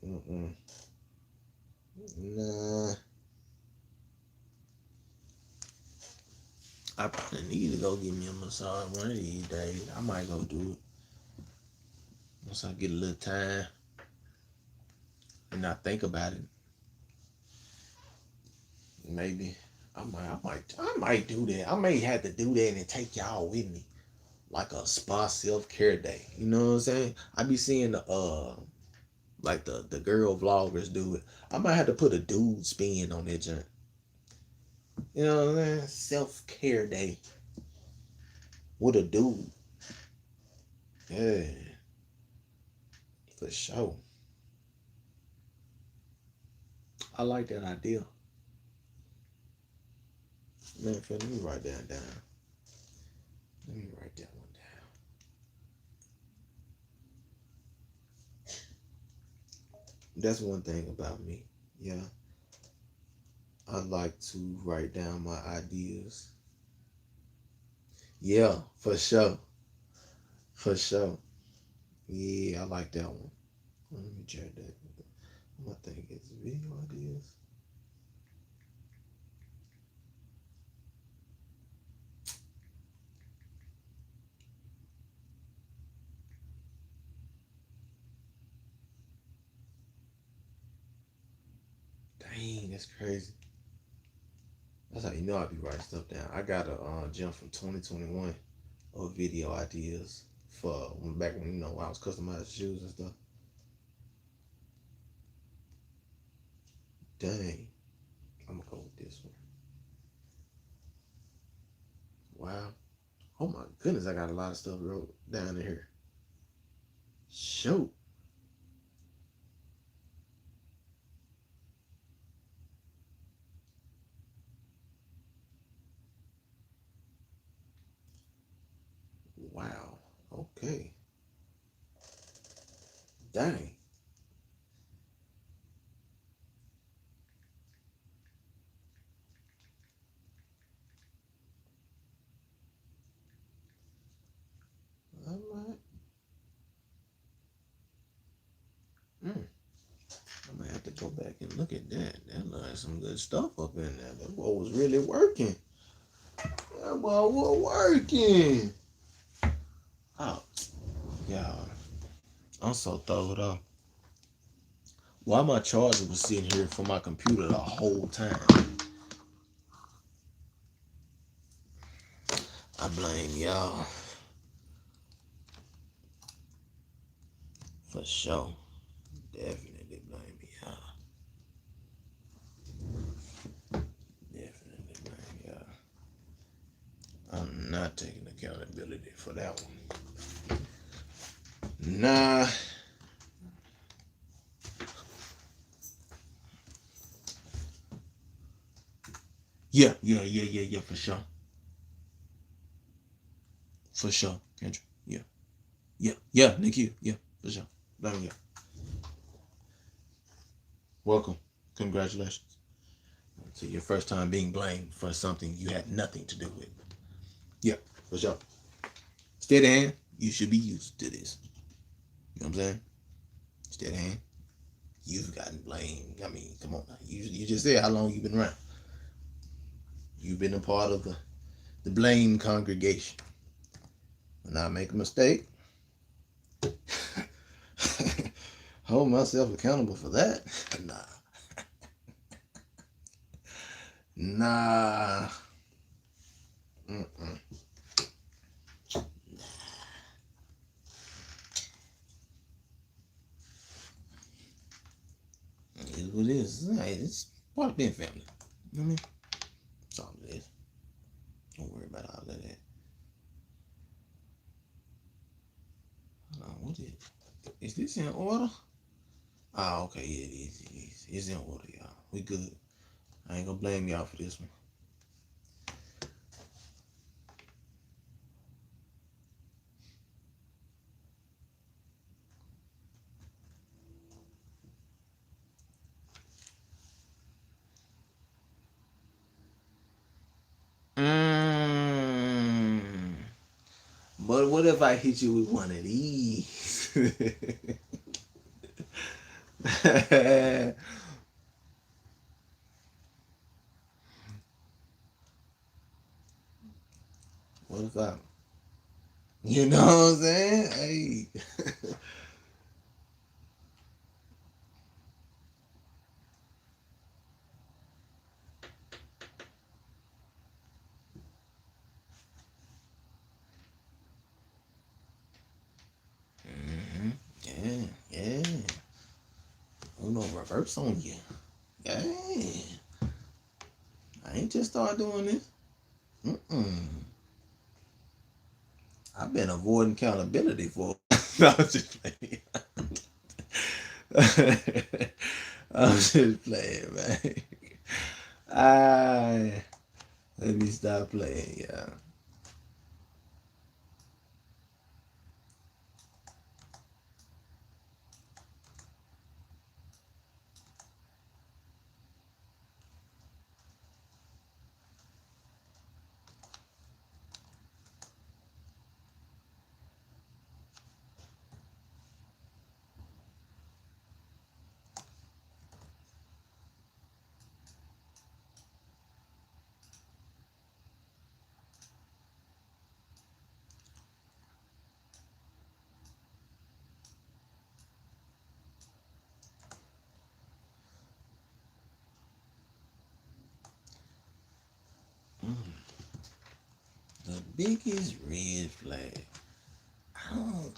Mm-mm. Nah, I probably need to go get me a massage one of these days. I might go do it once I get a little time and not think about it. Maybe I might do that. I may have to do that and take y'all with me, like a spa self care day. You know what I'm saying? I be seeing the like the girl vloggers do it. I might have to put a dude spin on that joint. You know what I'm saying? Self care day with a dude. Yeah, for sure. I like that idea. Man, let me write that down. Let me write that one down. That's one thing about me. Yeah, I like to write down my ideas. Yeah, for sure. For sure. Yeah, I like that one. Let me check that. I think it's video ideas. Dang, that's crazy. That's how you know I be writing stuff down. I got a gem from 2021 of video ideas for back when I was customizing shoes and stuff. Dang, I'm gonna go with this one. Wow. Oh my goodness, I got a lot of stuff wrote down in here. Shoot. Wow. Okay. Dang. Go back and look at that. That looked like some good stuff up in there. That boy was really working. That boy was working. Oh, yeah. I'm so throwed off. Why my charger was sitting here for my computer the whole time? I blame y'all. For sure. Definitely blame y'all. Definitely blame y'all. I'm not taking accountability for that one. Nah. Yeah, for sure. For sure, Kendra. Yeah, Nikki. Yeah, for sure. Blame you. Welcome. Congratulations. So your first time being blamed for something you had nothing to do with. Yeah, for sure. Steady hand, you should be used to this. You know what I'm saying? Steady hand, you've gotten blamed. I mean, come on now. You just said how long you've been around. You've been a part of the blame congregation. When I make a mistake, hold myself accountable for that. Nah. Nah. Mm-mm. It is what it is. It's part of being family. You know what I mean? That's all it is. Don't worry about all of that. Hold on, what is this in order? Ah, okay, yeah, it is. It is. It's in order, y'all. We good. I ain't gonna blame y'all for this one. Mm. But what if I hit you with one of these? What if I, you know what I'm saying? Hey. Mm-hmm. Yeah. Oh no, reverse on you. Yeah. I ain't just started doing this. Mm-mm. I've been avoiding accountability for. No, I'm just playing. I'm just playing, man. I let me stop playing, yeah. The biggest red flag. I don't.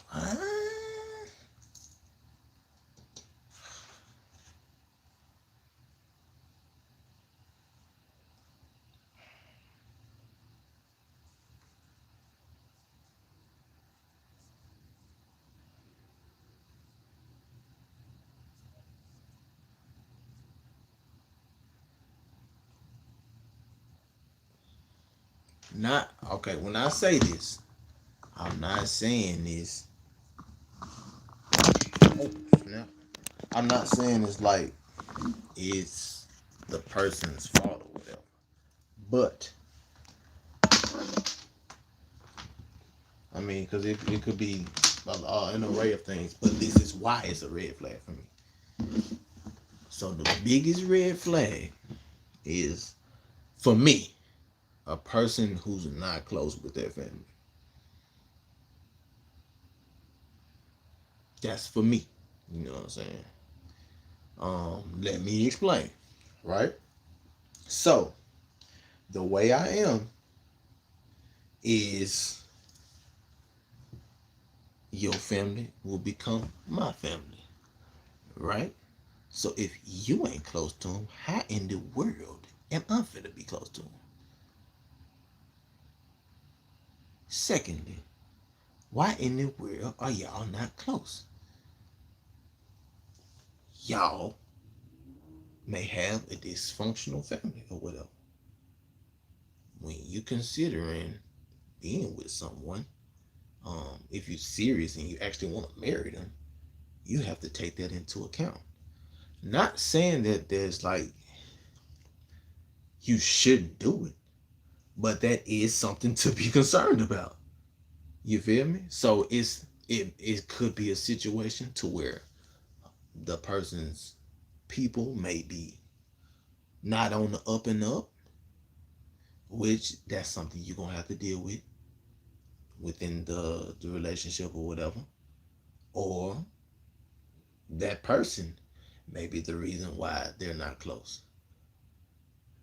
Not okay. When I say this, I'm not saying this. Oh, snap. I'm not saying it's like it's the person's fault or whatever. But I mean, because it could be an array of things. But this is why it's a red flag for me. So the biggest red flag is, for me, a person who's not close with their family. That's for me. You know what I'm saying? Let me explain. Right? So the way I am is your family will become my family. Right? So if you ain't close to them, how in the world am I finna be close to them? Secondly, why in the world are y'all not close? Y'all may have a dysfunctional family or whatever. When you considering being with someone, if you're serious and you actually want to marry them, you have to take that into account. Not saying that there's like you shouldn't do it, but that is something to be concerned about. You feel me? So it could be a situation to where the person's people may be not on the up and up, which that's something you're gonna have to deal with within the relationship or whatever. Or that person may be the reason why they're not close.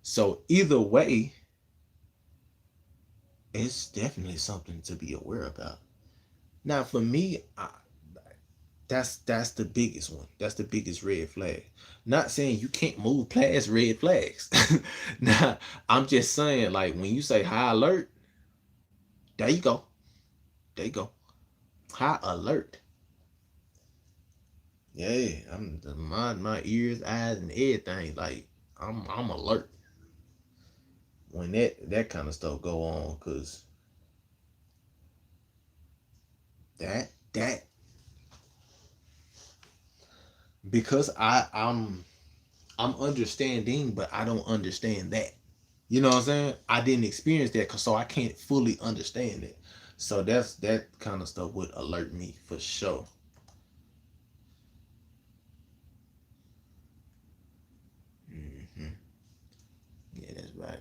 So either way, it's definitely something to be aware about. Now for me, that's the biggest one. That's the biggest red flag. Not saying you can't move past red flags. Now I'm just saying, like, when you say high alert, there you go. There you go. High alert. Yeah, I'm my ears, eyes, and everything. Like I'm alert when that kind of stuff go on, cause that because I'm understanding, but I don't understand that. You know what I'm saying? I didn't experience that, so I can't fully understand it. So that kind of stuff would alert me for sure. Hmm. Yeah, that's right.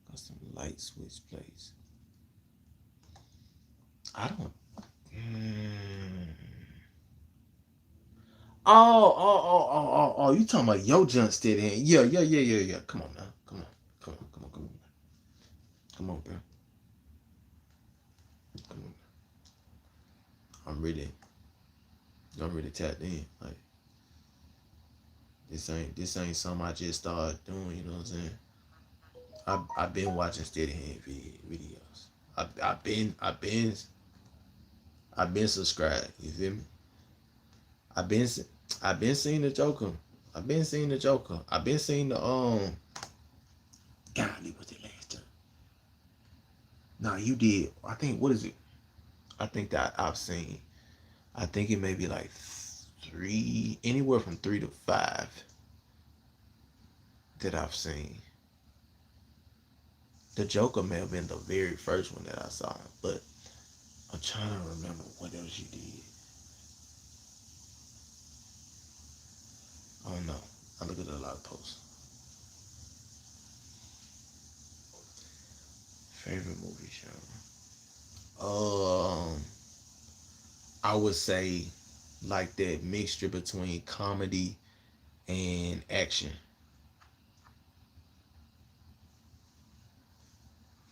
Got some light switch plates. I don't. Mm. Oh, you talking about your junk steady hand. Yeah. Come on now. Come on. Come on, bro. Come on. I'm really, I'm really tapped in. Like, this ain't something I just started doing, you know what I'm saying? I've been watching steady hand videos. I've been subscribed. You feel me? I've been I've been seeing the Joker. I've been seeing the golly, what's the last time? Nah, you did. I think, what is it? I think that I've seen. I think it may be like three, anywhere from 3 to 5 that I've seen. The Joker may have been the very first one that I saw, but I'm trying to remember what else you did. I don't know. I look at a lot of posts. Favorite movie genre? I would say like that mixture between comedy and action.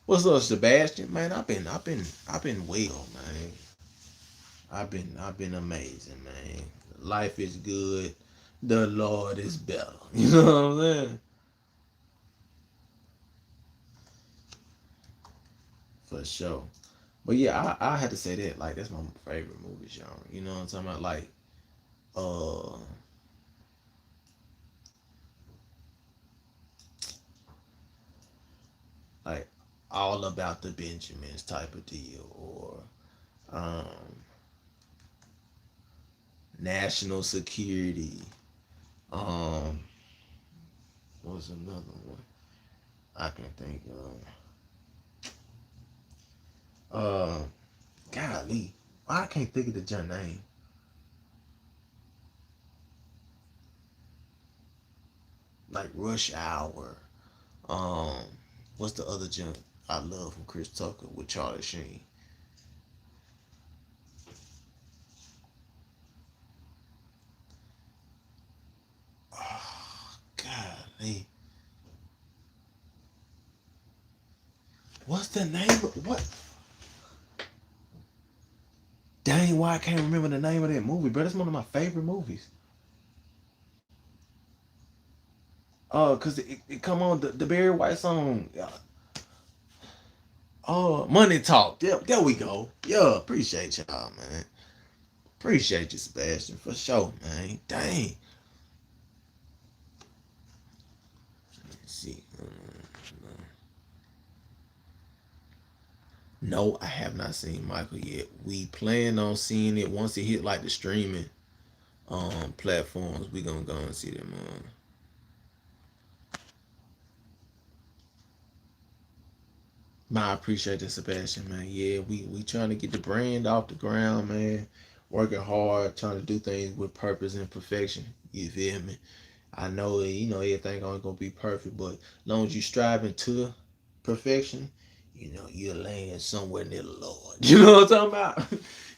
What's up, Sebastian? Man, I've been well, man. I've been amazing, man. Life is good. The Lord is better. You know what I'm saying? For sure. But yeah, I had to say that. Like, that's my favorite movie genre. You know what I'm talking about? Uh, like all about the Benjamins type of deal, or um, national security. Um, what was another one? I can think of. Uh, golly, I can't think of the name. like Rush Hour. Um, what's the other junk I love from Chris Tucker with Charlie Sheen? Oh, golly. What's the name of what? Dang, why I can't remember the name of that movie, bro. That's one of my favorite movies. Cause it come on the Barry White song. Oh, Money Talk. There we go. Yeah, appreciate y'all, man. Appreciate you, Sebastian, for sure, man. Dang. Let's see. No, I have not seen Michael yet. We plan on seeing it once it hit like the streaming platforms. We gonna go and see them. I appreciate the Sebastian, man. Yeah, we trying to get the brand off the ground, man. Working hard, trying to do things with purpose and perfection. You feel me? I know everything ain't gonna be perfect, but as long as you striving to perfection, you'll land somewhere near the Lord. You know what I'm talking about?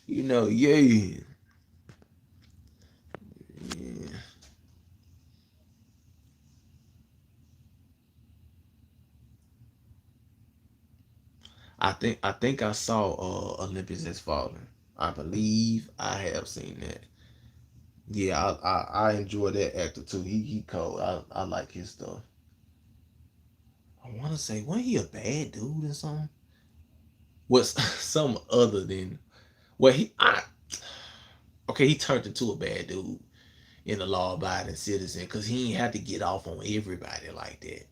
Yeah. Yeah. I think I saw Olympus Has Fallen. I believe I have seen that. Yeah, I enjoy that actor too. He cold. I like his stuff. I want to say, wasn't he a bad dude or something? Was some other than well he turned into a bad dude in a law abiding citizen because he ain't had to get off on everybody like that.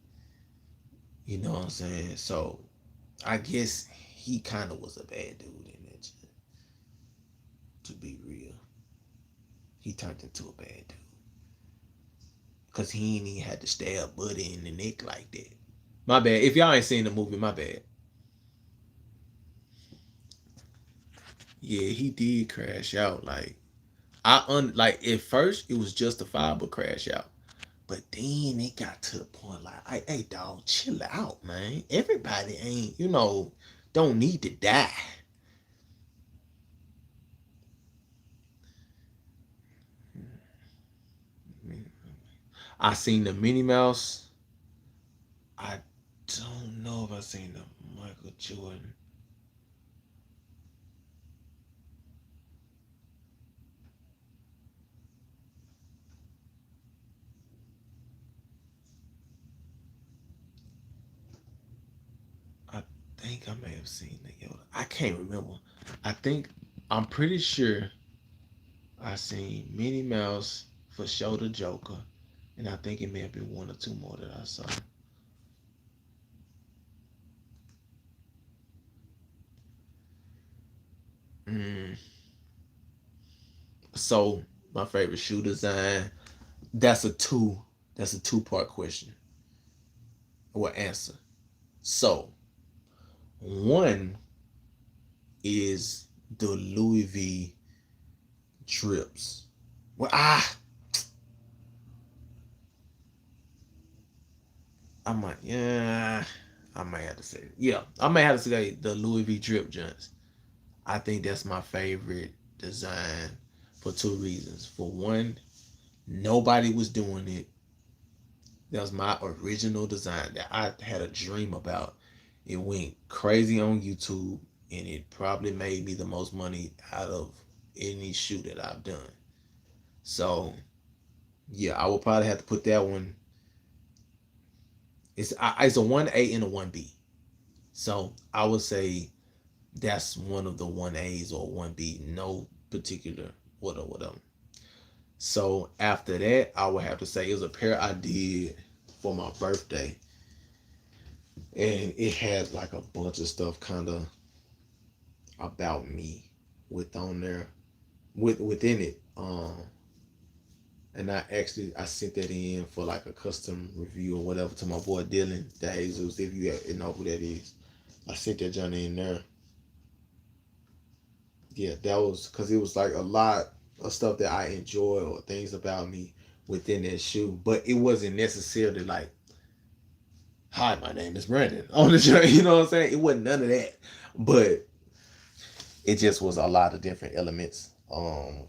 You know what I'm saying? So I guess he kind of was a bad dude in that. To be real, he turned into a bad dude because he ain't even had to stab Buddy in the neck like that. My bad. If y'all ain't seen the movie, my bad. Yeah, he did crash out. Like at first it was justifiable crash out. But then it got to the point like, hey dog, chill out, man. Everybody ain't, don't need to die. I seen the Minnie Mouse. I don't know if I seen the Michael Jordan. I think I may have seen the Yoda. I can't remember. I think I'm pretty sure I seen Minnie Mouse for sure the Joker. And I think it may have been one or two more that I saw. Mm. So my favorite shoe design. That's a two. That's a two-part question or answer. So one is the Louis V drips. Well, I might, yeah, I might have to say, yeah, I might have to say the Louis V drip joints. I think that's my favorite design for two reasons. For one, nobody was doing it. That was my original design that I had a dream about. It went crazy on YouTube and it probably made me the most money out of any shoe that I've done. So yeah, I would probably have to put that one. It's a 1A and a 1B. So I would say that's one of the 1As or 1B, no particular whatever. So after that, I would have to say it was a pair I did for my birthday. And it had like a bunch of stuff kind of about me with on there within it. And I sent that in for like a custom review or whatever to my boy Dylan, the Jesus, if you know who that is. I sent that journey in there. Yeah, that was because it was like a lot of stuff that I enjoy or things about me within that shoe, but it wasn't necessarily like, "Hi, my name is Brandon" on the shirt. You know what I'm saying? It wasn't none of that, but it just was a lot of different elements, and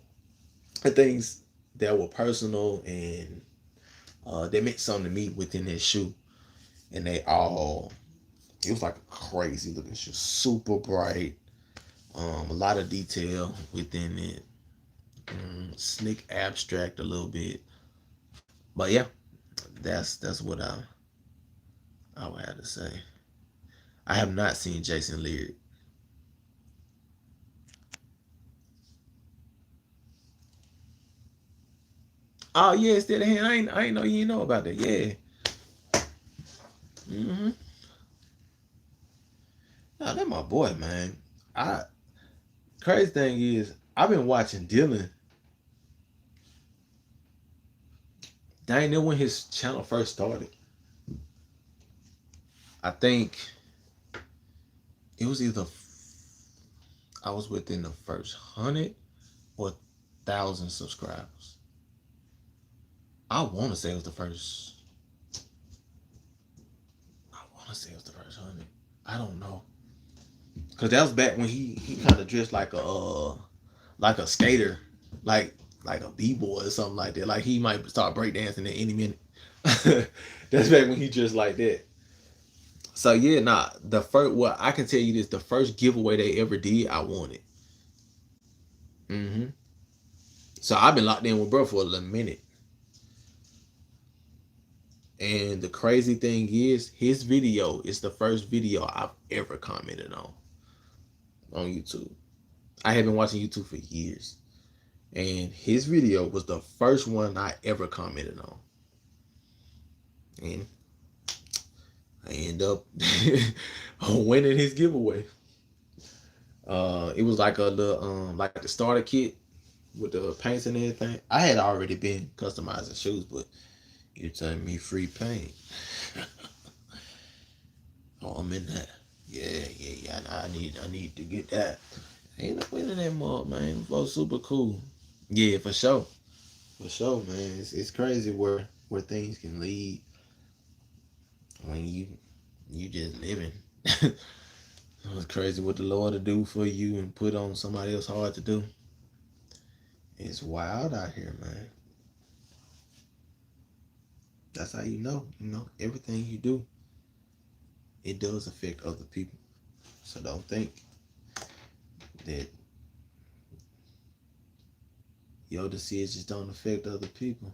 things that were personal and they meant something to me within that shoe, and they all. It was like a crazy looking shoe, super bright, a lot of detail within it, slick abstract a little bit, but yeah, that's what I would have to say. I have not seen Jason Leary. Oh yeah, still the hand. I ain't know you know about that. Yeah. Mm-hmm. No, that my boy, man. I Crazy thing is, I've been watching Dylan. Dang, that when his channel first started. I think it was either I was within the first 100 or 1,000 subscribers. I want to say it was the first. I want to say it was the first 100. I don't know, cause that was back when he kind of dressed like a skater, like like a b-boy or something like that. Like he might start breakdancing at any minute. That's back when he dressed like that. So yeah, nah. The first, well, I can tell you this: the first giveaway they ever did, I won it. Hmm. So I've been locked in with bro for a minute, and the crazy thing is, his video is the first video I've ever commented on YouTube. I have been watching YouTube for years, and his video was the first one I ever commented on, and I end up winning his giveaway. It was like a little like the starter kit with the paints and everything. I had already been customizing shoes, but you're telling me free paint. Oh, I'm in that. Yeah. I need to get that. Ain't no winning that mug, man. It was super cool. Yeah, for sure. For sure, man. It's crazy where things can lead when you just living. It's crazy what the Lord to do for you and put on somebody else hard to do. It's wild out here, man. That's how you know. You know, everything you do, it does affect other people. So don't think that your decisions don't affect other people.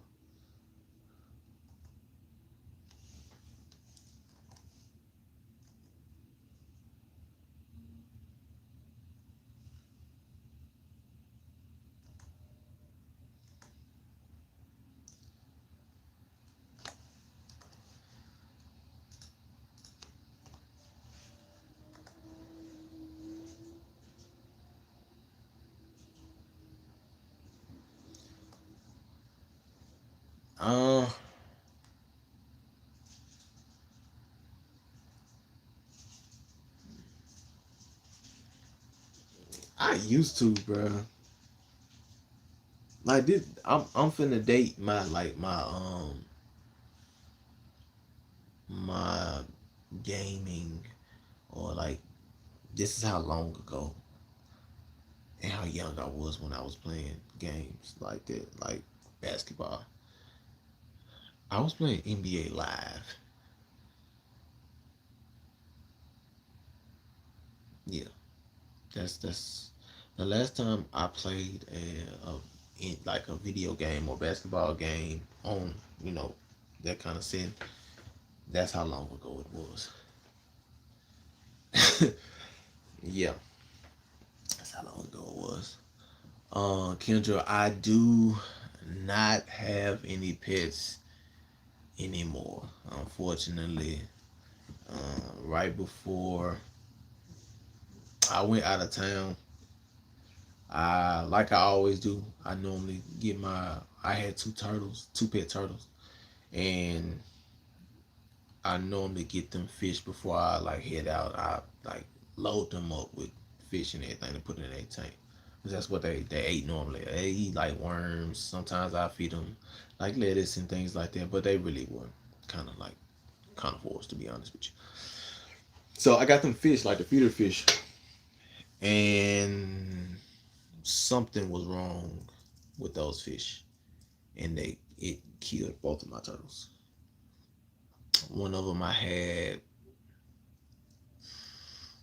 Uh, I used to, bro. Like this, I'm finna date my gaming, or like this is how long ago and how young I was when I was playing games like that, like basketball. I was playing NBA Live. Yeah, that's the last time I played in like a video game or basketball game on, you know, that kind of setting. That's how long ago it was. Yeah, that's how long ago it was. Kendra, I do not have any pets anymore. Unfortunately, right before I went out of town, like I always do, I normally get my. I had two turtles, two pet turtles, and I normally get them fish before I like head out. I like load them up with fish and everything to put in a tank. That's what they ate normally. They eat like worms. Sometimes I feed them like lettuce and things like that. But they really were kind of like carnivores, to be honest with you. So I got them fish, like the feeder fish, and something was wrong with those fish, and it killed both of my turtles. One of them I had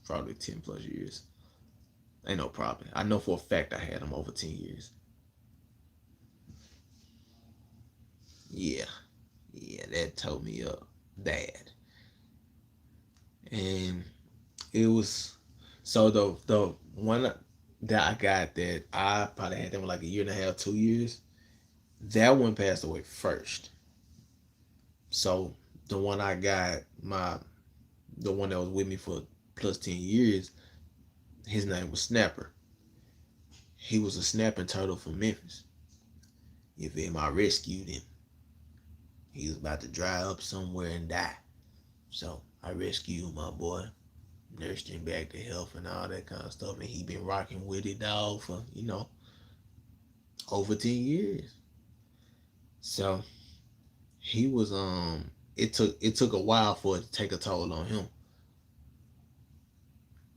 probably 10 plus years. Ain't no problem. I know for a fact I had them over 10 years. Yeah, yeah, that tore me up bad. And it was so the one that I got that I probably had them like a year and a half, 2 years. That one passed away first. So the one I got, the one that was with me for plus 10 years, his name was Snapper. He was a snapping turtle from Memphis. You feel me? I rescued him. He was about to dry up somewhere and die. So I rescued my boy, nursed him back to health and all that kind of stuff. And he been rocking with it, dog, for, over 10 years. So he was it took a while for it to take a toll on him.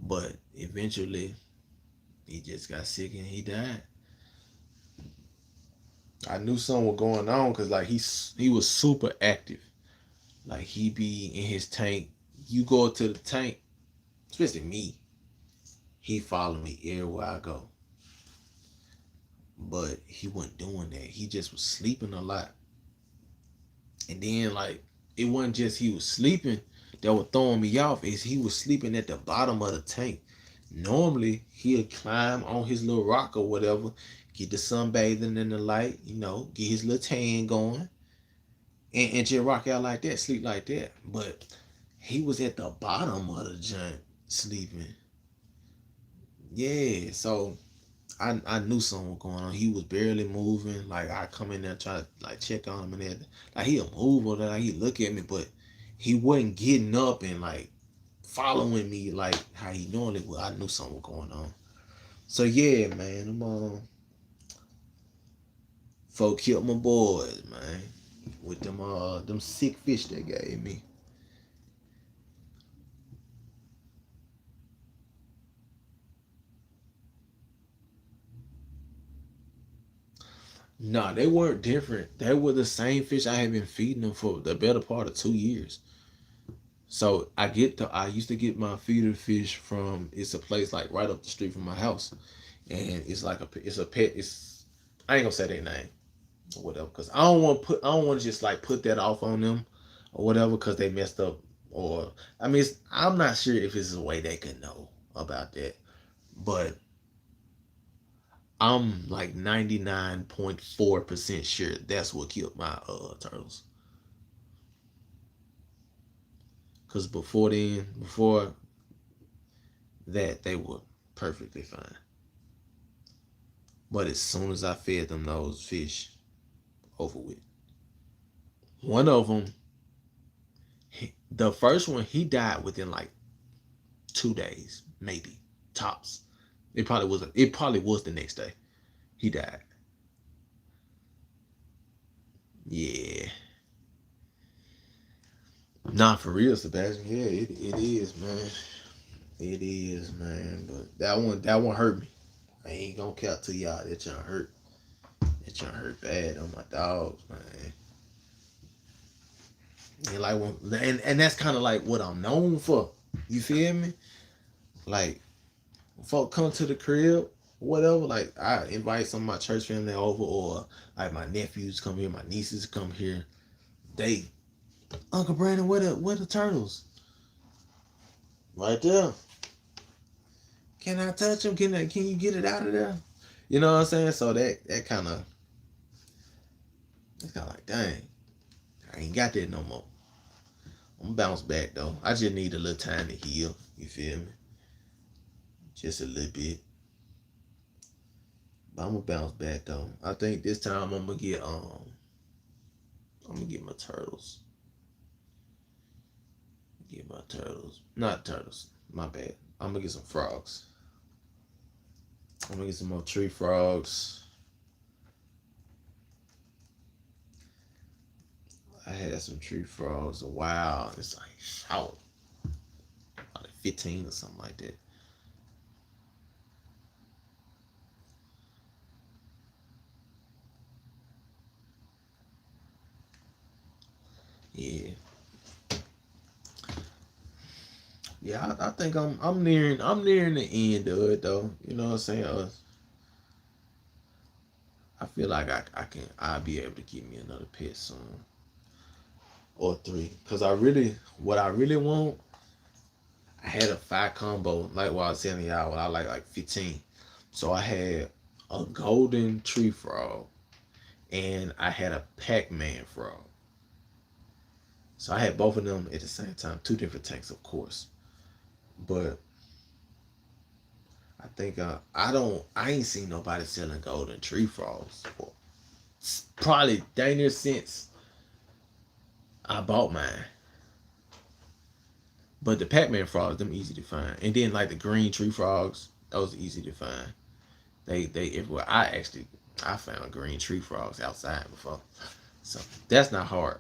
But eventually he just got sick and he died. I knew something was going on because like he was super active. Like he be in his tank. You go to the tank, especially me. He follow me everywhere I go. But he wasn't doing that. He just was sleeping a lot. And then like it wasn't just he was sleeping that was throwing me off. Is he was sleeping at the bottom of the tank. Normally he'll climb on his little rock or whatever, get the sunbathing in the light, get his little tan going, and just rock out like that, sleep like that. But he was at the bottom of the joint sleeping. Yeah, so I knew something was going on. He was barely moving. Like I come in there try to like check on him and everything. Like he'll move or like he look at me, but he wasn't getting up and like following me like how he normally would. I knew something was going on. So yeah, man, folk killed my boys, man, with them sick fish they gave me. Nah, they weren't different. They were the same fish I had been feeding them for the better part of 2 years. So I used to get my feeder fish from it's a place like right up the street from my house, and it's a pet. It's I ain't gonna say their name or whatever because I don't want to just like put that off on them or whatever because they messed up or I mean I'm not sure if it's a way they could know about that, but I'm like 99.4% sure that's what killed my turtles. Because before that, they were perfectly fine. But as soon as I fed them those fish, over with. One of them, the first one, he died within like 2 days, maybe tops. It probably was. It probably was the next day. He died. Yeah, not for real, Sebastian. Yeah, it is, man. It is, man. But that one hurt me. I ain't gonna count to y'all. That y'all hurt. That y'all hurt bad on my dogs, man. And like and that's kind of like what I'm known for. You feel me? Like folk come to the crib, whatever. Like I invite some of my church family over, or like my nephews come here, my nieces come here. They, Uncle Brandon, where the turtles? Right there. Can I touch them? Can you get it out of there? You know what I'm saying? So that kind of it's kind of like dang, I ain't got that no more. I'm gonna bounce back though. I just need a little time to heal. You feel me? Just a little bit. But I'm gonna bounce back though. I think this time I'm gonna get my turtles. Get my turtles. Not turtles. My bad. I'm gonna get some frogs. I'm gonna get some more tree frogs. I had some tree frogs a while. It's like short, like 15 or something like that. Yeah, yeah. I think I'm nearing the end of it though. You know what I'm saying? I feel like I'll be able to get me another pet soon or three. Cause what I really want, I had a 5 combo like what I was telling y'all. What I like 15. So I had a golden tree frog and I had a Pac-Man frog. So I had both of them at the same time, two different tanks, of course. But I think I ain't seen nobody selling golden tree frogs for probably dang near since I bought mine. But the Pac-Man frogs, them easy to find. And then like the green tree frogs, those easy to find. They everywhere. I found green tree frogs outside before. So that's not hard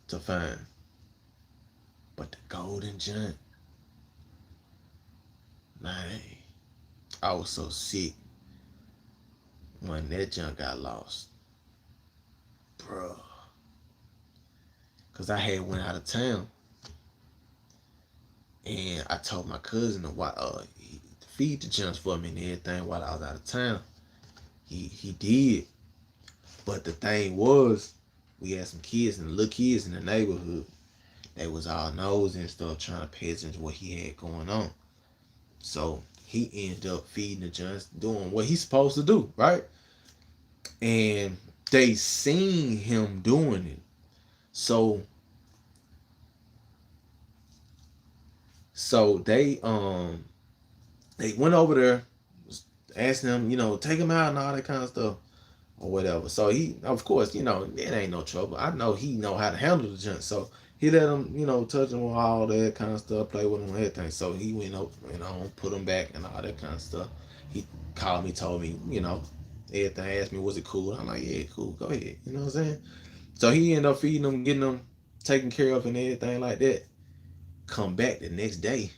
to find. But the golden junk, man, I was so sick when that junk got lost. Bro. Cause I had went out of town and I told my cousin to feed the junks for me and everything while I was out of town. He did. But the thing was, we had some kids and little kids in the neighborhood. They was all nosy and stuff trying to pay attention to what he had going on. So he ended up feeding the junks, doing what he's supposed to do, right? And they seen him doing it. So they went over there, asking him, take him out and all that kind of stuff or whatever. So he, of course, it ain't no trouble. I know he know how to handle the junk. So he let him, touch him with all that kind of stuff, play with him and everything. So he went up, put him back and all that kind of stuff. He called me, told me, everything, asked me, was it cool? I'm like, yeah, cool, go ahead. You know what I'm saying? So he ended up feeding them, getting them taken care of and everything like that. Come back the next day,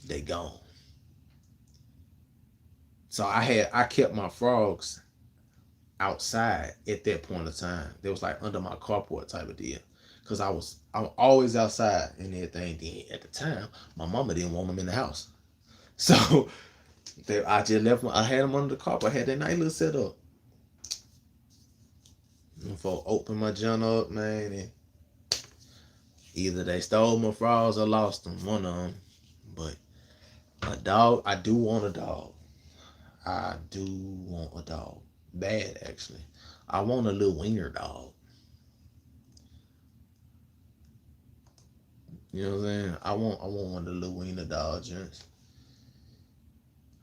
they gone. So I kept my frogs outside at that point of time. They was like under my carport type of deal. Cause I'm always outside and everything. Then at the time, my mama didn't want them in the house. So I just left them, I had them under the carport. I had that nice little setup. And for open my junk up, man, and either they stole my frogs or lost them, one of them. But a dog, I do want a dog. I do want a dog. Bad, actually. I want a little wiener dog. You know what I'm saying? I want one of the little wiener dog joints.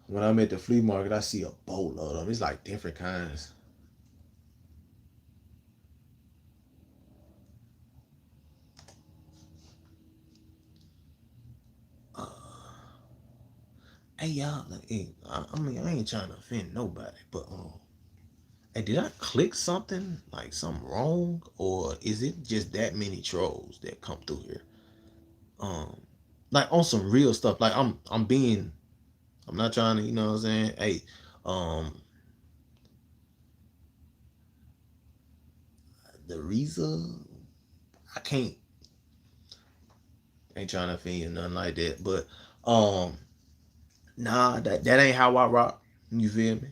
When I'm at the flea market, I see a boatload of them. It's like different kinds. Uh, hey y'all, hey, I mean I ain't trying to offend nobody, but hey, did I click something like something wrong, or is it just that many trolls that come through here? Um, like on some real stuff. Like I'm not trying to, you know what I'm saying? Hey, um, the reason I ain't trying to offend you, nothing like that. But nah, that ain't how I rock. You feel me?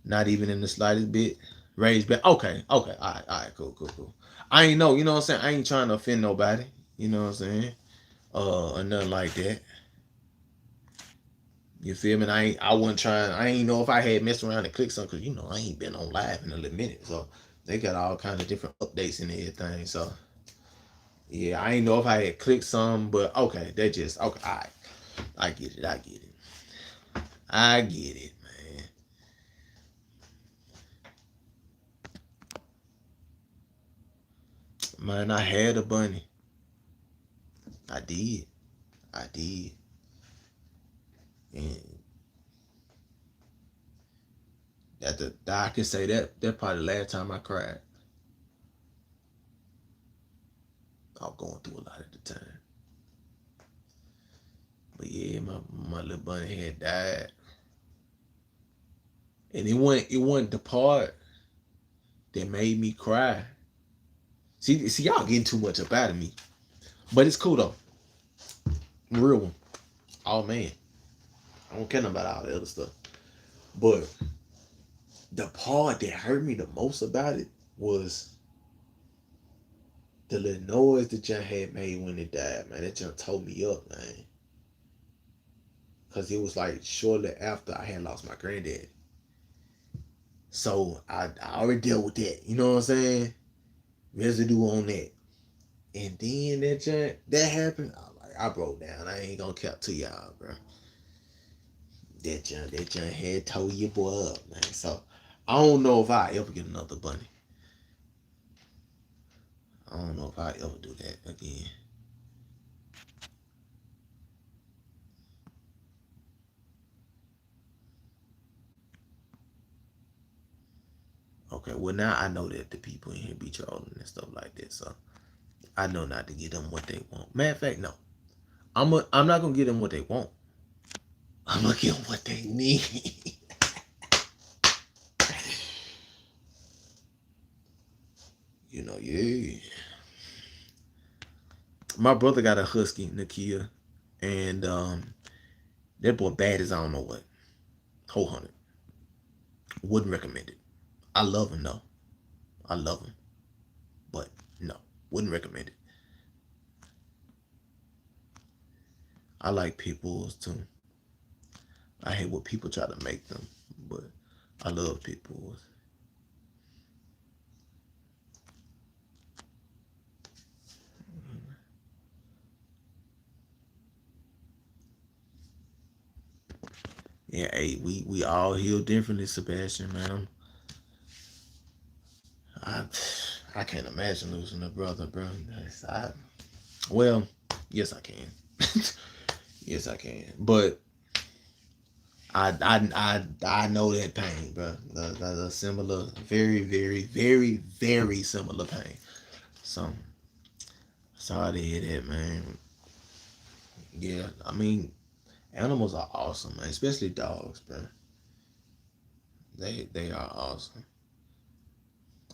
Not even in the slightest bit. Raised back. Okay, all right, cool. I ain't know, you know what I'm saying? I ain't trying to offend nobody. You know what I'm saying? Or nothing like that. You feel me? And I wasn't trying. I ain't know if I had messed around and clicked something because I ain't been on live in a little minute. So they got all kind of different updates and everything. So yeah, I ain't know if I had clicked some, but okay, they just okay. All right, I get it. I get it, man. Man, I had a bunny. I did. I did. And I can say that probably the last time I cried. I was going through a lot at the time. But yeah, my little bunny had died. And it wasn't the part that made me cry. See, y'all getting too much up out of me. But it's cool though. Real one. Oh man. I don't care about all the other stuff. But the part that hurt me the most about it was the little noise that John had made when it died, man. That just tore me up, man. Cause it was like shortly after I had lost my granddad. So I already dealt with that. You know what I'm saying? Residue on that. And then that happened. I broke down. I ain't gonna cap to y'all, bro. That had tore your boy up, man. So I don't know if I ever get another bunny. I don't know if I ever do that again. Okay, well now I know that the people in here be trolling and stuff like that, so I know not to give them what they want. Matter of fact, no, I'm not gonna give them what they want. I'm gonna give them what they need. Yeah. My brother got a husky, Nakia, and that boy bad as I don't know what. Whole hundred. Wouldn't recommend it. I love him though. I love him, but no, wouldn't recommend it. I like pit bulls too. I hate what people try to make them, but I love pit bulls. Yeah, hey, we all heal differently, Sebastian, man. I I can't imagine losing a brother, bro. Well, yes, I can. Yes, I can. But I know that pain, bro. The similar, very, very, very, very similar pain. So sorry to hear that, man. Yeah, I mean, animals are awesome, man. Especially dogs, bro. They are awesome.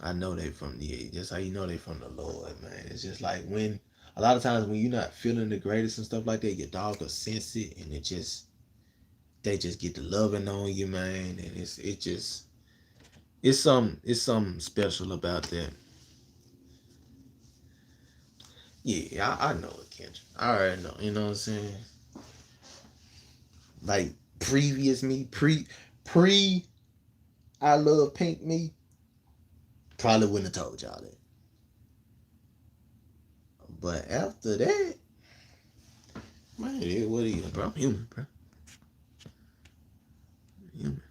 I know they from just how you know they from the Lord, man. It's just like when a lot of times when you're not feeling the greatest and stuff like that, your dog will sense it and they just get the loving on you, man. And it's something special about that. Yeah, I know it, Kendra. I already know. You know what I'm saying? Like previous me, pre I love pink me, probably wouldn't have told y'all that. But after that, man, what are you, bro? I'm human, bro. Human.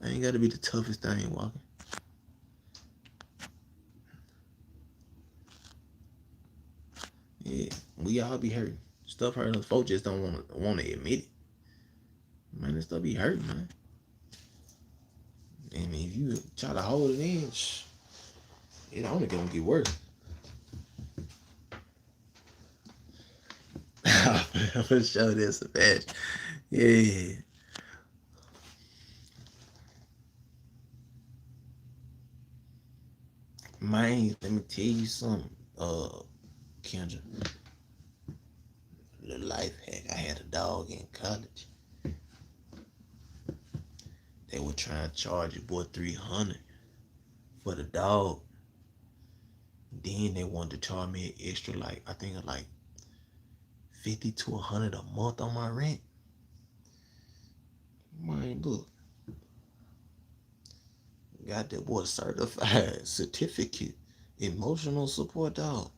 I ain't gotta be the toughest thing walking. Yeah, we all be hurting. Stuff hurting us. Folks just don't want to admit it. Man, this stuff be hurting, man. I mean, if you try to hold it in, it only gonna get worse. I'm gonna show this a badge. Yeah. Man, let me tell you something, Kendra. The life hack. I had a dog in college. They were trying to charge your boy 300 for the dog. Then they wanted to charge me an extra, like I think like 50 to 100 a month on my rent. Man, look, got that boy certified certificate, emotional support dog.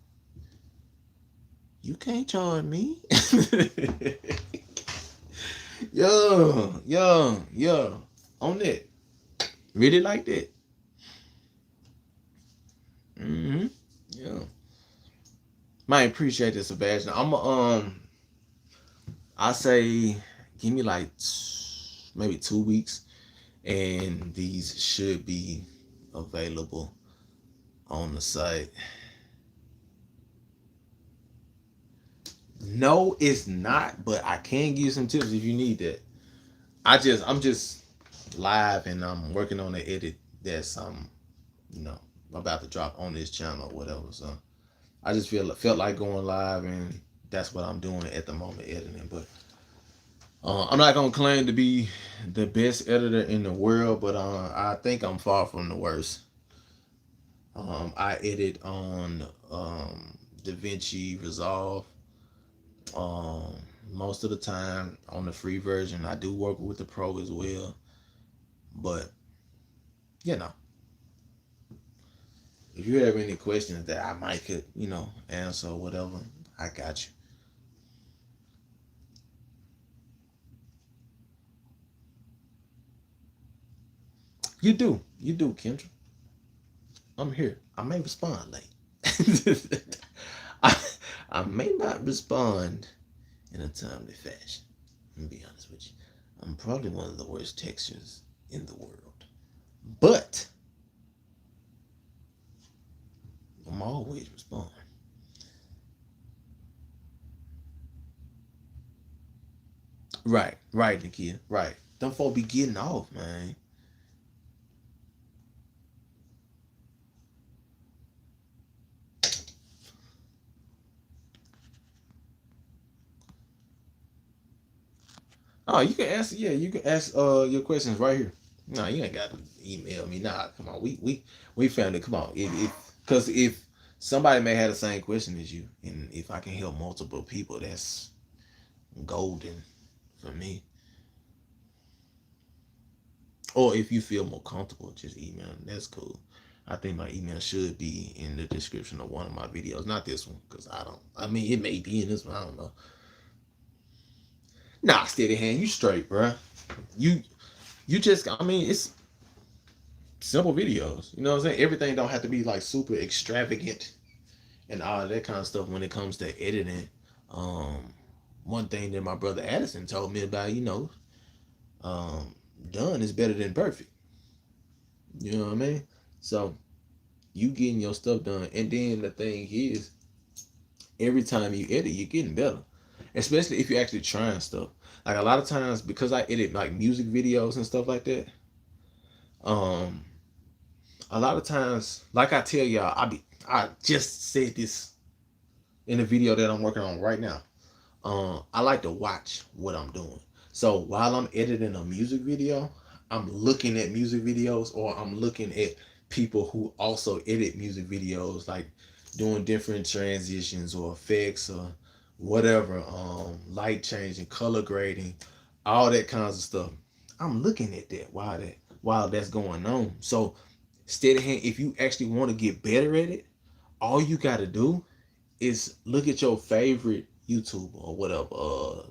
You can't charge me. Yo, on that. Really like that. Mm-hmm. Yeah. Might appreciate this, Sebastian. I say give me like maybe 2 weeks, and these should be available on the site. No, it's not, but I can give you some tips if you need that. I'm just live and I'm working on the edit that's you know about to drop on this channel or whatever. So I just felt like going live, and that's what I'm doing at the moment, editing. But I'm not gonna claim to be the best editor in the world, but I think I'm far from the worst. I edit on DaVinci Resolve. Um, Most of the time on the free version. I do work with the pro as well, but you know, if you have any questions that I might could answer or whatever, I got you. You do, Kendra. I'm here. I may respond late. I, I may not respond in a timely fashion. I'm gonna be honest with you. I'm probably one of the worst textures in the world. But I'm always responding. Right, Nakia. Right. Them folk be getting off, man. Oh, you can ask. Yeah, you can ask your questions right here. No, you ain't got to email me. Nah, come on. We found it. Come on. Because if somebody may have the same question as you, and if I can help multiple people, that's golden for me. Or if you feel more comfortable, just email. That's cool. I think my email should be in the description of one of my videos. Not this one, because I don't. I mean, it may be in this one. I don't know. Nah, steady hand. You straight, bruh. You you just. I mean, it's simple videos. You know what I'm saying? Everything don't have to be like super extravagant and all that kind of stuff when it comes to editing. Um, One thing that my brother Addison told me about, um, done is better than perfect. You know what I mean? So you getting your stuff done, and then the thing is, every time you edit, you're getting better. Especially if you're actually trying stuff. Like a lot of times, because I edit like music videos and stuff like that. Um, a lot of times, like I tell y'all, I just said this in the video that I'm working on right now. I like to watch what I'm doing. So while I'm editing a music video, I'm looking at music videos, or I'm looking at people who also edit music videos, like doing different transitions or effects or whatever, light changing, color grading, all that kinds of stuff. I'm looking at that while that's going on. So steady hand, if you actually want to get better at it, all you got to do is look at your favorite YouTuber or whatever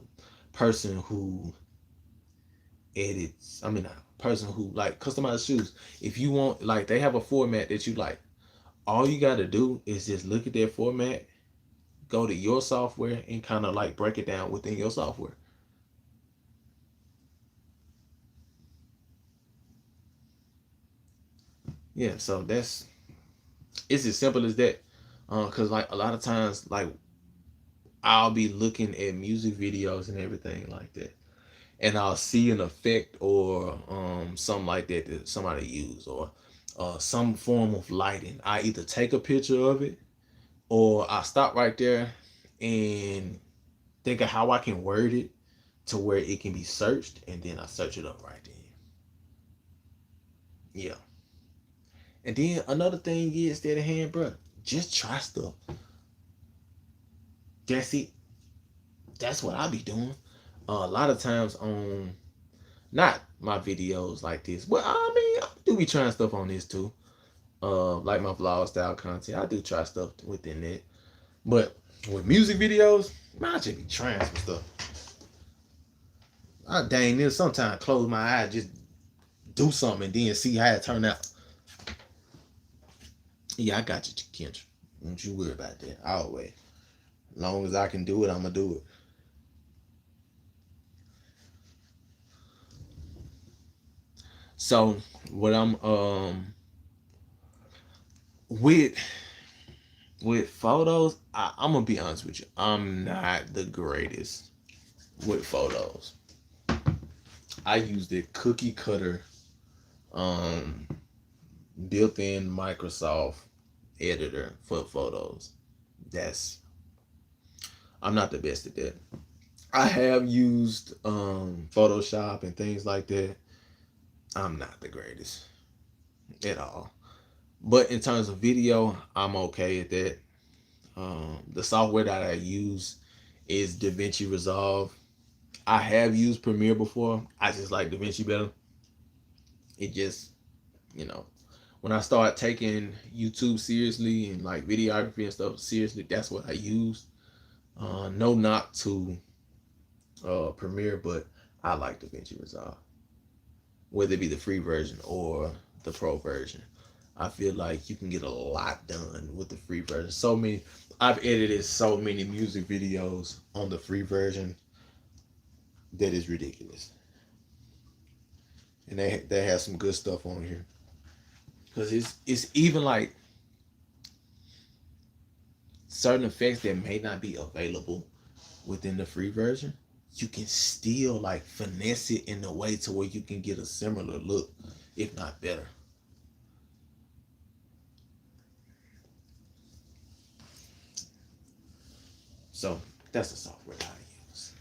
person who edits. I mean, a person who like customized shoes. If you want, like, they have a format that you like. All you got to do is just look at their format, go to your software, and kind of like break it down within your software. Yeah, so it's as simple as that. Cause like a lot of times, like I'll be looking at music videos and everything like that, and I'll see an effect or something like that that somebody used, or some form of lighting. I either take a picture of it, or I stop right there and think of how I can word it to where it can be searched, and then I search it up right then. Yeah. And then another thing is that hand, bro, just try stuff. That's it. That's what I be doing. A lot of times on not my videos like this, but I mean I do be trying stuff on this too. Like my vlog style content. I do try stuff within that. But with music videos, man, I just be trying some stuff. I dang near sometimes close my eyes, just do something and then see how it turn out. Yeah, I got you, Kendra. Don't you worry about that. Always. As long as I can do it, I'ma do it. So what I'm with photos, I'm gonna be honest with you. I'm not the greatest with photos. I use the cookie cutter um built-in Microsoft editor for photos. That's I'm not the best at that. I have used Photoshop and things like that. I'm not the greatest at all. But in terms of video, I'm okay at that. The software that I use is DaVinci Resolve. I have used Premiere before. I just like DaVinci better. It just, you know, when I start taking YouTube seriously and like videography and stuff seriously, that's what I use. No knock to Premiere, but I like DaVinci Resolve, whether it be the free version or the pro version. I feel like you can get a lot done with the free version. I've edited so many music videos on the free version that is ridiculous, and they have some good stuff on here. Because it's even like certain effects that may not be available within the free version, you can still like finesse it in a way to where you can get a similar look, if not better. So that's the software that I use.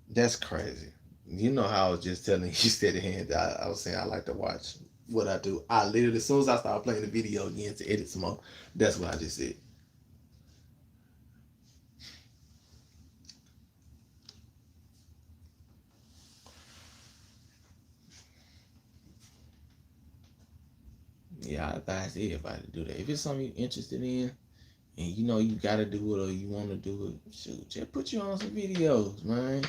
That's crazy. You know how I was just telling you steady hand that I was saying I like to watch what I do. I literally, as soon as I start playing the video again to edit some more, that's what I just said. Yeah, I advise everybody to do that. If it's something you're interested in and you know you gotta do it or you want to do it, shoot, just put you on some videos, man.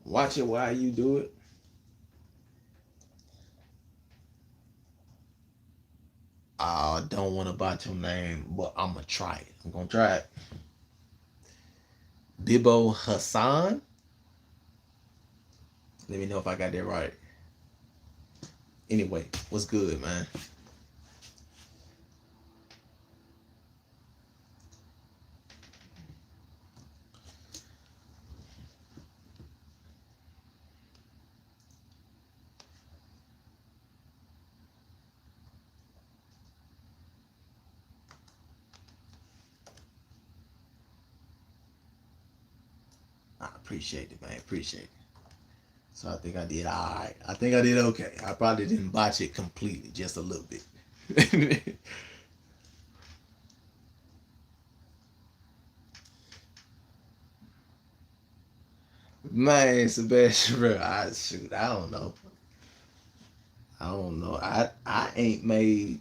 Watch it while you do it. I don't want to botch your name, but I'm gonna try it. I'm gonna try it. Bibo Hassan. Let me know if I got that right. Anyway, what's good, man? I appreciate it, man. Appreciate it. So I think I did all right. I think I did okay. I probably didn't botch it completely, just a little bit. Man, Sebastian, bro, I don't know. I don't know. I ain't made.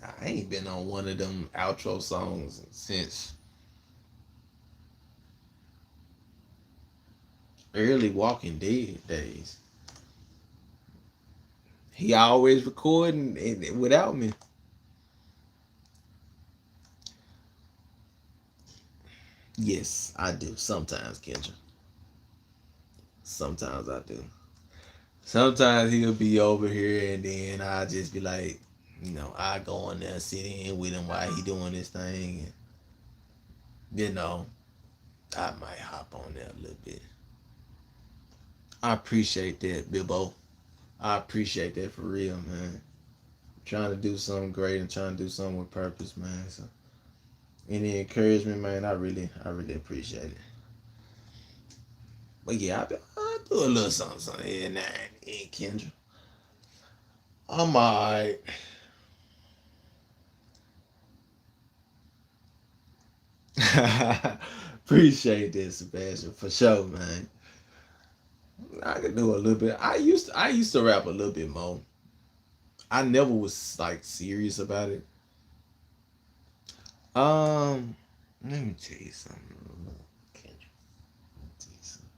I ain't been on one of them outro songs since early Walking Dead days. He always recording without me. Yes, I do. Sometimes, Kendra. Sometimes I do. Sometimes he'll be over here and then I just be like, I go in there, sit in with him while he doing this thing. And, I might hop on there a little bit. I appreciate that, Bilbo. I appreciate that for real, man. Trying to do something great and trying to do something with purpose, man. So any encouragement, man, I really appreciate it. But yeah, I do a little something here and there, Kendra. I'm alright. Appreciate this, Sebastian, for sure, man. I can do a little bit. I used to rap a little bit more. I never was like serious about it. Um, Let me tell you something. Kendra. Let me tell you something.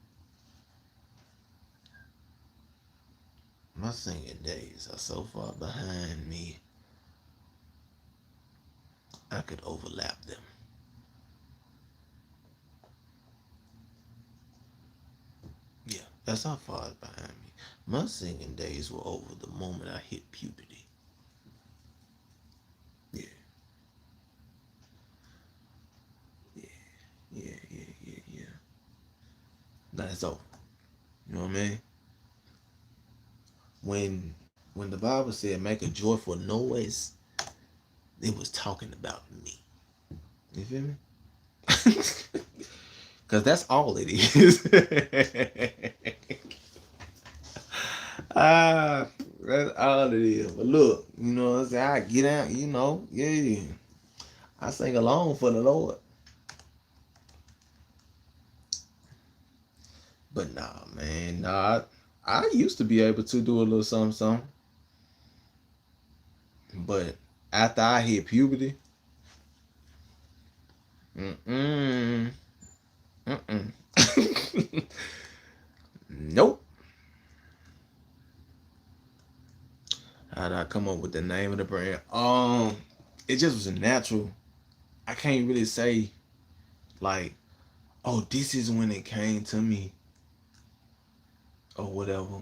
My singing days are so far behind me. I could overlap them. Yeah, that's how far it's behind me. My singing days were over the moment I hit puberty. Yeah, yeah, yeah. That's over. You know what I mean? When the Bible said make a joyful noise, it was talking about me. You feel me? Cause that's all it is. ah, that's all it is. But look, you know what I'm saying? I get out, yeah. I sing along for the Lord. But nah, man, nah. I used to be able to do a little something. But after I hit puberty, mm-mm, mm-mm. Nope. How did I come up with the name of the brand? It just was a natural. I can't really say like, oh, this is when it came to me or whatever.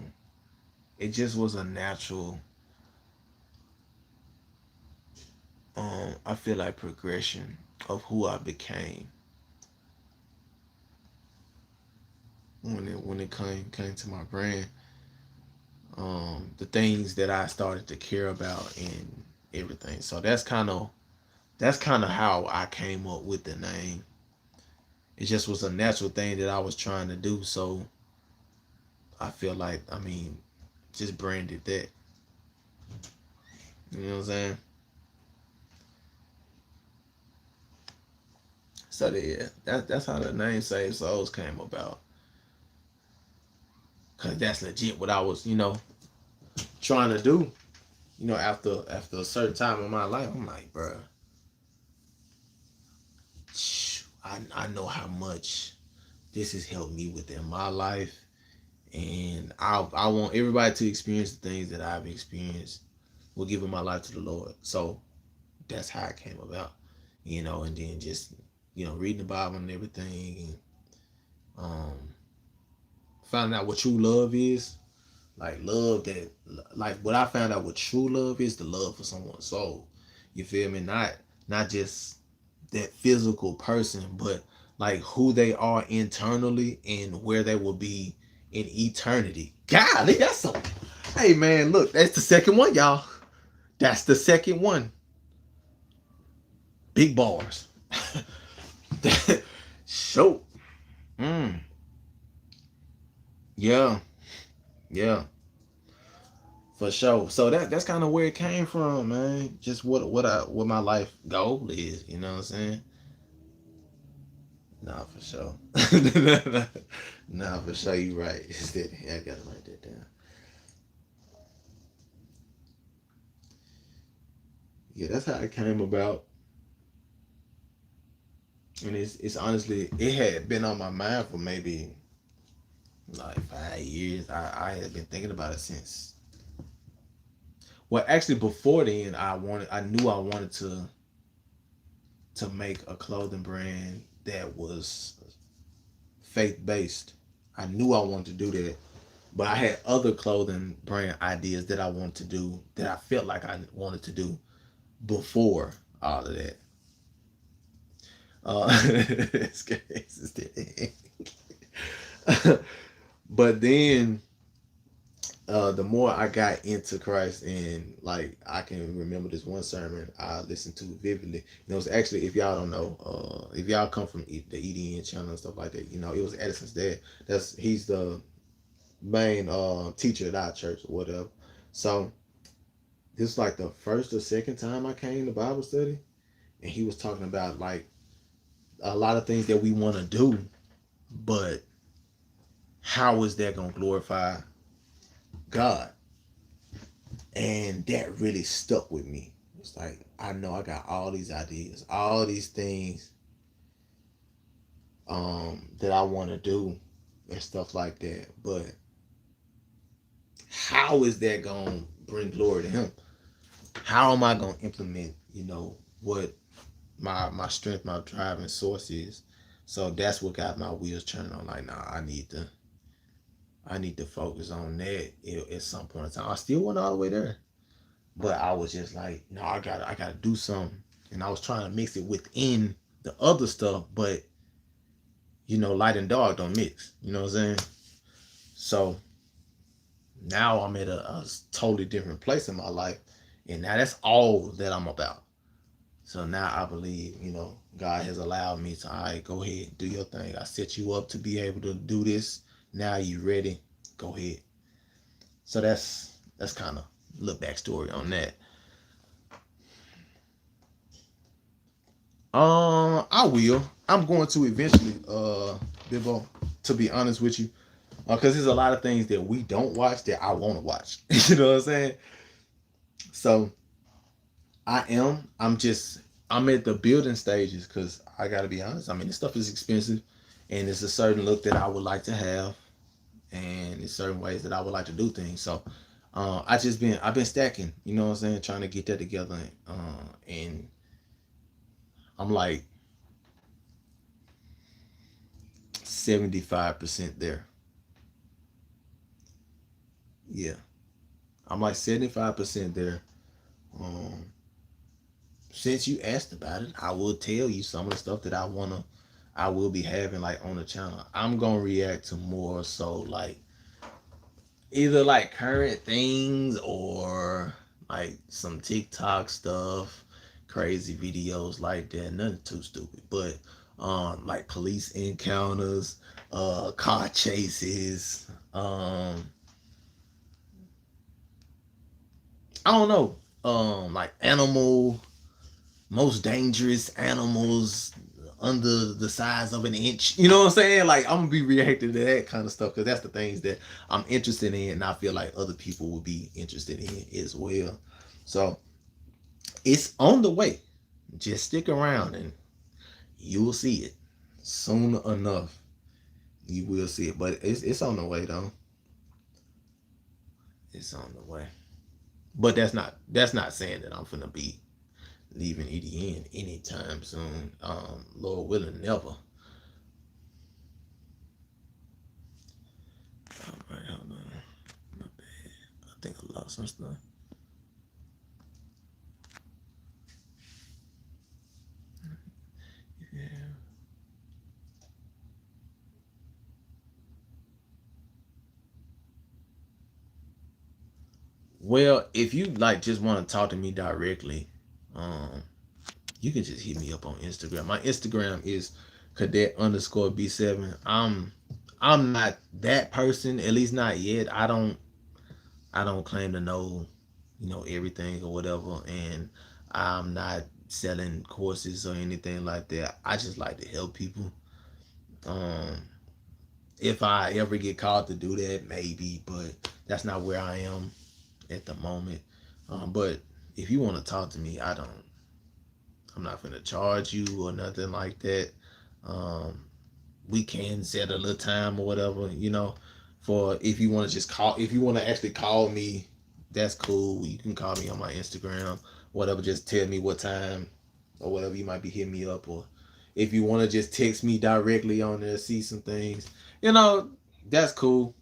It just was a natural. I feel like progression of who I became when it came to my brand. The things that I started to care about and everything. So that's kind of how I came up with the name. It just was a natural thing that I was trying to do. So I feel like, I mean, just branded that. You know what I'm saying? So yeah, that's how the name Save Souls came about. Cause that's legit what I was, trying to do. After a certain time in my life, I'm like, bro, I know how much this has helped me within my life, and I want everybody to experience the things that I've experienced with giving my life to the Lord. So that's how it came about, and then just reading the Bible and everything, and finding out what true love is. Like love that, like what I found out what true love is, the love for someone's soul. You feel me? Not just that physical person, but like who they are internally and where they will be in eternity. Golly, that's so. Hey man, look, that's the second one, y'all. That's the second one. Big bars. So, mm, yeah, yeah. For sure. So that's kind of where it came from, man. Just what my life goal is. You know what I'm saying? Nah, for sure. Nah, for sure. You right. I gotta write that down. Yeah, that's how it came about. And it's honestly it had been on my mind for maybe like 5 years. I had been thinking about it since. Well, actually, before then, I knew I wanted to make a clothing brand that was faith based. I knew I wanted to do that, but I had other clothing brand ideas that I wanted to do that I felt like I wanted to do before all of that. It's crazy. But then the more I got into Christ, and like I can remember this one sermon I listened to vividly. And it was actually, if y'all don't know, if y'all come from the EDN channel and stuff like that, it was Edison's dad. He's the main teacher at our church or whatever. So this was like the first or second time I came to Bible study, and he was talking about like a lot of things that we want to do, but how is that gonna glorify God? And that really stuck with me. It's like I know I got all these ideas, all these things that I want to do and stuff like that, but how is that gonna bring glory to Him? How am I gonna implement, what my strength, my driving source is. So that's what got my wheels turning. I'm like, nah, I need to focus on that at some point in time. I still went all the way there, but I was just like, no, I gotta do something, and I was trying to mix it within the other stuff, but light and dark don't mix. You know what I'm saying? So now I'm at a totally different place in my life, and now that's all that I'm about. So now I believe, God has allowed me to, all right, go ahead, do your thing. I set you up to be able to do this. Now you ready? Go ahead. So that's kind of a little backstory on that. I will. I'm going to eventually, Bibbo, to be honest with you. Because there's a lot of things that we don't watch that I want to watch. You know what I'm saying? So I'm at the building stages because I got to be honest. I mean, this stuff is expensive and it's a certain look that I would like to have and it's certain ways that I would like to do things. So I've been stacking, you know what I'm saying? Trying to get that together. And I'm like 75% there. Yeah. I'm like 75% there. Um, since you asked about it, I will tell you some of the stuff that I will be having like on the channel. I'm gonna react to more so like either like current things or like some TikTok stuff, crazy videos like that. Nothing too stupid, but like police encounters, car chases, I don't know, like most dangerous animals under the size of an inch. You know what I'm saying? Like I'm gonna be reacting to that kind of stuff because that's the things that I'm interested in, and I feel like other people will be interested in as well. So it's on the way. Just stick around and you'll see it soon enough. You will see it, but it's on the way though. It's on the way. But that's not saying that I'm gonna be leaving EDN anytime soon. Lord willing, never. All right, hold on. My bad. I think I lost some stuff. Yeah. Well, if you like just want to talk to me directly, um, you can just hit me up on Instagram. My Instagram is cadet_B7. I'm not that person, at least not yet. I don't claim to know, everything or whatever, and I'm not selling courses or anything like that. I just like to help people. Um, if I ever get called to do that, maybe, but that's not where I am at the moment. But if you want to talk to me, I'm not gonna charge you or nothing like that. Um, we can set a little time or whatever, for if you want to just call, if you want to actually call me, that's cool. You can call me on my Instagram, whatever. Just tell me what time or whatever you might be hitting me up, or if you want to just text me directly on there, see some things, that's cool.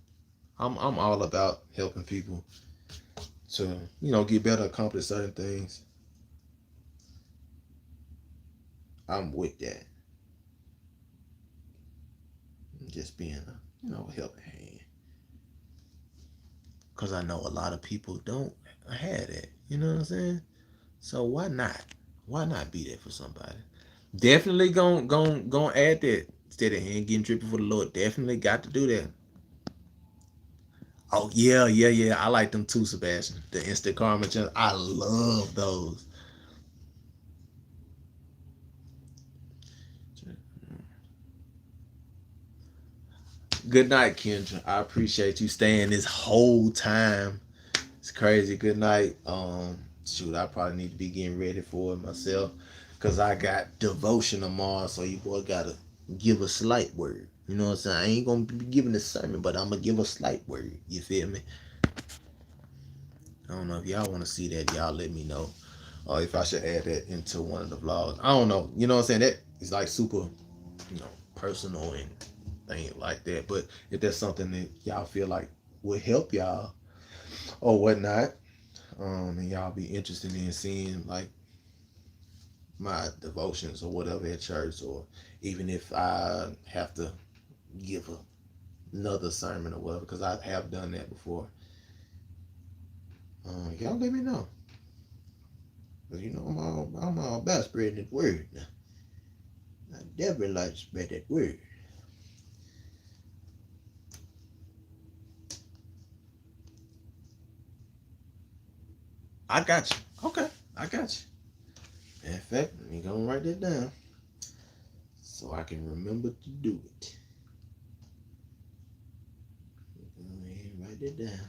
I'm all about helping people to get better, accomplish certain things. I'm with that. Just being a helping hand. Because I know a lot of people don't have that. You know what I'm saying? So why not? Why not be there for somebody? Definitely gon' add that. Instead of hand getting trippy for the Lord. Definitely got to do that. Oh yeah, yeah, yeah. I like them too, Sebastian. The instant karma challenge. I love those. Good night, Kendra. I appreciate you staying this whole time. It's crazy. Good night. Shoot, I probably need to be getting ready for it myself because I got devotion tomorrow. So you boy gotta give a slight word. You know what I'm saying? I ain't gonna be giving a sermon, but I'm gonna give a slight word. You feel me? I don't know if y'all want to see that. Y'all let me know. if I should add that into one of the vlogs. I don't know. You know what I'm saying? That is like super, personal and things like that. But if there's something that y'all feel like would help y'all or whatnot, and y'all be interested in seeing like my devotions or whatever at church, or even if I have to give another sermon or whatever, because I have done that before. Y'all let me know. Cause I'm all about spreading that word. I definitely like to spread that word. I got you. Okay, I got you. In fact, let me go and write that down so I can remember to do it. Go ahead and write that down.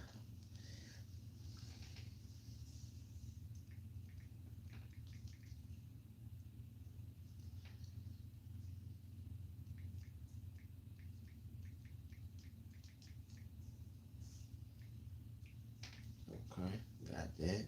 Okay, got that.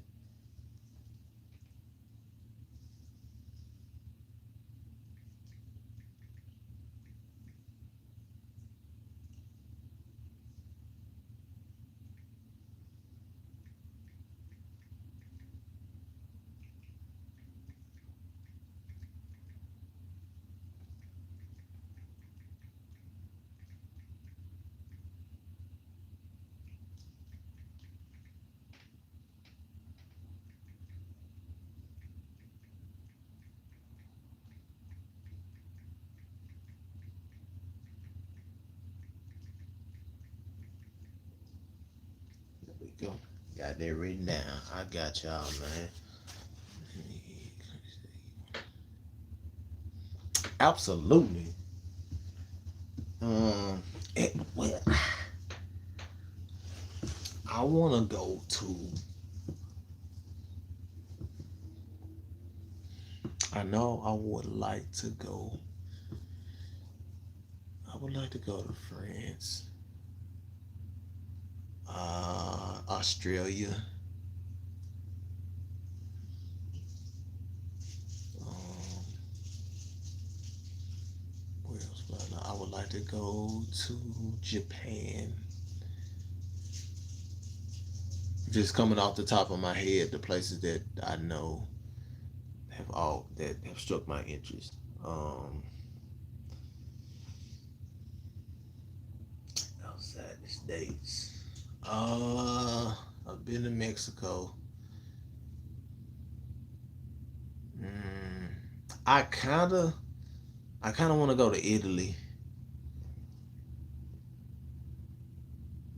There we go. Got that written down. I got y'all, man. Absolutely. Well, I want to go to. I know I would like to go. I would like to go to France, Australia. Um, where else? I would like to go to Japan. Just coming off the top of my head, the places that I know that have struck my interest. Outside the states, I've been to Mexico. Mm, I kind of want to go to Italy.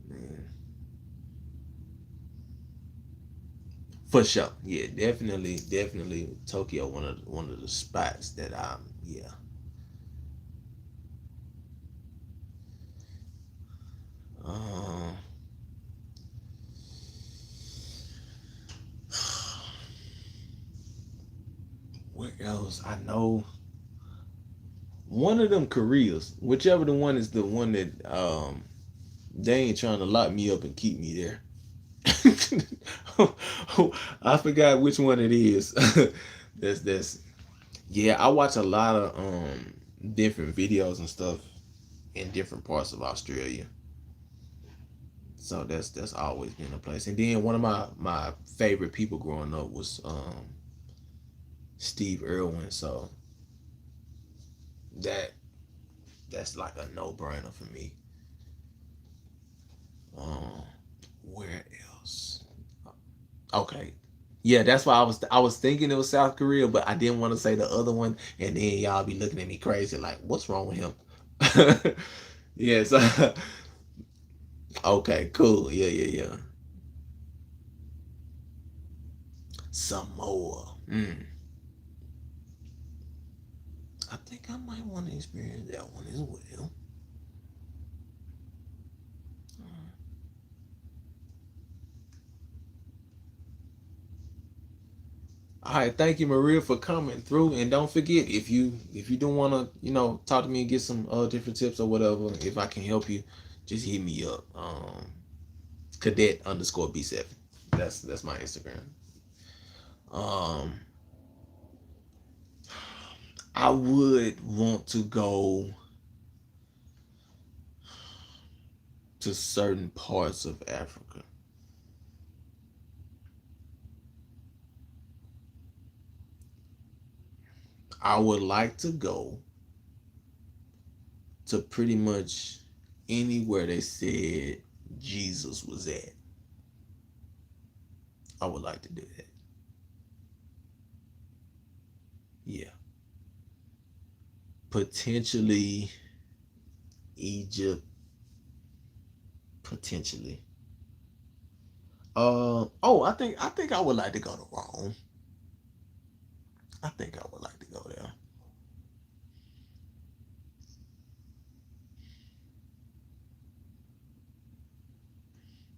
Man, for sure, yeah, definitely Tokyo. One of the spots that yeah. Um, where else? I know one of them Koreas, whichever the one is the one that they ain't trying to lock me up and keep me there. I forgot which one it is. That's yeah. I watch a lot of different videos and stuff in different parts of Australia. So that's always been a place. And then one of my favorite people growing up was Steve Irwin. So that that's like a no brainer for me. Um, where else? Okay. Yeah, that's why I was thinking it was South Korea, but I didn't want to say the other one, and then y'all be looking at me crazy like, what's wrong with him? Yeah, so okay, cool. Yeah. Samoa. I think I might want to experience that one as well. All right, thank you, Maria, for coming through. And don't forget, if you don't want to, talk to me and get some different tips or whatever, if I can help you, just hit me up. Cadet_B7. That's my Instagram. Um, I would want to go to certain parts of Africa. I would like to go to pretty much anywhere they said Jesus was at. I would like to do that. Yeah. Potentially Egypt. Potentially. I think I would like to go to Rome. I think I would like to go there.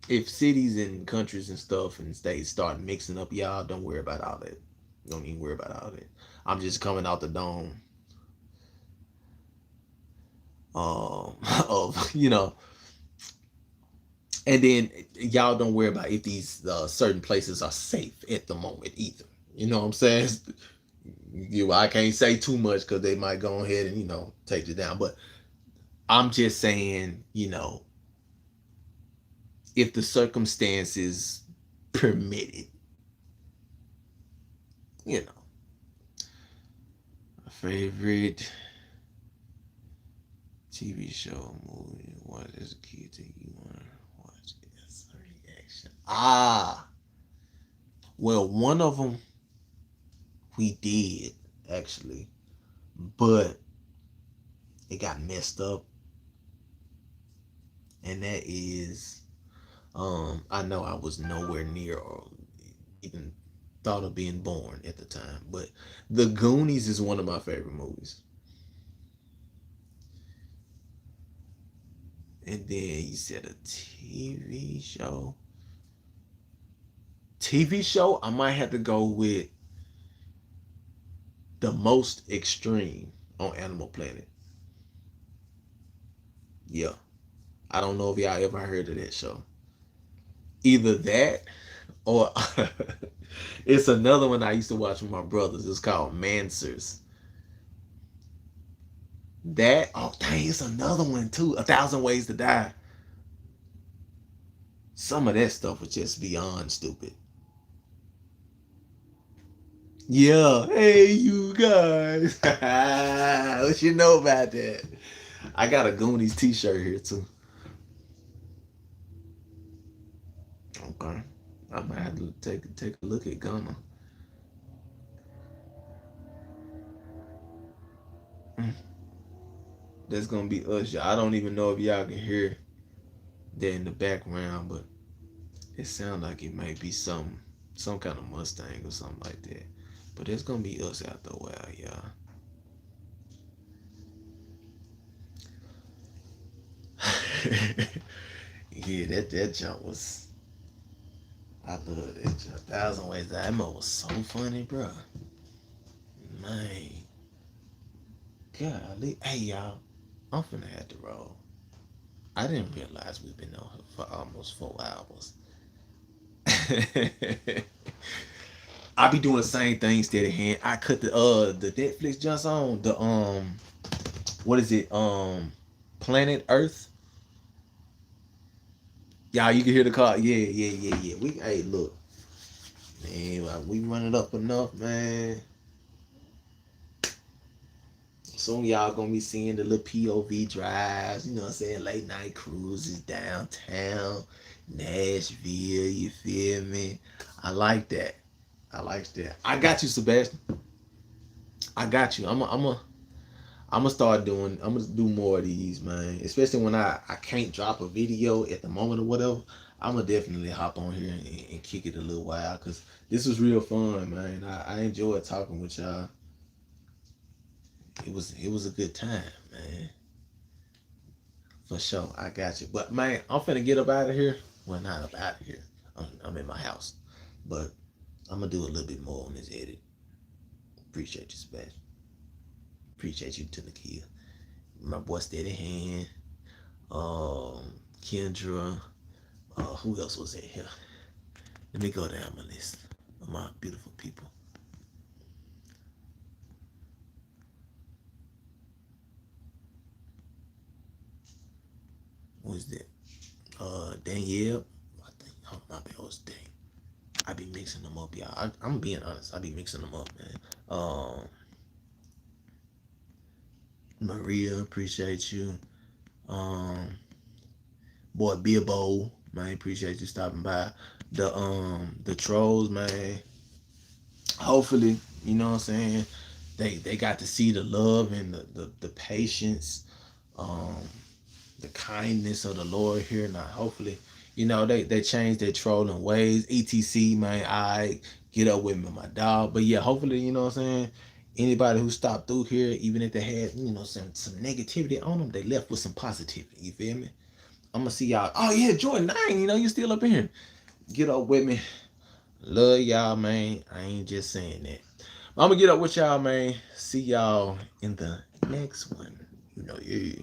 If cities and countries and stuff and states start mixing up, y'all don't worry about all that. Don't even worry about all that. I'm just coming out the dome of and then y'all don't worry about if these certain places are safe at the moment either. You know what I'm saying? I can't say too much because they might go ahead and take you down. But I'm just saying, if the circumstances permit it, you know. My favorite TV show, movie, what is a kid that you want to watch as a reaction? Well, one of them we did actually, but it got messed up, and that is, I know I was nowhere near or even thought of being born at the time, but The Goonies is one of my favorite movies. And then you said a TV show. TV show, I might have to go with The Most Extreme on Animal Planet. Yeah. I don't know if y'all ever heard of that show. Either that or it's another one I used to watch with my brothers. It's called Mansers. That, oh dang, it's another one too. A Thousand Ways to Die. Some of that stuff was just beyond stupid. Yeah, hey you guys. What you know about that? I got a Goonies t-shirt here too. Okay. I might have to take a look at Ghana. Mm, that's gonna be us, y'all. I don't even know if y'all can hear that in the background, but it sounds like it might be some kind of Mustang or something like that. But it's gonna be us after a while, y'all. Yeah, that jump was. I love that jump. Thousand Ways. That mo was so funny, bro. Man, golly. Hey, y'all. I'm finna have to roll. I didn't realize we've been on here for almost 4 hours. I be doing the same thing steady hand. I cut the Netflix just on the what is it Planet Earth. Y'all, you can hear the car. Yeah, yeah, yeah, yeah. We hey look, man, like, we run it up enough, man. Soon y'all gonna be seeing the little POV drives. You know what I'm saying? Late night cruises downtown Nashville. You feel me? I like that. I like that. I got you, Sebastian. I got you. I'm gonna start doing. I'm gonna do more of these, man. Especially when I can't drop a video at the moment or whatever. I'm gonna definitely hop on here and kick it a little while because this was real fun, man. I enjoyed talking with y'all. It was a good time, man. For sure. I got you. But man, I'm finna get up out of here. Well, not up out of here. I'm in my house, but I'm gonna do a little bit more on this edit. Appreciate you, Sebastian. Appreciate you to the kid. My boy Steady Hand. Kendra. Who else was in here? Let me go down my list. my beautiful people. What's that? Danielle. I think, oh, my bad, was Dang. I be mixing them up, y'all. I'm being honest. I be mixing them up, man. Maria, appreciate you. Um, boy, Bilbo, man, appreciate you stopping by. The trolls, man. Hopefully, you know what I'm saying. They got to see the love and the patience, um, the kindness of the Lord here. Now, hopefully, they change their trolling ways. ETC, man, I get up with me, my dog. But yeah, hopefully, you know what I'm saying. Anybody who stopped through here, even if they had, some negativity on them, they left with some positivity. You feel me? I'm gonna see y'all. Oh yeah, Jordan 9, you still up in here. Get up with me. Love y'all, man. I ain't just saying that. I'm gonna get up with y'all, man. See y'all in the next one. Yeah.